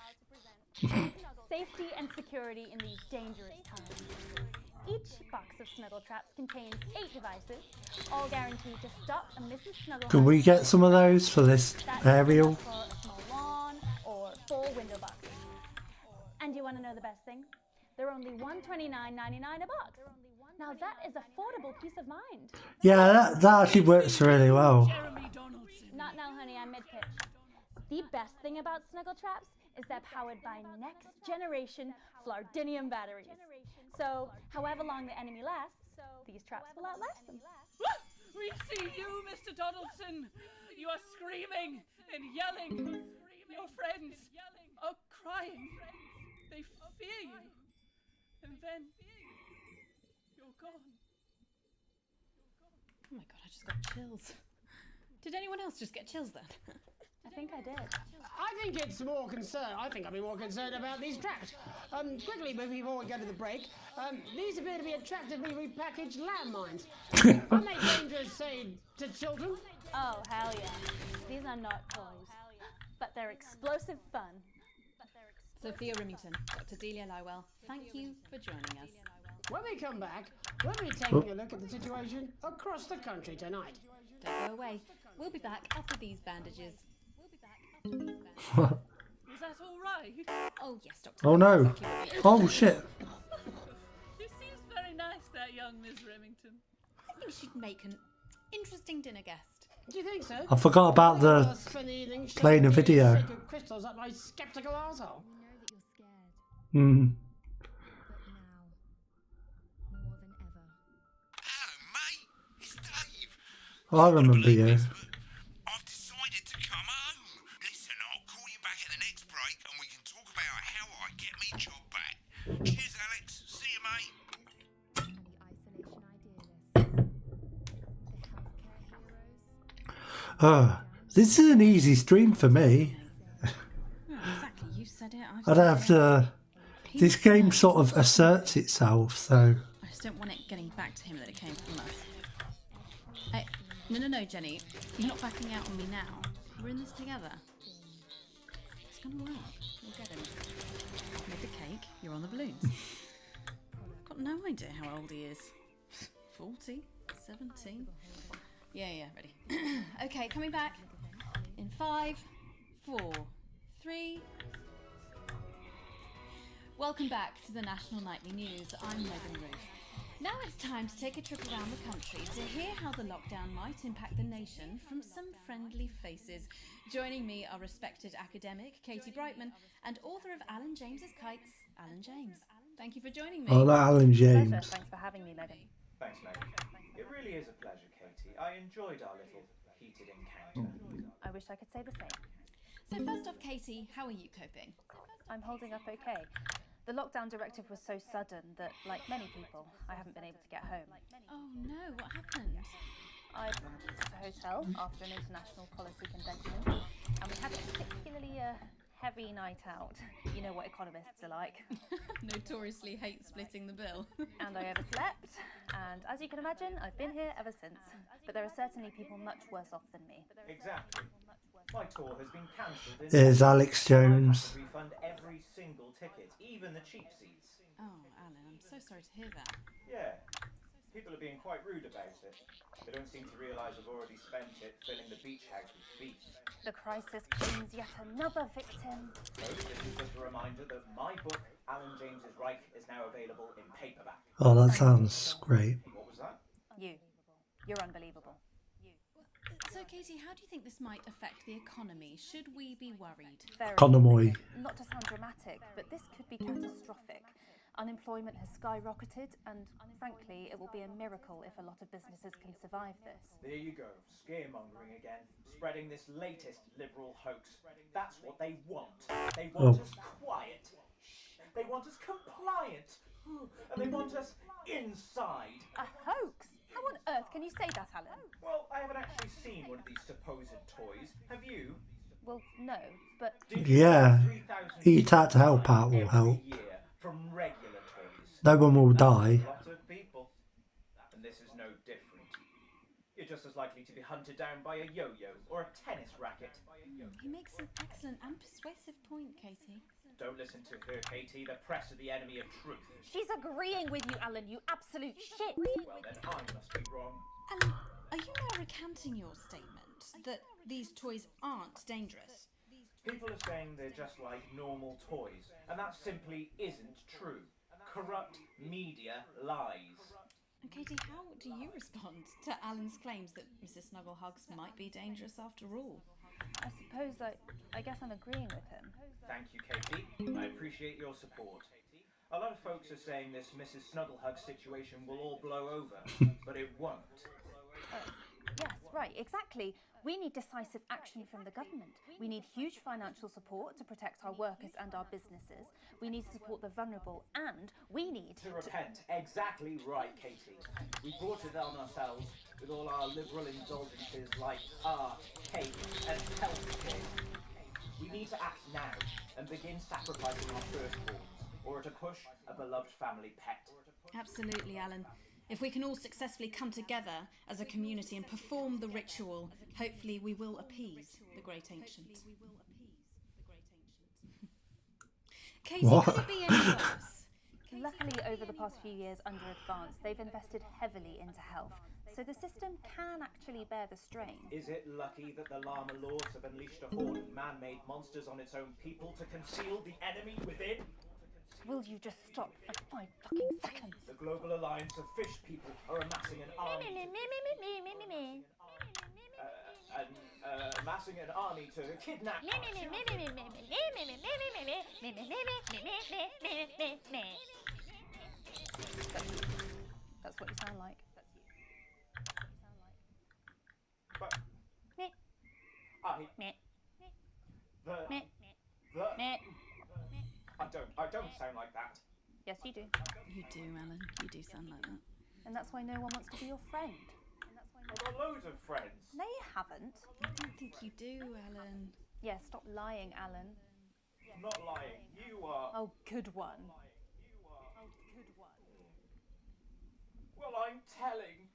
Safety and security in these dangerous times. Each box of Snuggle Traps contains 8 devices, all guaranteed to stop a Mrs. Snuggle. Can we get some of those for this aerial? For a small lawn or 4 window boxes. And you want to know the best thing? They're only $129.99 a box. Now that is affordable peace of mind. Yeah, that actually works really well. Not now, honey, I'm mid-pitch. The best thing about Snuggle Traps is they're powered by next-generation Flardinium batteries. So, however long the enemy lasts, these traps will outlast them. We see you, Mr. Donaldson. You are screaming and yelling. Your friends are crying. They fear you. And then you're gone. Oh my god, I just got chills. Did anyone else just get chills then? I think I did. I think it's more concerned. I think I'd be more concerned about these traps. Quickly, before we go to the break, these appear to be attractively repackaged landmines. Are they dangerous, say, to children? Oh, hell yeah. These are not toys, but they're explosive fun. Sophia Rimington, Dr. Delia Lywell, thank you for joining us. When we come back, we'll be taking a look at the situation across the country tonight. Don't go away. We'll be back after these bandages. Was that all right? Oh, yes, Dr. Oh no. Oh shit. This seems very nice, that young Miss Remington. I think she'd make an interesting dinner guest. Do you think so? I forgot about the playing a video. Crystals up my skeptical arsehole. Hmm. I remember you. I've decided to come home. Listen, I'll call you back at the next break and we can talk about how I get me job back. Cheers, Alex. See you, mate. This is an easy stream for me. Exactly, you said it. I don't have to. This game sort of asserts itself, so. I just don't want it getting back to him that it came from us. Hey, no, Jenny. You're not backing out on me now. We're in this together. It's gonna work. We'll get him. I've made the cake. You're on the balloons. I've got no idea how old he is. 40? 17? Yeah, ready. Okay, coming back. In 5, 4, 3... Welcome back to the National Nightly News. I'm Megan Roof. Now it's time to take a trip around the country to hear how the lockdown might impact the nation from some friendly faces. Joining me are respected academic Katie Brightman and author of Alan James's Kites, Alan James. Thank you for joining me. Oh, that Alan James. Pleasure. Thanks for having me, Megan. Thanks, Megan. It really is a pleasure, Katie. I enjoyed our little heated encounter. I wish I could say the same. So first off, Katie, how are you coping? I'm holding up okay. The lockdown directive was so sudden that, like many people, I haven't been able to get home. Oh no, what happened? I booked a hotel after an international policy convention, and we had a particularly heavy night out. You know what economists are like. Notoriously hate splitting the bill. And I overslept, and as you can imagine, I've been here ever since. But there are certainly people much worse off than me. Exactly. My tour has been cancelled. There's Alex Jones. Refund every single ticket, even the cheap seats. Oh, Alan, I'm so sorry to hear that. Yeah. People are being quite rude about it. They don't seem to realise I've already spent it filling the beach house with beef. The crisis claims yet another victim. So, this is just a reminder that my book, Alan James's Reich, is now available in paperback. Oh, that sounds great. What was that? You're unbelievable. So, Katie, how do you think this might affect the economy? Should we be worried? Economy. Not to sound dramatic, but this could be catastrophic. Unemployment has skyrocketed, and frankly, it will be a miracle if a lot of businesses can survive this. There you go, scaremongering again, spreading this latest liberal hoax. That's what they want. They want us quiet. They want us compliant. And they want us inside. A hoax? How on earth can you say that, Alan? Well, I haven't actually seen one of these supposed toys. Have you? Well, no, but... Yeah. Eat out to help out will help. From regular toys. No one will die. A lot of people. And this is no different. You're just as likely to be hunted down by a yo-yo or a tennis racket. He makes an excellent and persuasive point, Katie. Don't listen to her, Katie. The press are the enemy of truth. She's agreeing with you, Alan, you absolute shit. Well, then I must be wrong. Alan, are you now recanting your statement that these toys aren't dangerous? People are saying they're just like normal toys, and that simply isn't true. Corrupt media lies. And Katie, how do you respond to Alan's claims that Mrs. Snugglehugs might be dangerous after all? I suppose I guess I'm agreeing with him. Thank you, Katie. I appreciate your support. A lot of folks are saying this Mrs. Snugglehug situation will all blow over, but it won't. Yes, right, exactly. We need decisive action from the government. We need huge financial support to protect our workers and our businesses. We need to support the vulnerable, and we need to repent. Exactly right, Katie. We brought it on ourselves with all our liberal indulgences like art, cake, and healthcare. We need to act now and begin sacrificing our firstborns, or to push a beloved family pet. Absolutely, Alan. If we can all successfully come together as a community and perform the ritual, hopefully we will appease the great ancient. Katie, could it be any worse? Luckily, over the past few years under Advance, they've invested heavily into health, so the system can actually bear the strain. Is it lucky that the Llama Lords have unleashed a horde of man-made monsters on its own people to conceal the enemy within? Will you just stop for 5 fucking seconds? The Global Alliance of Fish People are amassing an army. Amassing an army to kidnap us. That's what you sound like. But I don't sound like that. Yes, you do. You do, Alan. You do sound like that. And that's why no one wants to be your friend. I've got loads of friends. No, you haven't. I don't think you do, Alan. Yeah, stop lying, Alan. I'm not lying. You are. Oh, good one. Well, I'm telling.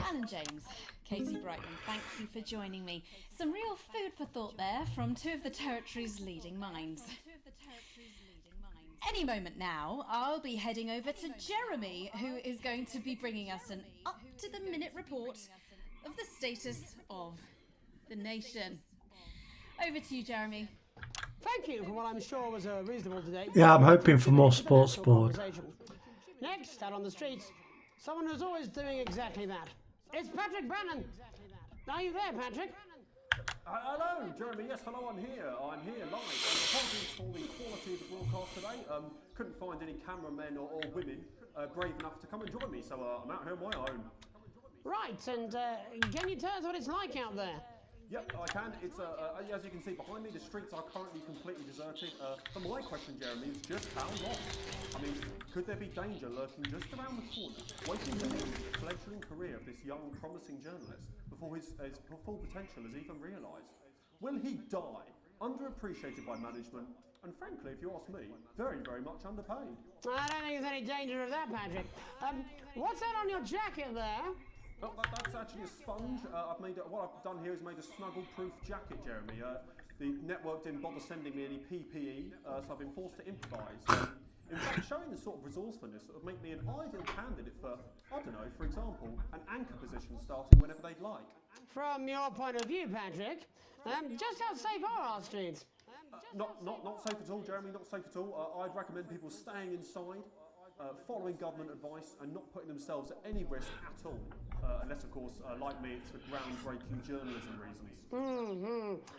Alan James, Katie Brightman, thank you for joining me. Some real food for thought there from two of the territory's leading minds. Any moment now, I'll be heading over to Jeremy, who is going to be bringing us an up-to-the-minute report of the status of the nation. Over to you, Jeremy. Thank you for what I'm sure was a reasonable debate. Yeah, I'm hoping for more Sportsboard. Next, out on the streets, someone who's always doing exactly that. It's Patrick Bannon. Are you there, Patrick? Hello, Jeremy. Yes, hello. I'm here live. Apologies for the quality of the broadcast today. Couldn't find any cameramen or women brave enough to come and join me, so I'm out here on my own. Right, and can you tell us what it's like out there? Yep, I can. It's as you can see behind me, the streets are currently completely deserted. But my question, Jeremy, is just how long? I mean, could there be danger lurking just around the corner, waiting to end the fledgling career of this young, promising journalist before his full potential is even realised? Will he die, underappreciated by management, and frankly, if you ask me, very, very much underpaid? I don't think there's any danger of that, Patrick. What's that on your jacket there? Oh, that's actually a sponge. What I've done here is made a snuggle-proof jacket, Jeremy. The network didn't bother sending me any PPE, so I've been forced to improvise. In fact, showing the sort of resourcefulness that would make me an ideal candidate for, I don't know, for example, an anchor position starting whenever they'd like. From your point of view, Patrick, just how safe are our streets? Not safe at all, Jeremy, not safe at all. I'd recommend people staying inside, following government advice and not putting themselves at any risk at all. Unless, of course, like me, it's for groundbreaking journalism reasons.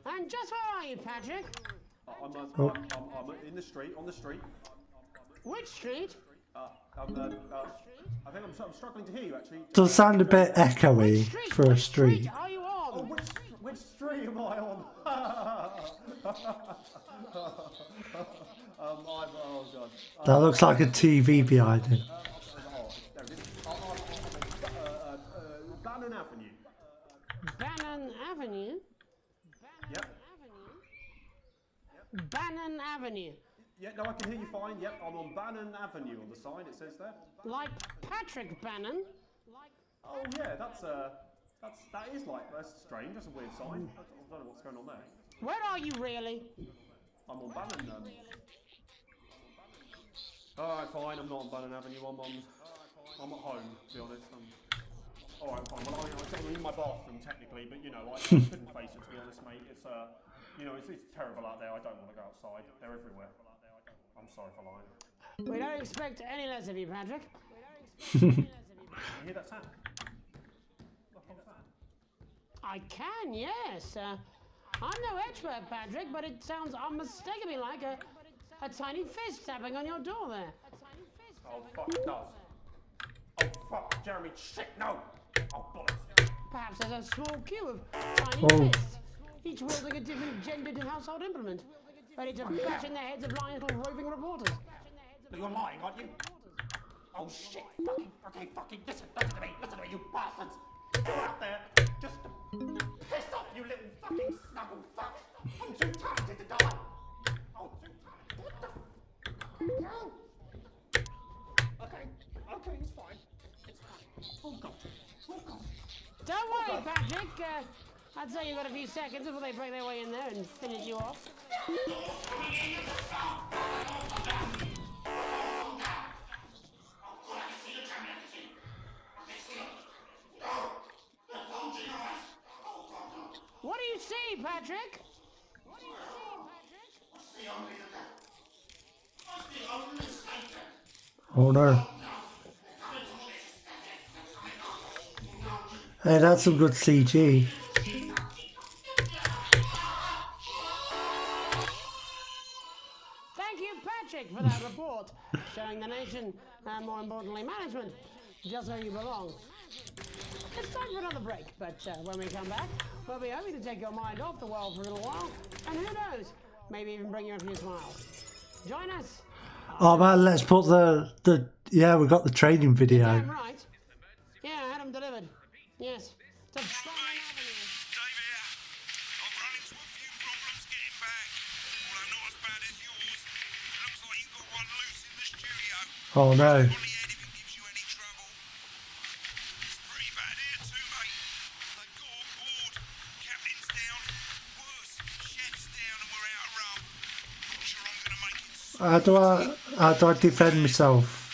And just where are you, Patrick? I'm in the street, on the street. Which street? I think I'm struggling to hear you, actually. Does sound a bit echoey for a street. Are you on? Oh, which street am I on? Oh, God. That looks like a TV behind him. Bannon Avenue. Bannon Avenue? Yep. Bannon Avenue. Yeah, no, I can hear you fine. Yep, I'm on Bannon Avenue on the sign, it says there. Like Patrick Bannon? Oh, yeah, that's strange. That's a weird sign. I don't know what's going on there. Where are you really? I'm on Bannon. Alright, fine, I'm not on Bannon Avenue. I'm at home, to be honest. Alright, fine. Well, I'm in my bathroom, technically, but, you know, I couldn't face it, to be honest, mate. It's, it's terrible out there. I don't want to go outside. They're everywhere. I'm sorry for lying. We don't expect any less of you, Patrick. You hear that sound? What was that? I can, yes. I'm no expert, Patrick, but it sounds unmistakably like a tiny fist tapping on your door there. Oh, fuck, it does. Oh, fuck, Jeremy, shit, no! Oh, bollocks. Perhaps there's a small queue of tiny fists, each wielding a different gendered household implement, ready to bash in the heads of lying little roving reporters. You're lying, aren't you? Oh, shit, fucking, listen to me, you bastards! Go out there, just to piss off, you little fucking snuggle fuck! I'm too talented to die! Oh, too talented, what the hell? Okay, it's fine. Oh, God. Don't worry, Patrick. I'd say you've got a few seconds before they break their way in there and finish you off. What do you see, Patrick? Oh no. Hey, that's some good CG. Thank you, Patrick, for that report, showing the nation, and more importantly, management, just where you belong. It's time for another break, but when we come back, we'll be hoping to take your mind off the world for a little while, and who knows, maybe even bring you a few smiles. Join us. Oh man, let's put yeah, we got the training video. Damn right. Yeah, I had them delivered. Yes. to Bryan Avenue. Dave here. I've run into a few problems getting back. Although not as bad as yours. It looks like you've got one loose in the studio. Oh no. On the head if it gives you any trouble. It's pretty bad here too, mate. They've got on board. Captain's down. Worse, chef's down and we're out of rum. Not sure I'm going to make it. How do I defend myself?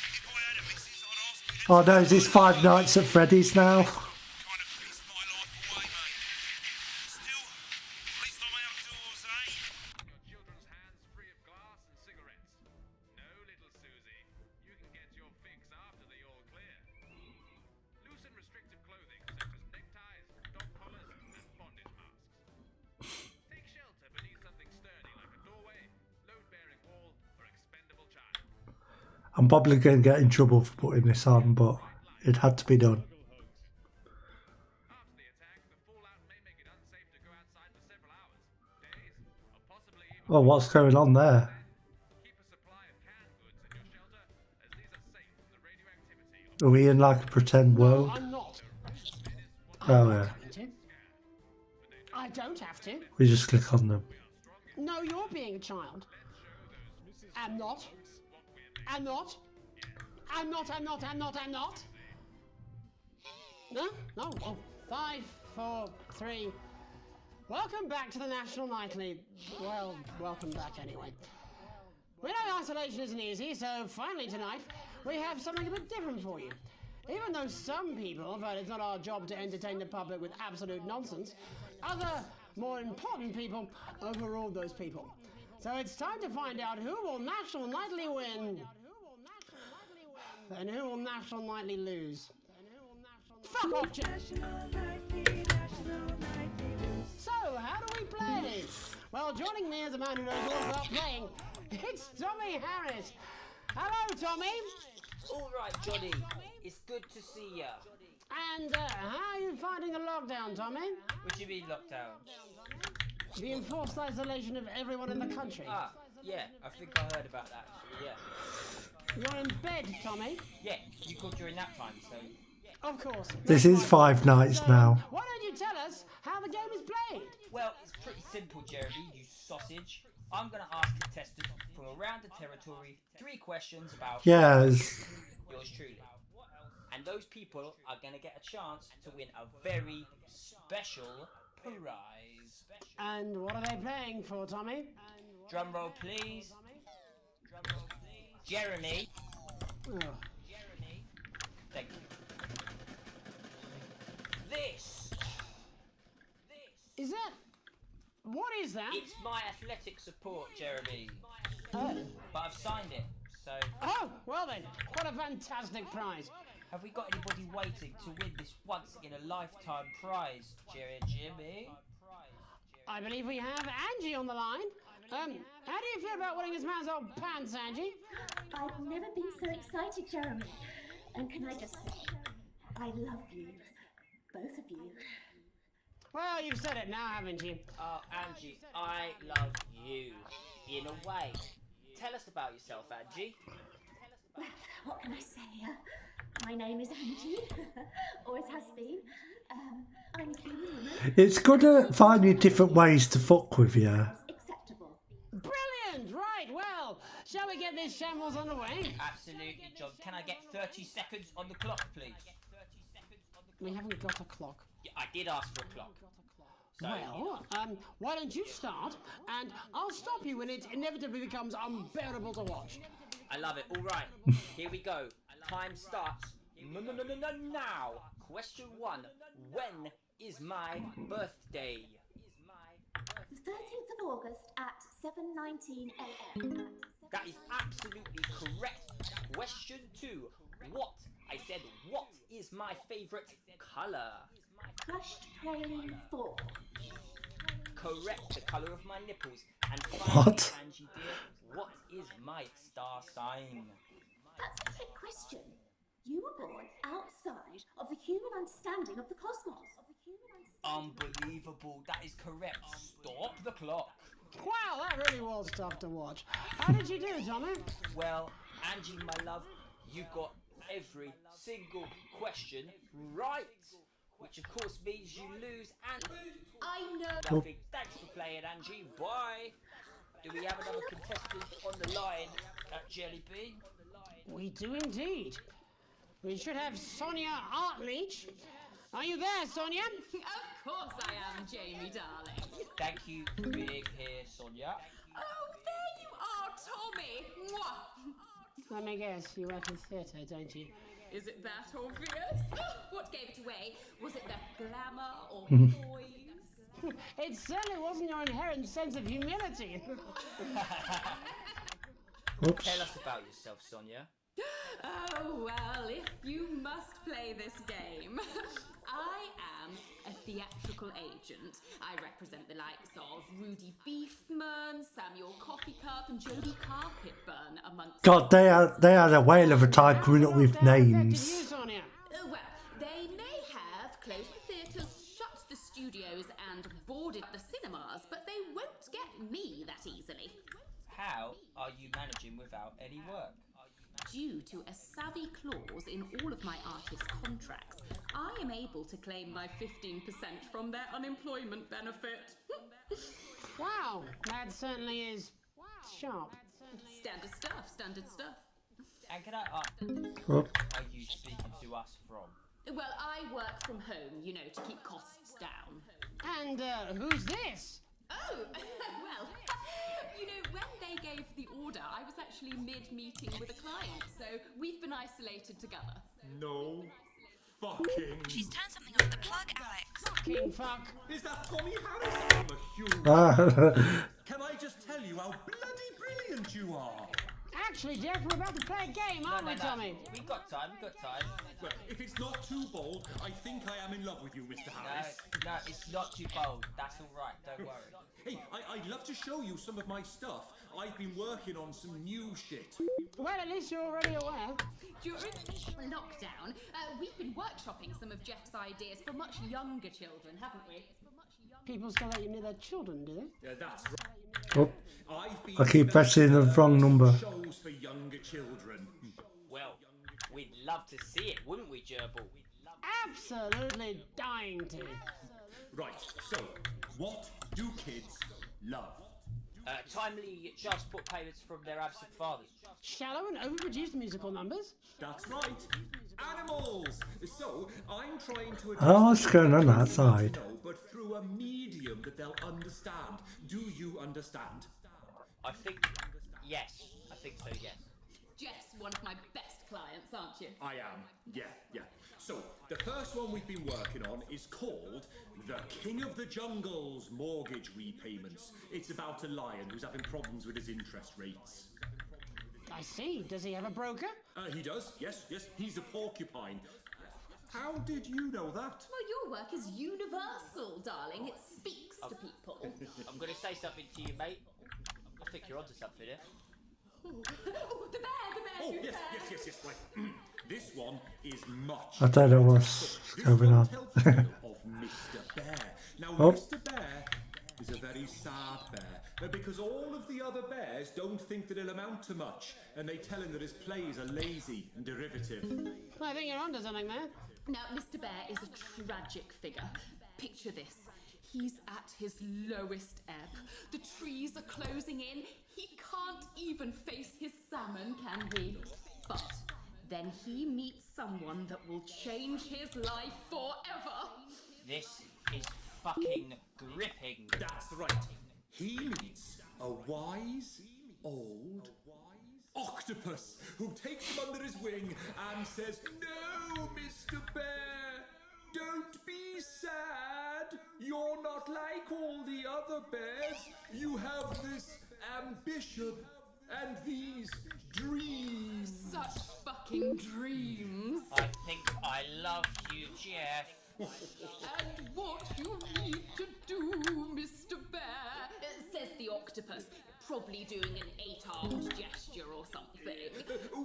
Oh no, is this Five Nights at Freddy's now? I'm probably going to get in trouble for putting this on, but it had to be done. Oh, what's going on there? Are we in like a pretend world? I'm not. Oh yeah. I don't have to. We just click on them. No, you're being a child. I'm not. I'm not. I'm not. I'm not. I'm not. I'm not. No? No. Oh, 5, 4, 3. Welcome back to the National Nightly. Well, welcome back anyway. We know isolation isn't easy, so finally tonight we have something a bit different for you. Even though some people felt it's not our job to entertain the public with absolute nonsense, other, more important people overruled those people. So it's time to find out who will National Nightly win and who will National Nightly lose. Fuck off, Jim! So, how do we play? Well, joining me as a man who knows all about playing, it's Tommy Harris. Hello, Tommy! Alright, Johnny. It's good to see ya. And how are you finding the lockdown, Tommy? What do you mean lockdown? The enforced isolation of everyone in the country. Ah, yeah, I think I heard about that actually, yeah. You're in bed, Tommy? Yeah, you called during nap time, so... Of course. This is Five Nights now. Why don't you tell us how the game is played? Well, it's pretty simple, Jeremy, you sausage. I'm going to ask contestants from around the territory 3 questions about... Yes. Yours truly. And those people are going to get a chance to win a very special prize. And what are they playing for, Tommy? Drum roll, please. Jeremy. Oh. Thank you. This. Is that... What is that? It's my athletic support, Jeremy. Oh. But I've signed it, so... Oh, well then, what a fantastic prize. Have we got anybody waiting to win this once-in-a-lifetime prize, Jimmy? I believe we have Angie on the line. How do you feel about winning this man's old pants, Angie? I've never been so excited, Jeremy. And can I just say, I love you. Both of you. Well, you've said it now, haven't you? Oh, Angie, I love you. In a way. Tell us about yourself, Angie. Well, what can I say? My name is Angie. Always has been. I'm a human woman. It's good to find you different ways to fuck with you. Acceptable. Brilliant! Right, well, shall we get this shambles underway? Absolutely, John. Can I get 30 seconds on the clock, please? We haven't got a clock. Yeah, I did ask for a clock. So, Well, why don't you start, and I'll stop you when it inevitably becomes unbearable to watch. I love it. All right, here we go. Time starts now. Question 1. When is my birthday? The 13th of August at 7:19 a.m. That is absolutely correct. Question 2. What? I said what is my favourite colour? Crushed praline 4. Correct. The colour of my nipples. And finally, What? Angie dear, what is my star sign? That's a trick question. You were born outside of the human understanding of the cosmos. Unbelievable. That is correct. Stop the clock. Wow, that really was tough to watch. How did you do, Tommy? Well, Angie, my love, you got every single question right. which of course means you lose and... I know. Nothing. Thanks for playing, Angie. Bye. Do we have another contestant on the line at Jelly Bean? We do indeed. We should have Sonia Artleach. Are you there, Sonia? Of course I am, Jamie, darling. Thank you for being here, Sonia. Oh, there you are, Tommy. Mwah. Let me guess, you work in theatre, don't you? Is it that obvious? What gave it away? Was it the glamour or poise? It certainly wasn't your inherent sense of humility. Tell us about yourself, Sonia. Oh, well, if you must play this game. I am a theatrical agent. I represent the likes of Rudy Beefman, Samuel Coffeecup, and Jodie Carpetburn, amongst... God, they had a whale of a time coming up with names. Well, they may have closed the theatres, shut the studios, and boarded the cinemas, but they won't get me that easily. How are you managing without any work? Due to a savvy clause in all of my artist contracts, I am able to claim my 15% from their unemployment benefit. Wow, that certainly is sharp. Standard stuff, standard stuff. And can I ask, where are you speaking to us from? Well, I work from home, you know, to keep costs down. And who's this? Oh, well, you know, when they gave the order, I was actually mid-meeting with a client, so we've been isolated together. No fucking... She's turned something off the plug, Alex. Fucking fuck. Is that Tommy Harris? I'm a human. Can I just tell you how bloody brilliant you are? Actually, Jeff, we're about to play a game, aren't we, Tommy? We've got time, Well, if it's not too bold, I think I am in love with you, Mr. Harris. No, it's not too bold. That's all right, don't worry. Hey, I'd love to show you some of my stuff. I've been working on some new shit. Well, at least you're already aware. During lockdown, we've been workshopping some of Jeff's ideas for much younger children, haven't we? People still let you near their children, do they? Yeah, that's right. Oh, I keep pressing the wrong number. Shows for younger children. Well, we'd love to see it, wouldn't we, Gerbil? Absolutely dying to. Right, so, what do kids love? Timely child support payments from their absent fathers. Shallow and overproduced musical numbers? That's right. Animals! So, I'm trying to... Oh, what's going on outside? But through a medium that they'll understand. Do you understand? I think... yes. I think so, yes. Jeff's one of my best clients, aren't you? I am. Yeah. So, the first one we've been working on is called The King of the Jungle's Mortgage Repayments. It's about a lion who's having problems with his interest rates. I see. Does he have a broker? He does. Yes. He's a porcupine. How did you know that? Well, your work is universal, darling. It speaks to people. I'm going to say something to you, mate. I think you're onto something here. Oh, the bear! Oh, yes. Right. This one is much. I don't know what's going on. Of Mr. Bear. Now, Mr. Bear is a very sad bear, because all of the other bears don't think that he'll amount to much, and they tell him that his plays are lazy and derivative. I think you're onto something there. Now, Mr. Bear is a tragic figure. Picture this. He's at his lowest ebb. The trees are closing in. He can't even face his salmon, can he? But then he meets someone that will change his life forever. This is fucking gripping. That's right. He meets a wise old octopus who takes him under his wing and says, "No, Mr. Bear, don't be sad. You're not like all the other bears. You have this ambition and these dreams." Such fucking dreams. I think I love you, Jeff. And what you need to do, Mr. Bear, says the octopus, probably doing an 8-armed gesture or something.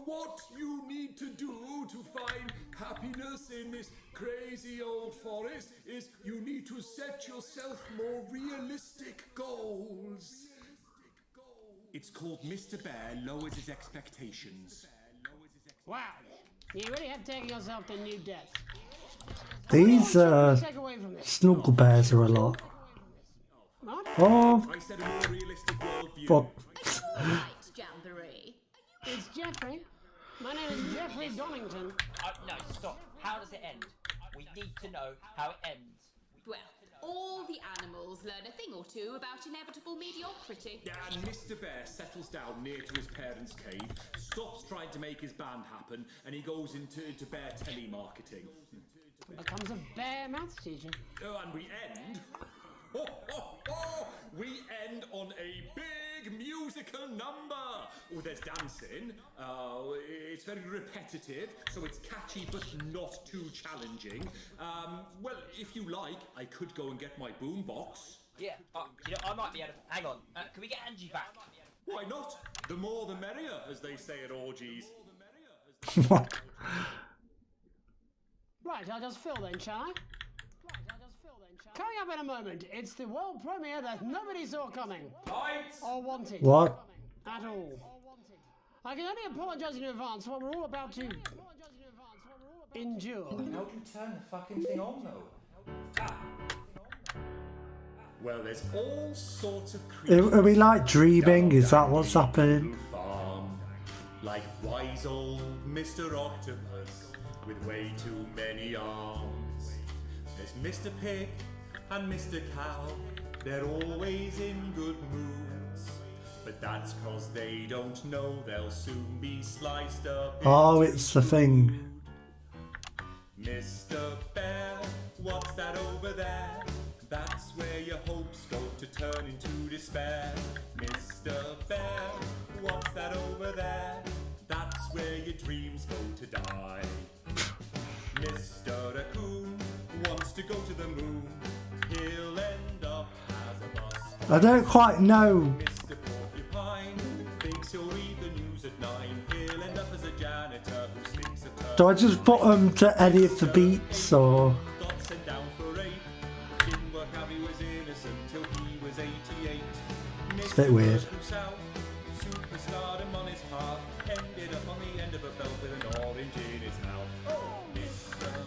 What you need to do to find happiness in this crazy old forest is you need to set yourself more realistic goals. It's called Mr. Bear Lowers His Expectations. Wow, you really have taken yourself to new depths. These snuggle bears are a lot. Oh, fuck. It's Jeffrey. My name is Jeffrey Donington. No, stop. How does it end? We need to know how it ends. Well, all the animals learn a thing or two about inevitable mediocrity. Yeah, and Mr. Bear settles down near to his parents' cave, stops trying to make his band happen, and he goes into bear telemarketing. Becomes a bear maths teacher. Oh, and we end... We end on a big musical number. Oh, there's dancing. It's very repetitive, so it's catchy but not too challenging. Well, if you like, I could go and get my boombox. Yeah, you know, I might be able to... Hang on, can we get Angie back? Why not? The more the merrier, as they say at orgies. What? Right, I'll just fill then, shall I? Coming up in a moment, it's the world premiere that nobody saw coming. Or wanted. What? At all. I can only apologise in advance for what we're all about to... endure. How do you turn the fucking thing on, though? Well, there's all sorts of Are we like dreaming? Is that what's happening? farm, like wise old Mr. Octopus with way too many arms. There's Mr. Pig and Mr. Cow, they're always in good moods, but that's 'cause they don't know they'll soon be sliced up. Oh, it's the thing. Mr. Bear, what's that over there? That's where your hopes go to turn into despair. Mr. Bear, what's that over there? That's where your dreams go to die. Mr. Raccoon wants to go to the moon. He'll end up as a bus. I don't quite know. Mr. Porcupine thinks he'll read the news at 9. He'll end up as a janitor who slinks a turn. Do I just put them to any of the beats or? Got sent down for rape. Didn't work out, he was innocent till he was 88. It's a bit weird. Superstardom on his path. Ended up on the end of a belt with an orange in his mouth.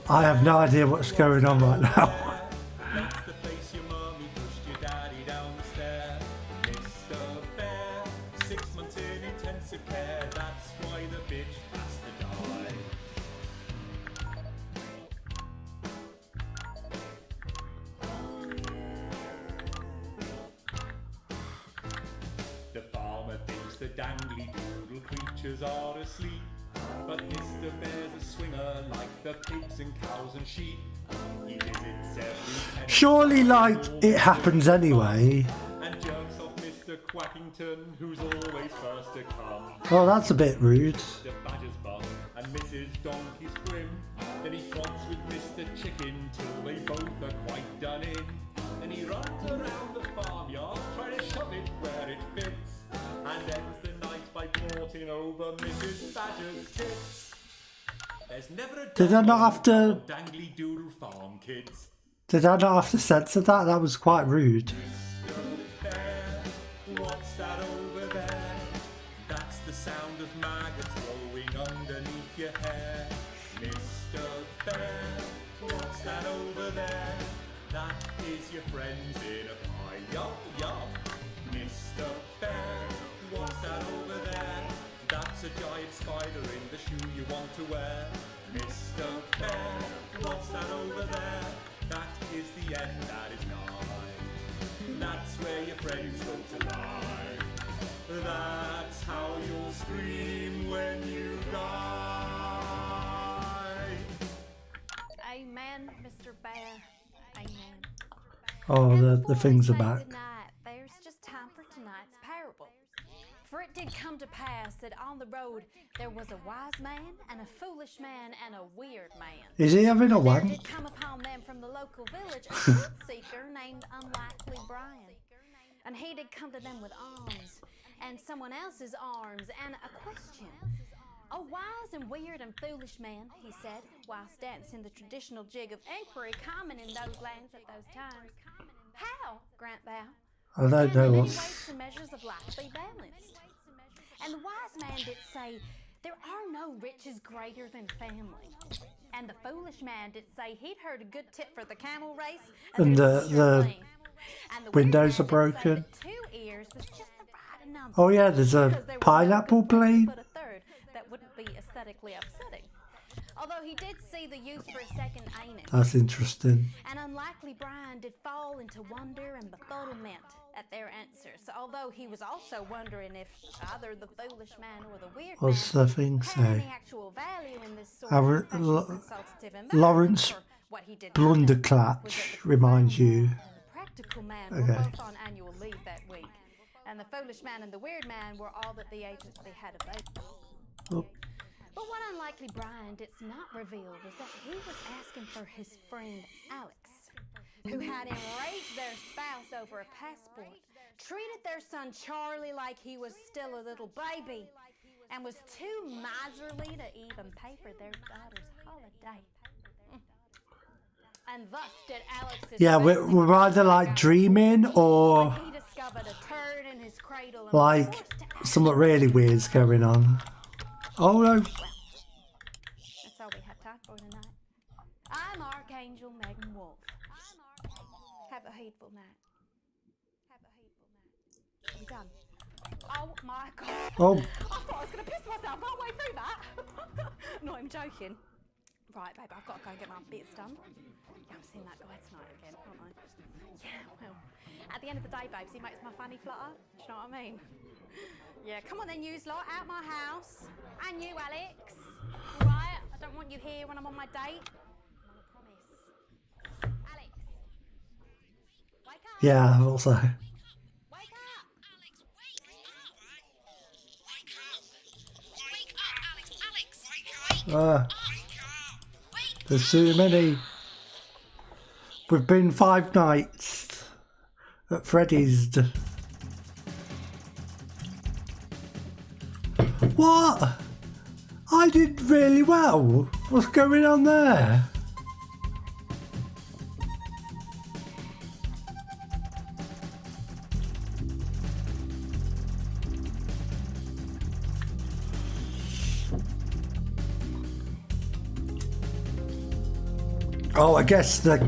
I have no idea what's going on right now. That's the place your mummy pushed your daddy down the stair. Mr. Bear, 6 months in intensive care. That's why the bitch has to die. The farmer thinks the dangly doodle creatures are asleep, but Mr. Bear's a swinger like the pigs and cows and sheep. He visits every Surely, like, it happens anyway. and jerks off Mr. Quackington, who's always first to come. Oh, that's a bit rude. Mr. Badger's bum and Mrs. Donkey's prim. Then he fronts with Mr. Chicken till they both are quite done in. Then he runs around the farmyard trying to shove it where it fits, and ends the night by porting over Mrs. Badger's tits. There's never a Did I not have to? dangly doodle farm, kids. Did I not have to censor that? That was quite rude. What's that over there? That's the sound of maggots growing underneath your hair. Mr. Bear, what's that over there? That is your friends in a pie. Yum, yum. Mr. Bear, what's that over there? That's a giant spider in the shoe you want to wear. Mr. Bear, what's that over there? That is the end that is nigh. That's where your friends go to lie. That's how you'll scream when you die. Amen, Mr. Bear. Amen. Oh, the things are back. Tonight, there's just time for tonight's parable. For it did come to pass that on the road there was a wise man and a foolish man and a weird man. Is he having a And there wank? did come upon them from the local village a truth seeker named Unlikely Brian. And he did come to them with alms and someone else's arms and a question. A wise and weird and foolish man, he said, whilst dancing the traditional jig of inquiry common in those lands at those times. How, grant thou? I don't know Can the many what's. weights and measures of life be balanced? And the wise man did say, there are no riches greater than family. And the foolish man did say he'd heard a good tip for the camel race. And the windows are weird man did say broken. that 2 ears was just the right number. Oh yeah, there's a Because there was no pineapple good place to plane. put a third that wouldn't be aesthetically upsetting. Although he did see the use for a second anus. That's interesting. An unlikely Brian did fall into wonder and befuddlement at their answers, although he was also wondering if either the foolish man or the weird What's man the thing had any say? actual value in this sort of Our, professional consultative environment, Lawrence or what he did not know was that Blunderclatch reminds you. the practical man were Okay. both on annual leave that week, and the foolish man and the weird man were all that the agency had available. Oh. But what unlikely Brian did not reveal was that he was asking for his friend Alex, who had enraged their spouse over a passport, treated their son Charlie like he was still a little baby, and was too miserly to even pay for their daughter's holiday. And thus did Alex's Yeah, we're either like dreaming or he discovered a turd in his cradle and like something really weird's going on. Oh no. That's all we have time for tonight. I'm Archangel Megan Wolf. Have a hateful night. Have a hateful night. You done? Oh my god. Oh. I thought I was going to piss myself halfway through that. No, I'm joking. Right, babe, I've got to go and get my bits done. Yeah, I'm seeing that guy tonight again, aren't I? Yeah, well, at the end of the day, babes, he makes my fanny flutter. Do you know what I mean? Yeah, come on then, you lot, out my house. And you, Alex. All right? I don't want you here when I'm on my date. I promise. Alex. Wake up. Yeah, also. Wake up. Alex, wake up, Alex. There's too many. We've been 5 nights at Freddy's. What? I did really well. What's going on there? Oh, I guess the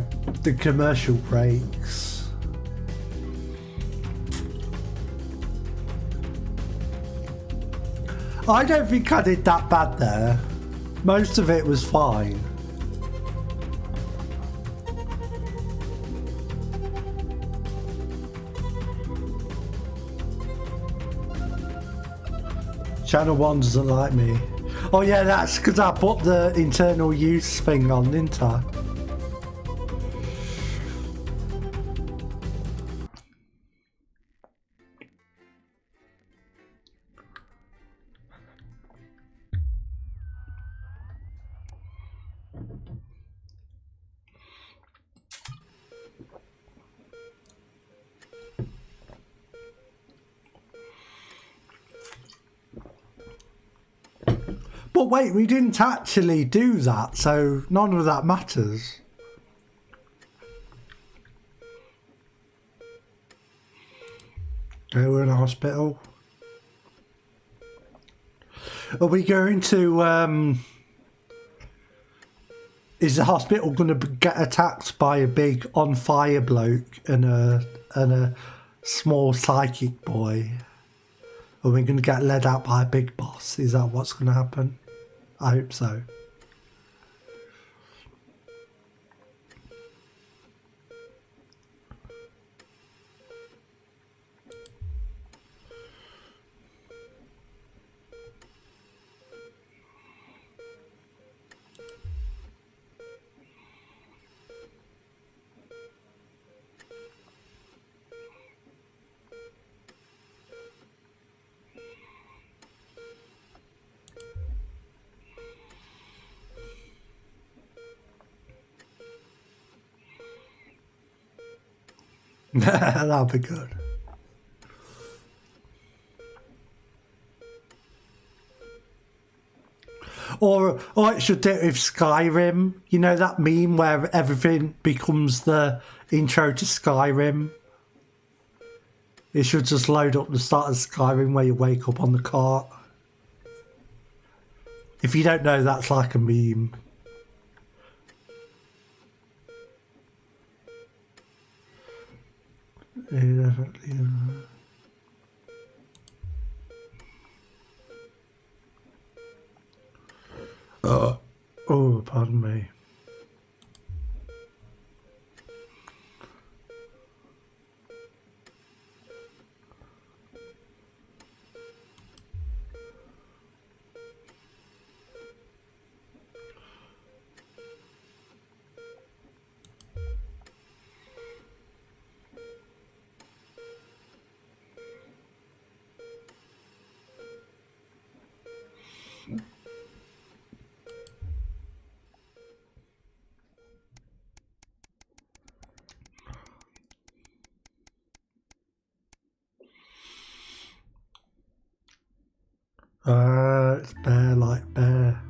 commercial breaks. I don't think I did that bad there. Most of it was fine. Channel 1 doesn't like me. Oh yeah, that's because I put the internal use thing on, didn't I? But wait, we didn't actually do that, so none of that matters. Okay, we're in a hospital. Are we going to, is the hospital going to get attacked by a big on fire bloke and a small psychic boy? Are we going to get led out by a big boss? Is that what's going to happen? I hope so. That'll be good. Or it should do it with Skyrim. You know that meme where everything becomes the intro to Skyrim? It should just load up the start of Skyrim where you wake up on the cart. If you don't know, that's like a meme. Definitely. Oh, pardon me. It's bear like bear.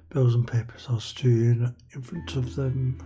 Bills and papers are strewn in front of them.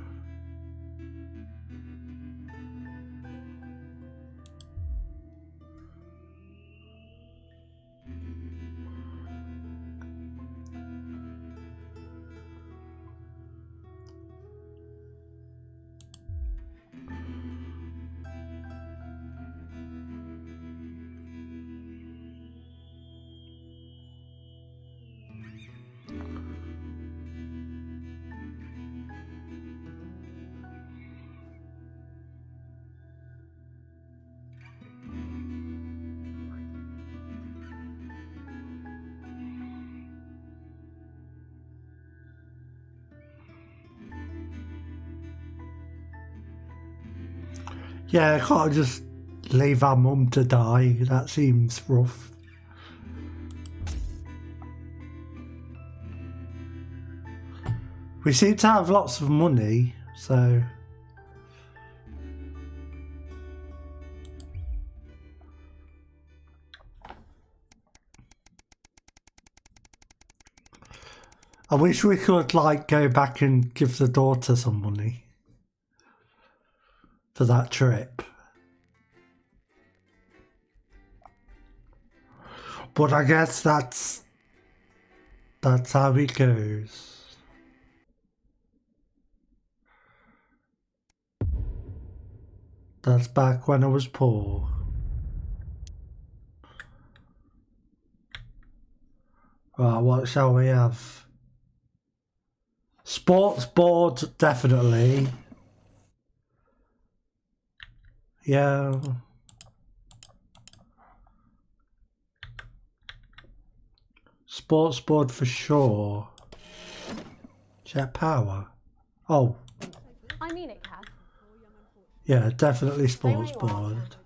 Yeah, I can't just leave our mum to die. That seems rough. We seem to have lots of money, so... I wish we could, like, go back and give the daughter some money for that trip. But I guess that's how it goes. That's back when I was poor. Right, what shall we have? Sportsboard, definitely. Yeah. Sportsboard for sure. Jet power. Oh. I mean it, Kath. Yeah, definitely sportsboard.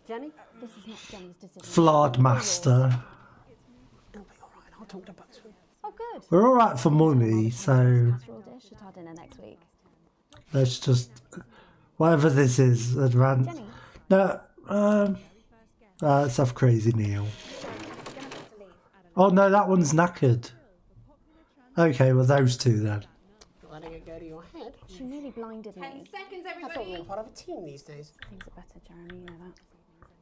Jenny? This is not Jenny's decision. Flawed master. It'll be all right. I'll talk to Bucks. Oh, good. We're all right for money, so Casserole dish at our dinner next week. let's just whatever this is. Advance. Jenny? No, let's have crazy meal. Oh no, that one's knackered. Okay, well those two then. Letting it go to your head. She nearly blinded me. 10 seconds, I thought we everybody. were part of a team these days. Things are better, Jeremy, you know that.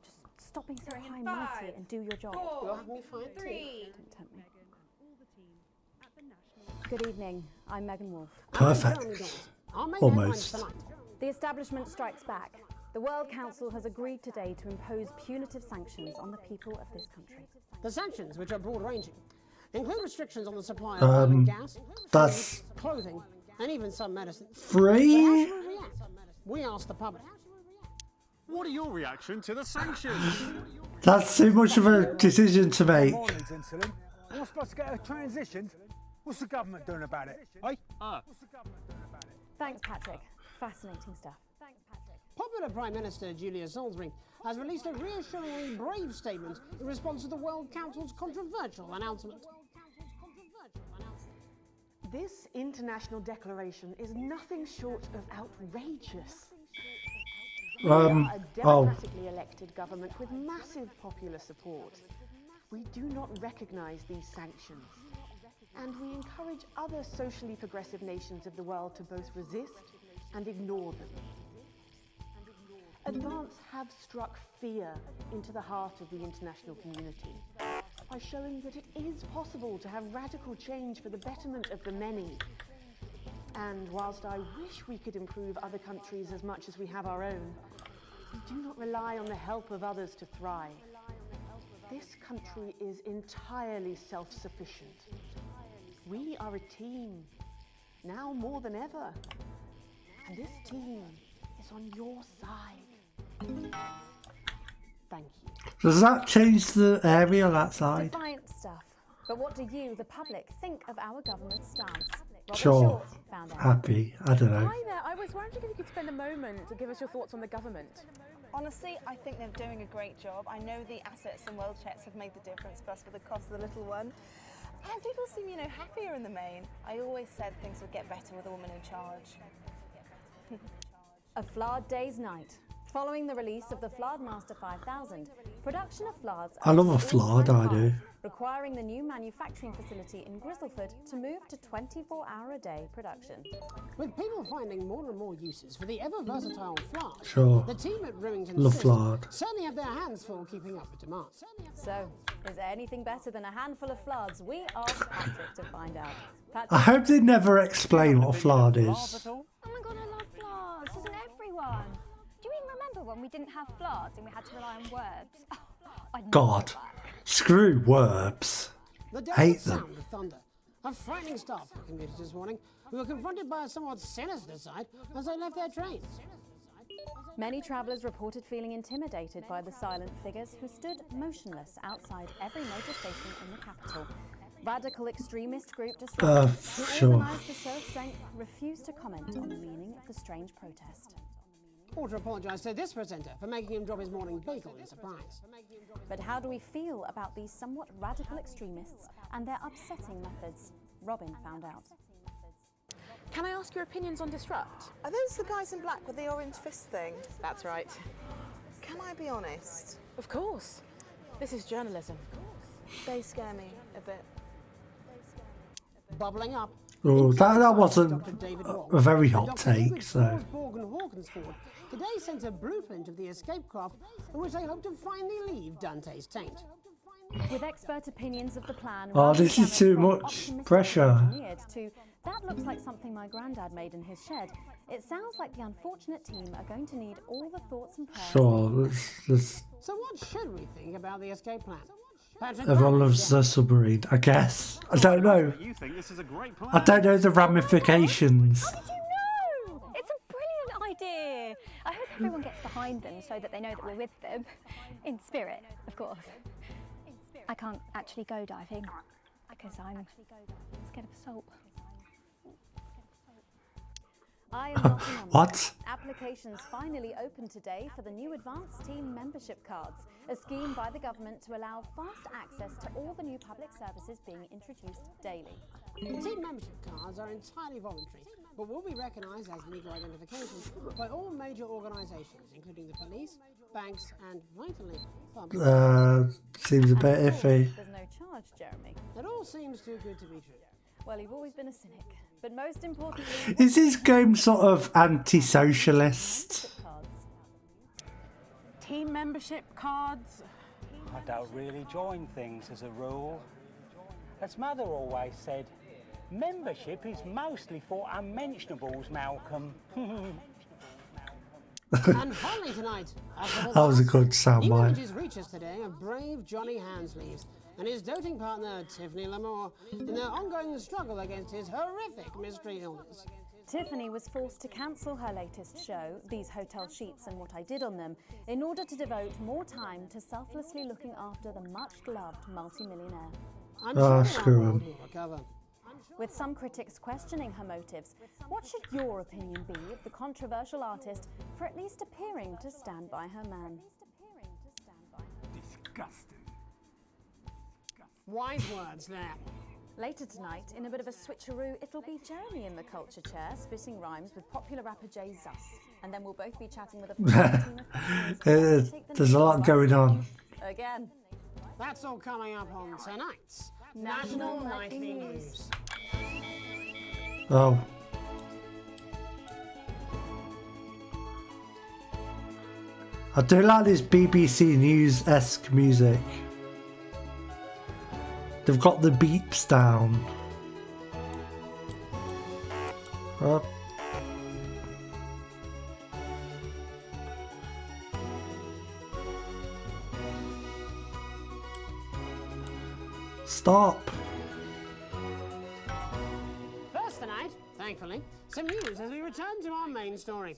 Just stop being so high and mighty and do your job. You'll have me fired too. 3. Don't tempt me. Good evening, I'm Megan Wolf. Perfect. I'll make Almost. headlines tonight. The establishment strikes back. The World Council has agreed today to impose punitive sanctions on the people of this country. The sanctions, which are broad-ranging, include restrictions on the supply of oil and gas, that's food, clothing, and even some medicine. free. But how should we react? We asked the public. What are your reaction to the sanctions? That's too much of a decision to make. We're supposed to get a transition. What's the government doing about it? Thanks, Patrick. Fascinating stuff. Thanks, Patrick. Popular Prime Minister Julia Salisbury has released a reassuringly brave statement in response to the World Council's controversial announcement. This international declaration is nothing short of outrageous. We are a democratically elected government with massive popular support. We do not recognise these sanctions, and we encourage other socially progressive nations of the world to both resist and ignore them. Advance have struck fear into the heart of the international community by showing that it is possible to have radical change for the betterment of the many. And whilst I wish we could improve other countries as much as we have our own, we do not rely on the help of others to thrive. This country is entirely self-sufficient. We are a team, now more than ever. And this team is on your side. Thank you. Does that change the area on that side? Defiant stuff. But what do you, the public, think of our government's stance? Robin Sure. Short found out. Happy. I don't know. Hi there. I was wondering if you could spend a moment to give us your thoughts on the government. Honestly, I think they're doing a great job. I know the assets and world checks have made the difference for us for the cost of the little one. And people seem, happier in the main. I always said things would get better with a woman in charge. A Flard Day's night. Following the release of the Flard Master 5000, production of Flards I love a are Flard, I do. requiring the new manufacturing facility in Grizzleford to move to 24-hour-a-day production. With people finding more and more uses for the ever-versatile Flard, Sure. the team at Rivington Love System Flard. certainly have their hands full keeping up with demand. So, is there anything better than a handful of Flards? We asked Patrick to find out. Patrick, I hope they never explain what a Flard is. Oh my god, I love Flards. Doesn't everyone? Do you even remember when we didn't have Flards and we had to rely on Werbs? I God. Screw Werbs. The Hate desert them. sound of thunder. A frightening start for commuters this morning, who were confronted by a somewhat sinister sight as they left their trains. many travellers reported feeling intimidated by the silent figures who stood motionless outside every motor station in the capital. Radical extremist group Disruptors, who sure. organised the show of strength, refused to comment on the meaning of the strange protest. Or to apologise to this presenter for making him drop his morning bagel in surprise. But how do we feel about these somewhat radical extremists and their upsetting methods? Robin found out. Can I ask your opinions on Disrupt? Are those the guys in black with the orange fist thing? That's right. Can I be honest? Of course. This is journalism. They scare me a bit. Bubbling up. Oh, that wasn't a very hot take, so. Sportsboard and Hawkinsford today sent a blueprint of the escape craft in which they hope to finally leave Dante's taint. With expert opinions of the plan, Oh, this is too much pressure. That looks like something my granddad made in his shed. It sounds like the unfortunate team are going to need all the thoughts and prayers. Sure, let's So what should we think about the escape plan? Patrick everyone loves the submarine, I guess. I don't know. You think this is a great plan? I don't know the ramifications. How did you know? It's a brilliant idea. I hope everyone gets behind them so that they know that we're with them. In spirit, of course. I can't actually go diving because I'm scared of salt. I am not a number. What? Applications finally opened today for the new Advanced Team Membership Cards, a scheme by the government to allow fast access to all the new public services being introduced daily. Team membership cards are entirely voluntary, but will be recognised as legal identification by all major organisations, including the police, banks, and vitally, public. Seems a bit iffy. There's no charge, Jeremy. It all seems too good to be true. Well, you've always been a cynic, but most importantly... Is this game sort of anti-socialist? Team membership cards. I don't really join things as a rule. As Mother always said, membership is mostly for unmentionables, Malcolm. And finally tonight, That was a good soundbite. new images reach us today of brave Johnny Hansleaves and his doting partner Tiffany Lamore in their ongoing struggle against his horrific mystery illness. Tiffany was forced to cancel her latest show, These Hotel Sheets and What I Did on Them, in order to devote more time to selflessly looking after the much-loved multimillionaire. I'm Ah, sure screw our world him. will recover. With some critics questioning her motives, what should your opinion be of the controversial artist for at least appearing to stand by her man? Disgusting. Wise words there. Later tonight, in a bit of a switcheroo, it'll be Jeremy in the culture chair, spitting rhymes with popular rapper Jay Zus. And then we'll both be chatting with a team of professionals. There's a lot going on. Again. That's all coming up on tonight's National Nightly Nightly News. Oh. I do like this BBC News-esque music. They've got the beeps down. Stop. First tonight, thankfully, some news as we return to our main story.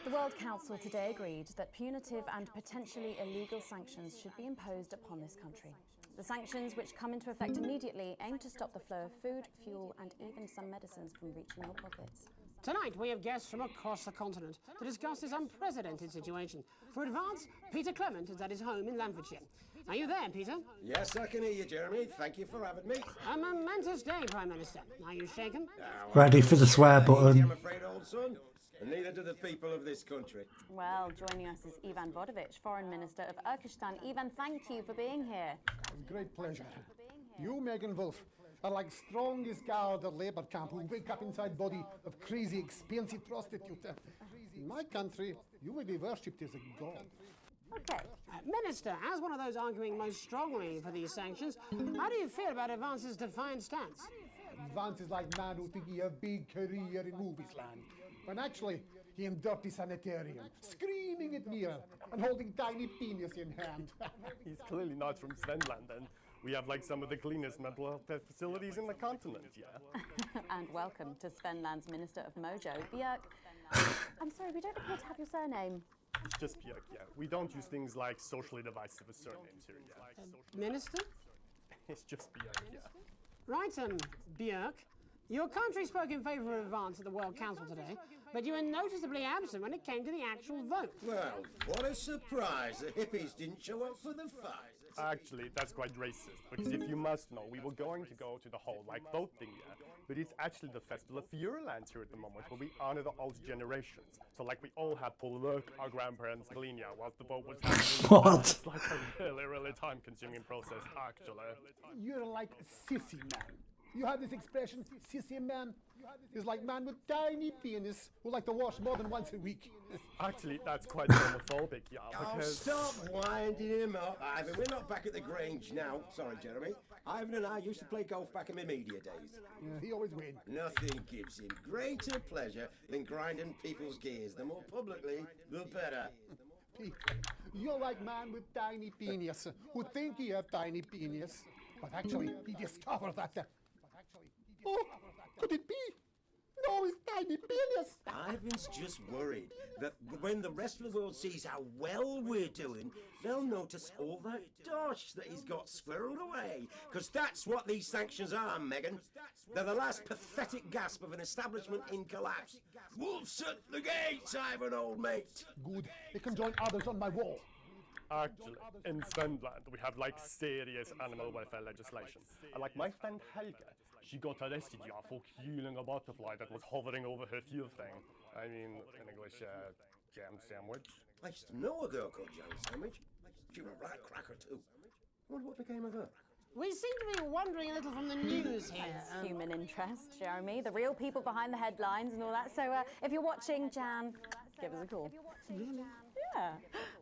The World Council today agreed that punitive and potentially illegal sanctions should be imposed upon this country. The sanctions, which come into effect immediately, aim to stop the flow of food, fuel, and even some medicines from reaching your pockets. Tonight, we have guests from across the continent to discuss this unprecedented situation. For advance, Peter Clement is at his home in Lamfordshire. Are you there, Peter? Yes, I can hear you, Jeremy. Thank you for having me. A momentous day, Prime Minister. Are you shaken? Ready for the swear button. I'm afraid, old son. And neither do the people of this country. Well, joining us is Ivan Vodovich, Foreign Minister of Urkistan. Ivan, thank you for being here. Great pleasure. You, Megan Wolf, are like strongest guard at Labour camp who wake up inside body of crazy, expensive prostitute. In my country, you will be worshipped as a god. Okay. Minister, as one of those arguing most strongly for these sanctions, how do you feel about Advance's defiant stance? Advance is like man who think he have big career in movies land, when actually he in dirty sanitarium, screaming at mirror and holding tiny penis in hand. He's clearly not from Svenland, and we have like some of the cleanest mental health facilities in the continent, yeah? And welcome to Svenland's Minister of Mojo, Björk. I'm sorry, we don't appear to have your surname. It's just Björk, yeah. We don't use things like socially divisive surnames here, yeah. Minister? It's just Björk, yeah. Right, Björk. Your country spoke in favour of Advance at the World Council today, but you were noticeably absent when it came to the actual vote. Well, what a surprise. The hippies didn't show up for the fight. Actually, that's quite racist, because if you must know, we were going to go to the whole, like, voting, yeah? But it's actually the Festival of Fureland here at the moment, where we honor the old generations. So, like, we all had to work our grandparents' Galinia whilst the vote was happening. What? It's like a really, really time-consuming process, actually. You're like sissy man. You have this expression, sissy man. It's like man with tiny penis who like to wash more than once a week. Actually, that's quite homophobic, yeah, because... Oh, stop winding him up, Ivan. We're not back at the Grange now. Sorry, Jeremy. Ivan and I used to play golf back in my media days. Yeah, he always wins. Nothing gives him greater pleasure than grinding people's gears. The more publicly, the better. Pete, you're like man with tiny penis who think he have tiny penis, but actually he discovered that. Oh, could it be? No, it's tiny penis. Ivan's just worried that when the rest of the world sees how well we're doing, they'll notice all that dosh that he's got squirreled away. Because that's what these sanctions are, Megan. They're the last pathetic gasp of an establishment in collapse. Wolves at the gates, Ivan, old mate. Good. They can join others on my wall. Actually, in Svenland, we have like serious animal welfare legislation. Like my friend Helga, she got arrested, yeah, for killing a butterfly that was hovering over her fuel thing. I mean, in English, jam sandwich. I used to know a girl called Jam Sandwich. She was a right cracker too. I wonder what became of her. We seem to be wandering a little from the news here. It's human interest, Jeremy. The real people behind the headlines and all that. So if you're watching, Jan, give us a call. Really? Yeah.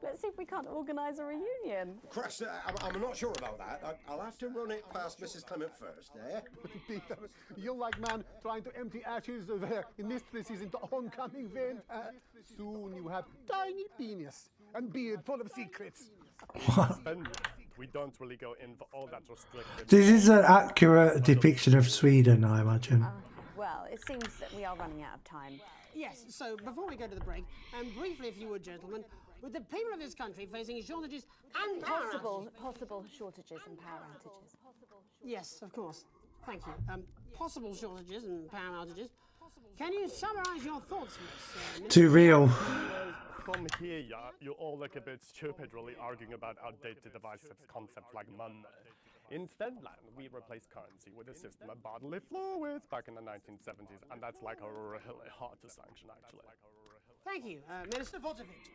Let's see if we can't organise a reunion. Christ, I'm not sure about that. I'll have to run it past Mrs. Clement first, eh? Peter, you're like man trying to empty ashes of mistresses into oncoming vent. Soon you have tiny penis and beard full of secrets. We don't really go in for all that restricted. This is an accurate depiction of Sweden, I imagine. Well, it seems that we are running out of time. Yes, so before we go to the break, briefly, if you would, gentlemen, with the people of this country facing shortages and possible shortages and power outages. Yes, of course. Thank you. Possible shortages and power outages. Can you summarise your thoughts for us? Too real. From here, yeah, you all look a bit stupid really arguing about outdated divisive concepts like money. In Svenland, we replaced currency with a system of bodily fluids back in the 1970s, and that's like really hard to sanction, actually. Thank you, Minister Vodovich.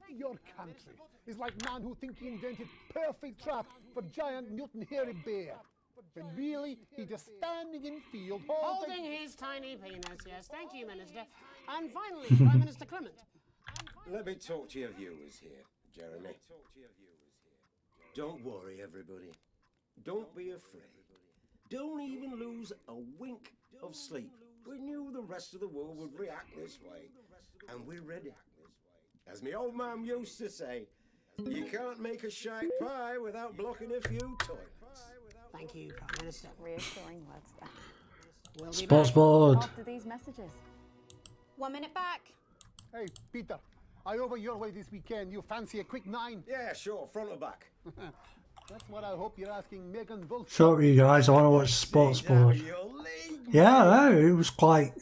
Your country is like man who think he invented perfect trap for giant Newton hairy bear. When really, he just standing in field holding his tiny penis, yes. Thank you, Minister. And finally, Prime Minister Clement. Let me talk to your viewers here, Jeremy. Don't worry, everybody. Don't be afraid. Don't even lose a wink of sleep We knew the rest of the world would react this way, and we're ready. As my old man used to say, you can't make a shite pie without blocking a few toilets. Thank you, Prime Minister. Reassuring words there. We'll be Sportsboard. After these messages. 1 minute back. Hey, Peter, I over your way this weekend. You fancy a quick 9? Yeah, sure, front or back. That's what I hope you're asking Megan Wolf. Sorry, you guys. I want to watch Sportsboard. Yeah, no, it was quite.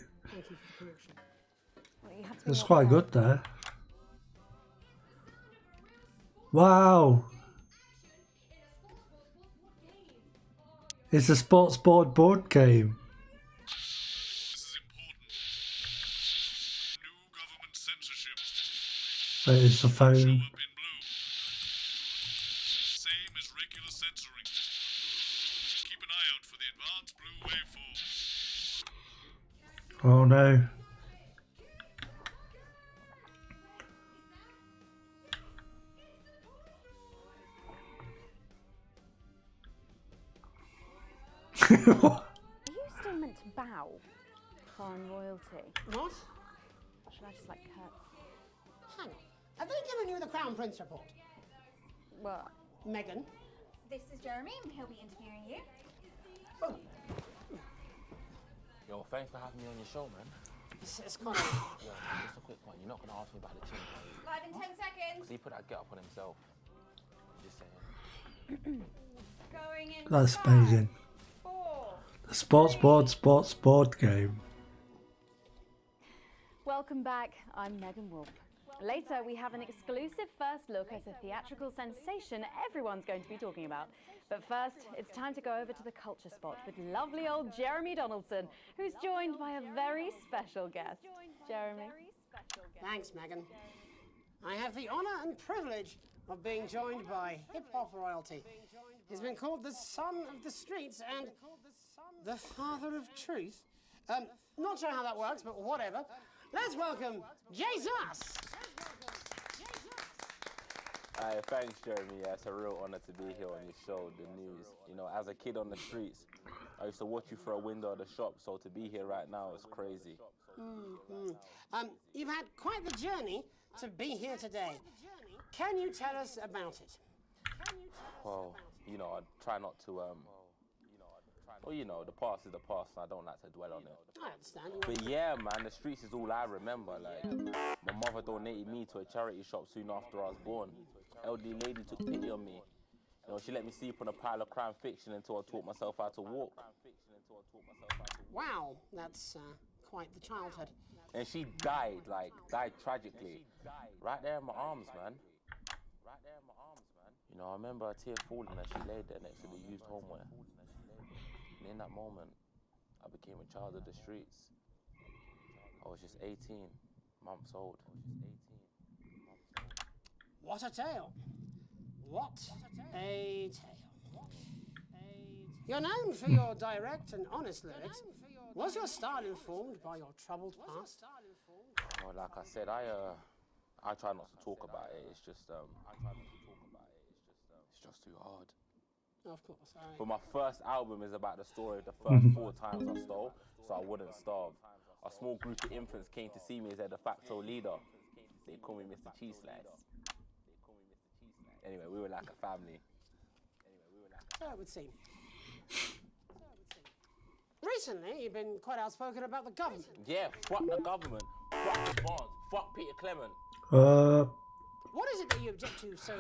It was quite good there. Wow. It's a Sportsboard board game. That is the phone. Same as regular censoring. Keep an eye out for the advanced blue waveform. Oh no. Are you still meant to bow? Foreign royalty. What? Or should I just like curtsy? Hang on. Have they given you the Crown Prince report? What? Meghan? This is Jeremy, and he'll be interviewing you. Oh. Yo, thanks for having me on your show, man. It's kind of... Yo, just a quick one. You're not going to ask me about the chin play. Live in 10 seconds. Because he put that get up on himself. Just saying. Going in. That's amazing. 4. The Sportsboard game. Welcome back. I'm Megan Wolf. Later, we have an exclusive first look at a theatrical sensation everyone's going to be talking about. But first, it's time to go over to the culture spot with lovely old Jeremy Donaldson, who's joined by a very special guest. Jeremy. Thanks, Megan. I have the honour and privilege of being joined by hip-hop royalty. He's been called the son of the streets and the father of truth. Not sure how that works, but whatever. Let's welcome Jesus! Thanks, Jeremy. Yeah, it's a real honour to be here on your show, The News. You know, as a kid on the streets, I used to watch you through a window of the shop, so to be here right now is crazy. You've had quite the journey to be here today. Can you tell us about it? Well, you know, I try not to, well, you know, the past is the past, and I don't like to dwell on it. I understand. But yeah, man, the streets is all I remember. Like, my mother donated me to a charity shop soon after I was born. Elderly lady took pity on me. You know, she let me sleep on a pile of crime fiction until I taught myself how to walk. Wow, that's quite the childhood. And she died tragically. Right there in my arms, man. You know, I remember a tear falling as she laid there next to the used homeware. And in that moment, I became a child of the streets. I was just 18 months old. What a tale. What a tale. You're known for your direct and honest lyrics. Was your style informed by your troubled past? Well, like I said, I try not to talk about it. It's just it's just too hard. Of course. But my first album is about the story of the first 4 times I stole, so I wouldn't starve. A small group of infants came to see me as their de facto leader. They call me Mr. Cheese Slice. Anyway, we were like a family. So it would seem. Recently, you've been quite outspoken about the government. Yeah, fuck the government, fuck the bonds, fuck Peter Clement. What is it that you object to so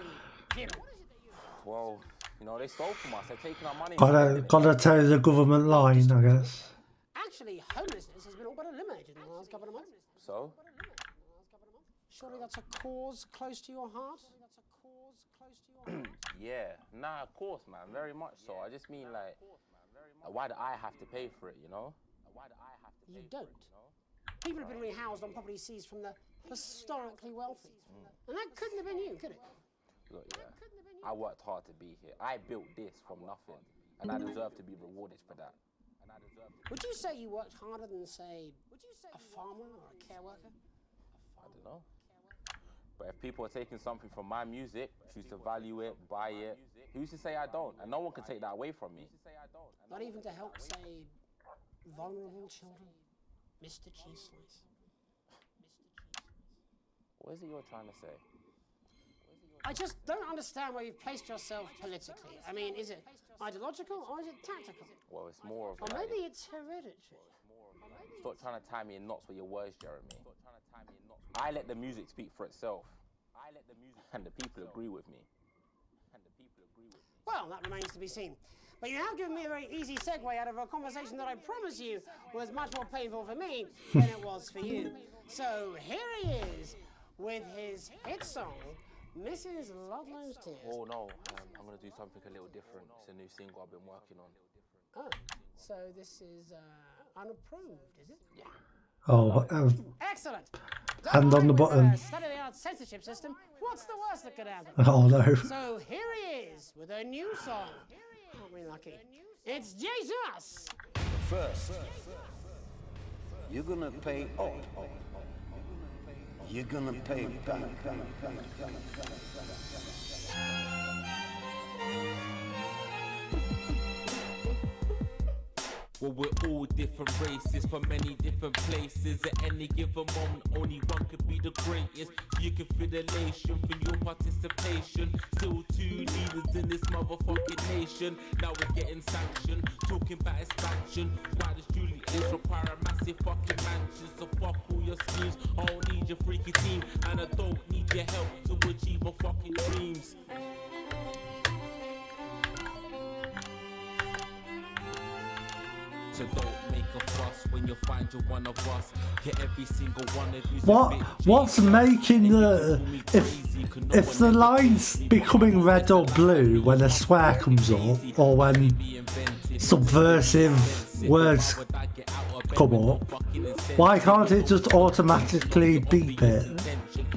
vehemently? Well, you know, they stole from us. They're taking our money. Gotta tell the government line, I guess. Actually, homelessness has been all but eliminated in the last couple of months. So? Surely that's a cause close to your heart? Yeah, nah, of course, man, very much so. I just mean, like, why do I have to pay for it, you know? You don't. People have been rehoused on property seized from the historically wealthy. And that couldn't have been you, could it? Look, yeah, I worked hard to be here. I built this from nothing, and I deserve to be rewarded for that. Would you say you worked harder than, say, a farmer or a care worker? I don't know. But if people are taking something from my music, choose to value it, buy it, who's to say I don't? And no one can take that away from me. Not even to help, say, vulnerable children? Mr. Cheese Slice. What is it you're trying to say? I just don't understand where you've placed yourself politically. I mean, is it ideological or is it tactical? Well, it's more of Or like, maybe it's hereditary. stop trying to tie me in knots with your words, Jeremy. I let the music speak for itself. And the people agree with me. Well, that remains to be seen. But you have given me a very easy segue out of a conversation that I promise you was much more painful for me than it was for you. So here he is with his hit song, Mrs. Ludlow's Tears. Oh no, I'm going to do something a little different. It's a new single I've been working on. Oh, so this is unapproved, is it? Yeah. Oh, Excellent. hand on the button. State-of-the-art censorship system. What's the worst that could happen? Oh no. So here he is with a new song. Aren't we lucky? It's Jesus. First, you're gonna pay up. You're gonna pay back. Well, we're all different races from many different places. At any given moment, only one could be the greatest. So you can feel the elation from your participation. Still two leaders in this motherfucking nation. Now we're getting sanctioned, talking about expansion. Why does Julius require a massive fucking mansion? So fuck all your schemes. I don't need your freaky team, and I don't need your help to achieve my fucking dreams. So don't make a fuss when you find you're one of us. Get every single one of you. What's making the if the line's becoming red or blue when a swear comes up or when subversive words come up, why can't it just automatically beep it?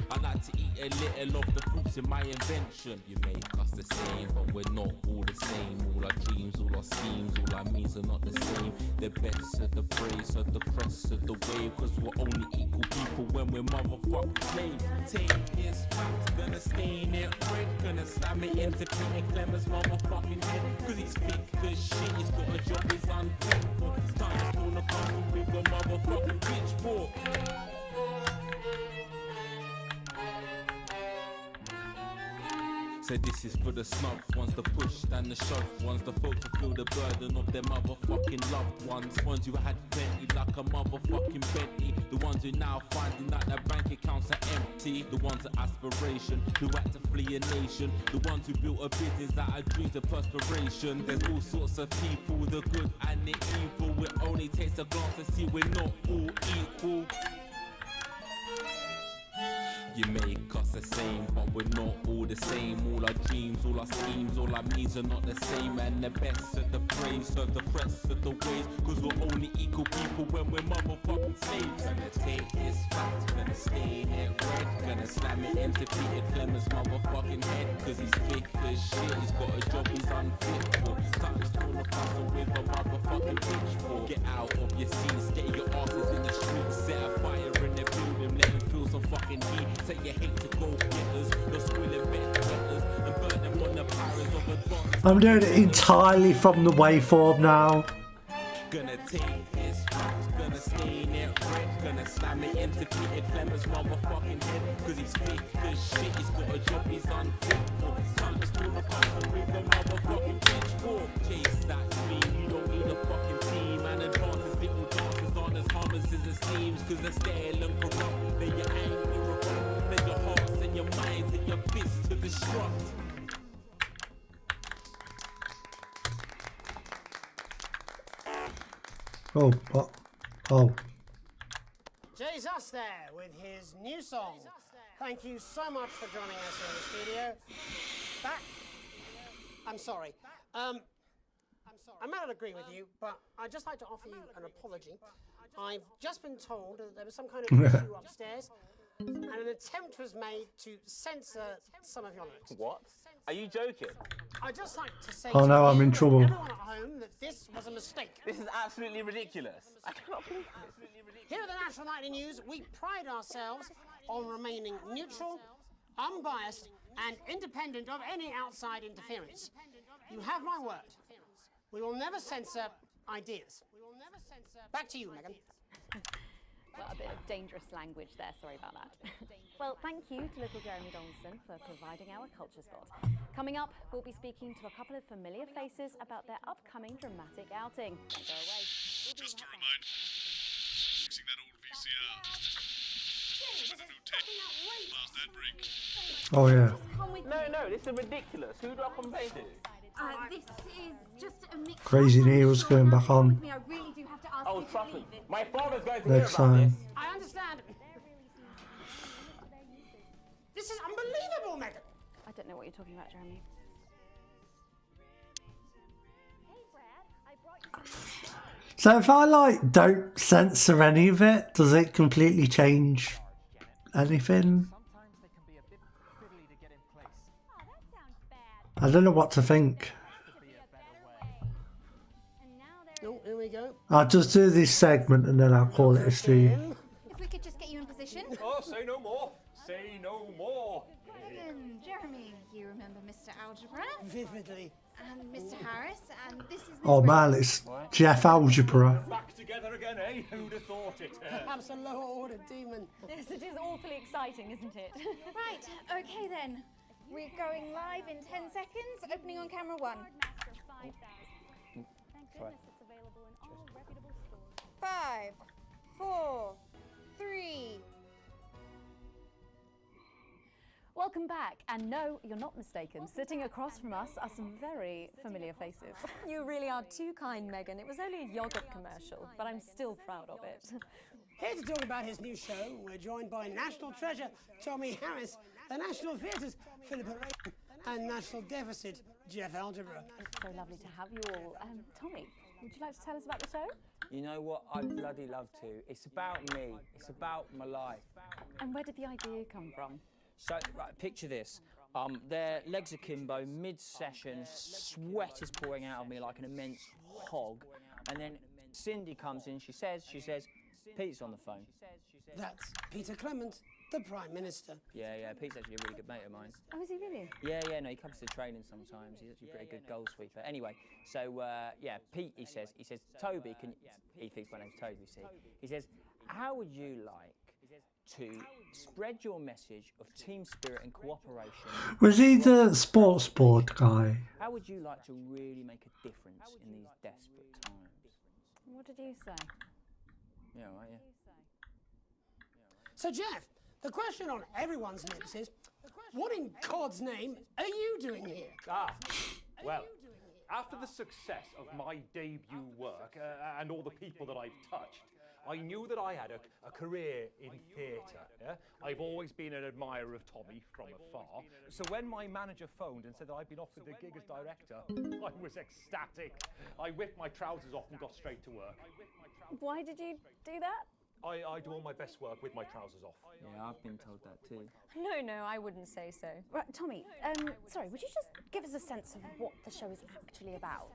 I like to eat a little of the fruits in my invention. You make us the same, but we're not all the same. All our dreams, all our schemes, all our means are not the same. The best of the praise of the crest of the wave, cause we're only equal people when we're motherfucking slaves. Take this fact, gonna stain it red, gonna slam it into Peter Clemens' motherfucking head. Cause he's thick as shit, he's got a job, he's unfaithful. It's time to pull the castle with a motherfucking pitchfork. So this is for the snub ones, the push and the shove ones, the folks who feel the burden of their motherfucking loved ones who had plenty like a motherfucking Bentley, the ones who now finding that their bank accounts are empty, the ones of aspiration who had to flee a nation, the ones who built a business out of dreams of perspiration. There's all sorts of people, the good and the evil. It only takes a glance to see we're not all equal. You make us the same, but we're not all the same. All our dreams, all our schemes, all our means are not the same. And the best of the praise, of the press of the ways, cause we're only equal people when we're motherfucking slaves. Gonna take this fact, gonna stain it red, gonna slam it into Peter Clemens' motherfucking head. Cause he's thick as shit, he's got a job he's unfit for. Time to pull a puzzle with a motherfucking pitchfork. Get out of your seats, get your asses in the streets, set a fire in the building, let them feel some fucking heat. Say you hate to go getters, you're squealing betters, and burn them on the powers of advance. I'm doing it entirely from the waveform now. Gonna take his facts, gonna stain it red, gonna slam it into Peter Clemens' motherfucking head. Cause he's thick as shit, he's got a job he's unfit for. Time to steal the castle with a motherfucking pitchfork. Chase that dream, you don't need a fucking team. And advances, little dances aren't as harmless as it seems. Cause they're stale and corrupt, then you're angry, revolt. Then your hearts and your minds and your fists to destruct. Oh, what? Oh. Jesus there with his new song. Thank you so much for joining us in the studio. I'm sorry. I may not agree with you, but I'd just like to offer you an apology. I've just been told that there was some kind of issue upstairs, and an attempt was made to censor some of your notes. What? Are you joking? I'd just like to say Oh no, I'm in trouble. everyone at home that this was a mistake. This is absolutely ridiculous. I cannot believe this. Here at the National Nightly News, we pride ourselves on remaining neutral, unbiased, and independent of any outside interference. You have my word. We will never censor ideas. Back to you, Megan. Well, a bit of dangerous language there, sorry about that. Well, thank you to little Jeremy Donaldson for providing our culture spot. Coming up, we'll be speaking to a couple of familiar faces about their upcoming dramatic outing. Don't go away. Just a reminder, fixing that old VCR. With a new tape. Last ad break. Oh yeah. No, this is ridiculous. Who do I complain to? This is just a mix. Crazy Neil's going back on I really do have to ask Oh, you to trust me. leave it. My father's going to hear next about time. this. I understand. This is unbelievable, Megan. I don't know what you're talking about, Jeremy. So if I like don't censor any of it, does it completely change anything? I don't know what to think. Oh, here we go. I'll just do this segment and then I'll call it a stream. If we could just get you in position. Oh, say no more. Say no more. Jeremy, you remember Mr. Algebra? Vividly. And Mr. Harris, and this is Oh man, it's Jeff Algebra. Back together again, eh? Who'd have thought it? Perhaps a lower order demon. Yes, it is awfully exciting, isn't it? Right, okay then. We're going live in 10 seconds, opening on camera 1. Sorry. 5, 4, 3. Welcome back, and no, you're not mistaken. Sitting across from us are some very familiar faces. You really are too kind, Megan. It was only a yogurt commercial, but I'm still proud of it. Here to talk about his new show, we're joined by National Treasure Tommy Harris, the National Theatre's Philippa Ray, and National Deficit Jeff Algebra. It's so lovely to have you all. Tommy, would you like to tell us about the show? You know what? I'd bloody love to. It's about me. It's about my life. And where did the idea come from? So, right, picture this. Their legs akimbo, mid-session, sweat is pouring out of me like an immense hog. And then Cindy comes in, she says, Pete's on the phone. That's Peter Clement, the Prime Minister. Yeah, Pete's actually a really good mate of mine. Oh, is he really? Yeah, no, he comes to training sometimes. He's actually a pretty good goal sweeper. Anyway, so, Pete, he says, Toby, he thinks my name's Toby, see? He says, how would you like to spread your message of team spirit and cooperation? Was he the Sportsboard guy? How would you like to really make a difference in these desperate times? What did you say? Yeah, right, yeah. So, Jeff, the question on everyone's lips is, what in God's name are you doing here? Well, after the success of my debut work and all the people that I've touched, I knew that I had a career in theatre. Yeah? I've always been an admirer of Tommy from afar. So when my manager phoned and said that I'd been offered the gig as director, I was ecstatic. I whipped my trousers off and got straight to work. Why did you do that? I do all my best work with my trousers off. Yeah, I've been told that too. No, I wouldn't say so. Right, Tommy, sorry, would you just give us a sense of what the show is actually about?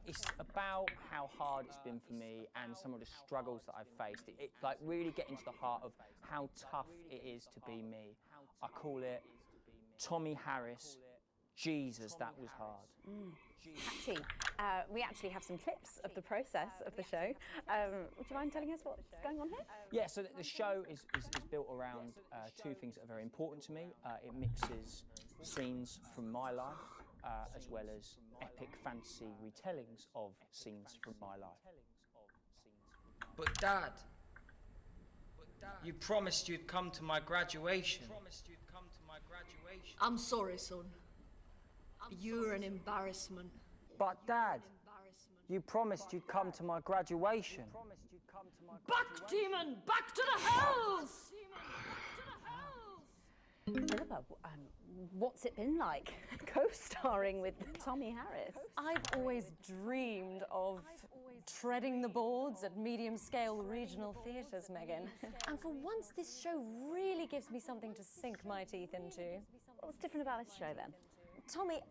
It's about how hard it's been for me and some of the struggles that I've faced. It's like really getting to the heart of how tough it is to be me. I call it Tommy Harris, Jesus, that was hard. Actually, we actually have some clips of the process of the show. Would you mind telling us what's going on here? Yeah, so the show is built around two things that are very important to me. It mixes scenes from my life as well as epic fantasy retellings of scenes from my life. But Dad, you promised you'd come to my graduation. I'm sorry, son. You're an embarrassment. But Dad, you promised you'd come to my graduation. Back, demon! Back to the hells! Philippa, what's it been like co-starring with Tommy Harris? I've always dreamed of treading the boards at medium-scale regional theatres, Megan. And for once, this show really gives me something to sink my teeth into. What's different about this show, then? Tommy,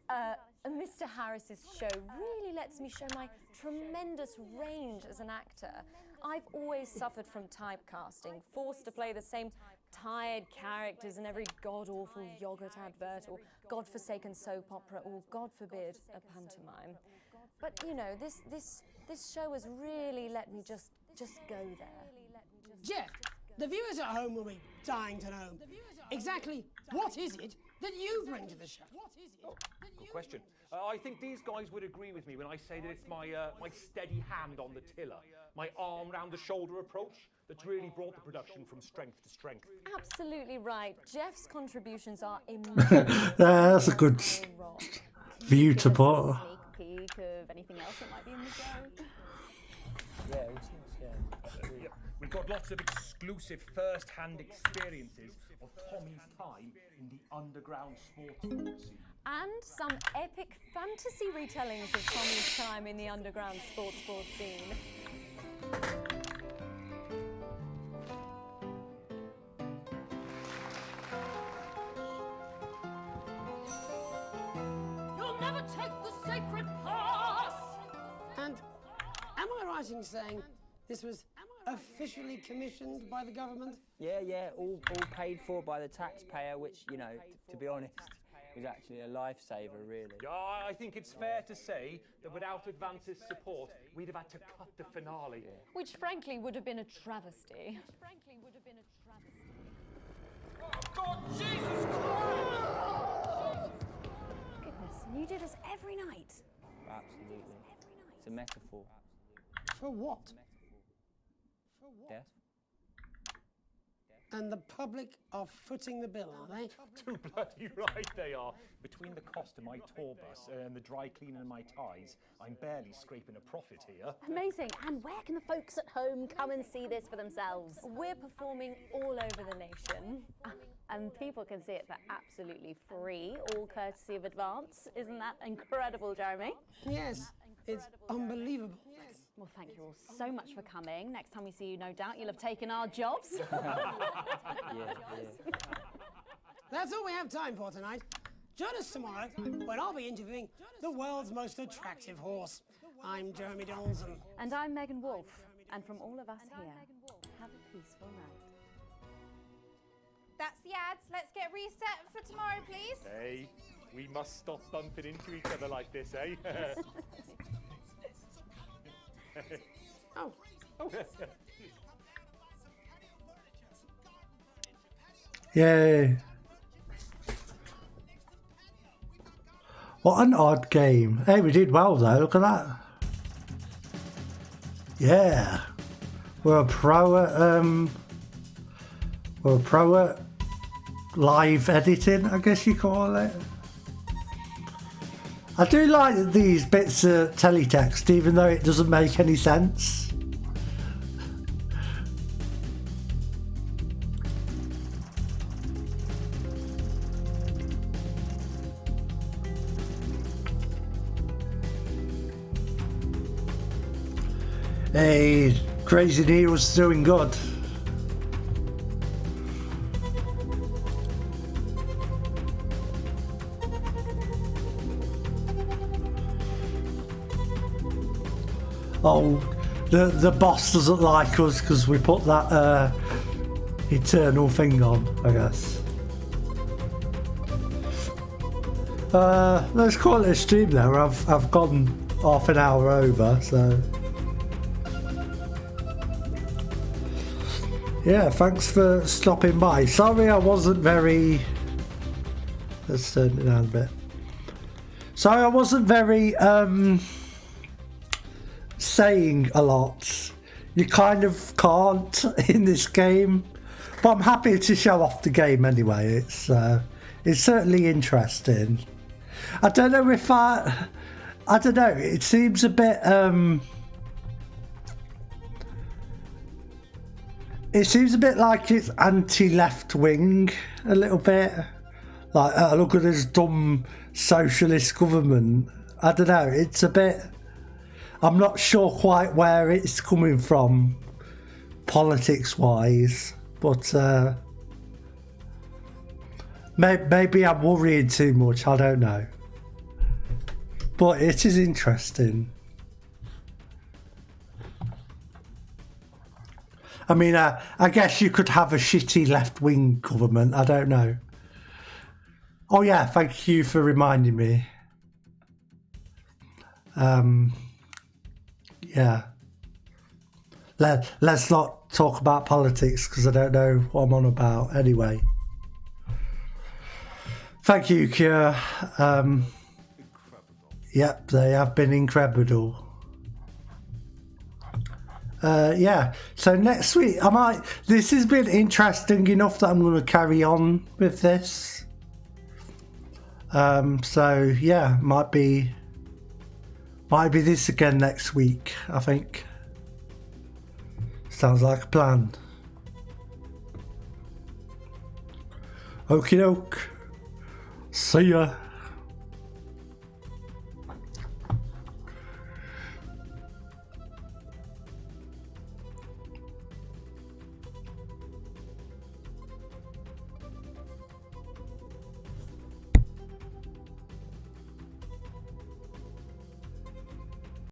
Mr. Harris's show really lets me show my tremendous range as an actor. I've always suffered from typecasting, forced to play the same tired characters in every god-awful yogurt advert or godforsaken soap opera or, God forbid, a pantomime. But, you know, this show has really let me just go there. Jeff, the viewers at home will be dying to know exactly what is it that you bring to the show. Good question. I think these guys would agree with me when I say that it's my steady hand on the tiller, my arm round the shoulder approach that's really brought the production from strength to strength. Absolutely right. Jeff's contributions are immense. That's a good view to put. Sneak peek of anything else that might be in the show. Yeah. We've got lots of exclusive first-hand experiences of Tommy's time in the underground sportsboard scene. And some epic fantasy retellings of Tommy's time in the underground sportsboard scene. You'll never take the sacred pass! And am I right in saying this was officially commissioned by the government? Yeah, all paid for by the taxpayer, which, you know, to be honest, was actually a lifesaver, really. Yeah, I think it's fair to say that without Advance's support, we'd have had to cut the finale. Which, frankly, would have been a travesty. Oh, God, Jesus Christ! Goodness, and you do this every night? Absolutely. It's a metaphor. For what? Death. And the public are footing the bill, are they? Too bloody right they are. Between the cost of my tour bus and the dry cleaning of my ties, I'm barely scraping a profit here. Amazing. And where can the folks at home come and see this for themselves? We're performing all over the nation. And people can see it for absolutely free, all courtesy of Advance. Isn't that incredible, Jeremy? Yes, it's unbelievable. Well, thank you all so much for coming. Next time we see you, no doubt you'll have taken our jobs. That's all we have time for tonight. Join us tomorrow when I'll be interviewing the world's most attractive horse. I'm Jeremy Donaldson. And I'm Megan Wolf. And from all of us here, have a peaceful night. That's the ads. Let's get reset for tomorrow, please. Hey, we must stop bumping into each other like this, eh? Oh. Yay. What an odd game. Hey, we did well though, look at that. Yeah. We're a pro at live editing, I guess you call it. I do like these bits of teletext, even though it doesn't make any sense. Hey, Crazy Neil's doing good. Oh, the boss doesn't like us because we put that eternal thing on, I guess. Let's call it a stream there. I've gone half an hour over, so yeah, thanks for stopping by. Sorry I wasn't very... Let's turn it down a bit. Sorry I wasn't very saying a lot. You kind of can't in this game, but I'm happy to show off the game anyway. It's certainly interesting. I don't know if I don't know, it seems a bit it seems a bit like it's anti-left wing a little bit, like look at this dumb socialist government. I don't know, it's a bit, I'm not sure quite where it's coming from politics wise, but maybe I'm worrying too much, I don't know, but it is interesting. I mean, I guess you could have a shitty left-wing government, I don't know. Oh yeah, thank you for reminding me. Yeah. let's not talk about politics because I don't know what I'm on about. Anyway, thank you, Cure. Yep, they have been incredible. Yeah, so next week this has been interesting enough that I'm going to carry on with this. So yeah, might be this again next week, I think. Sounds like a plan. Okie doke. See ya.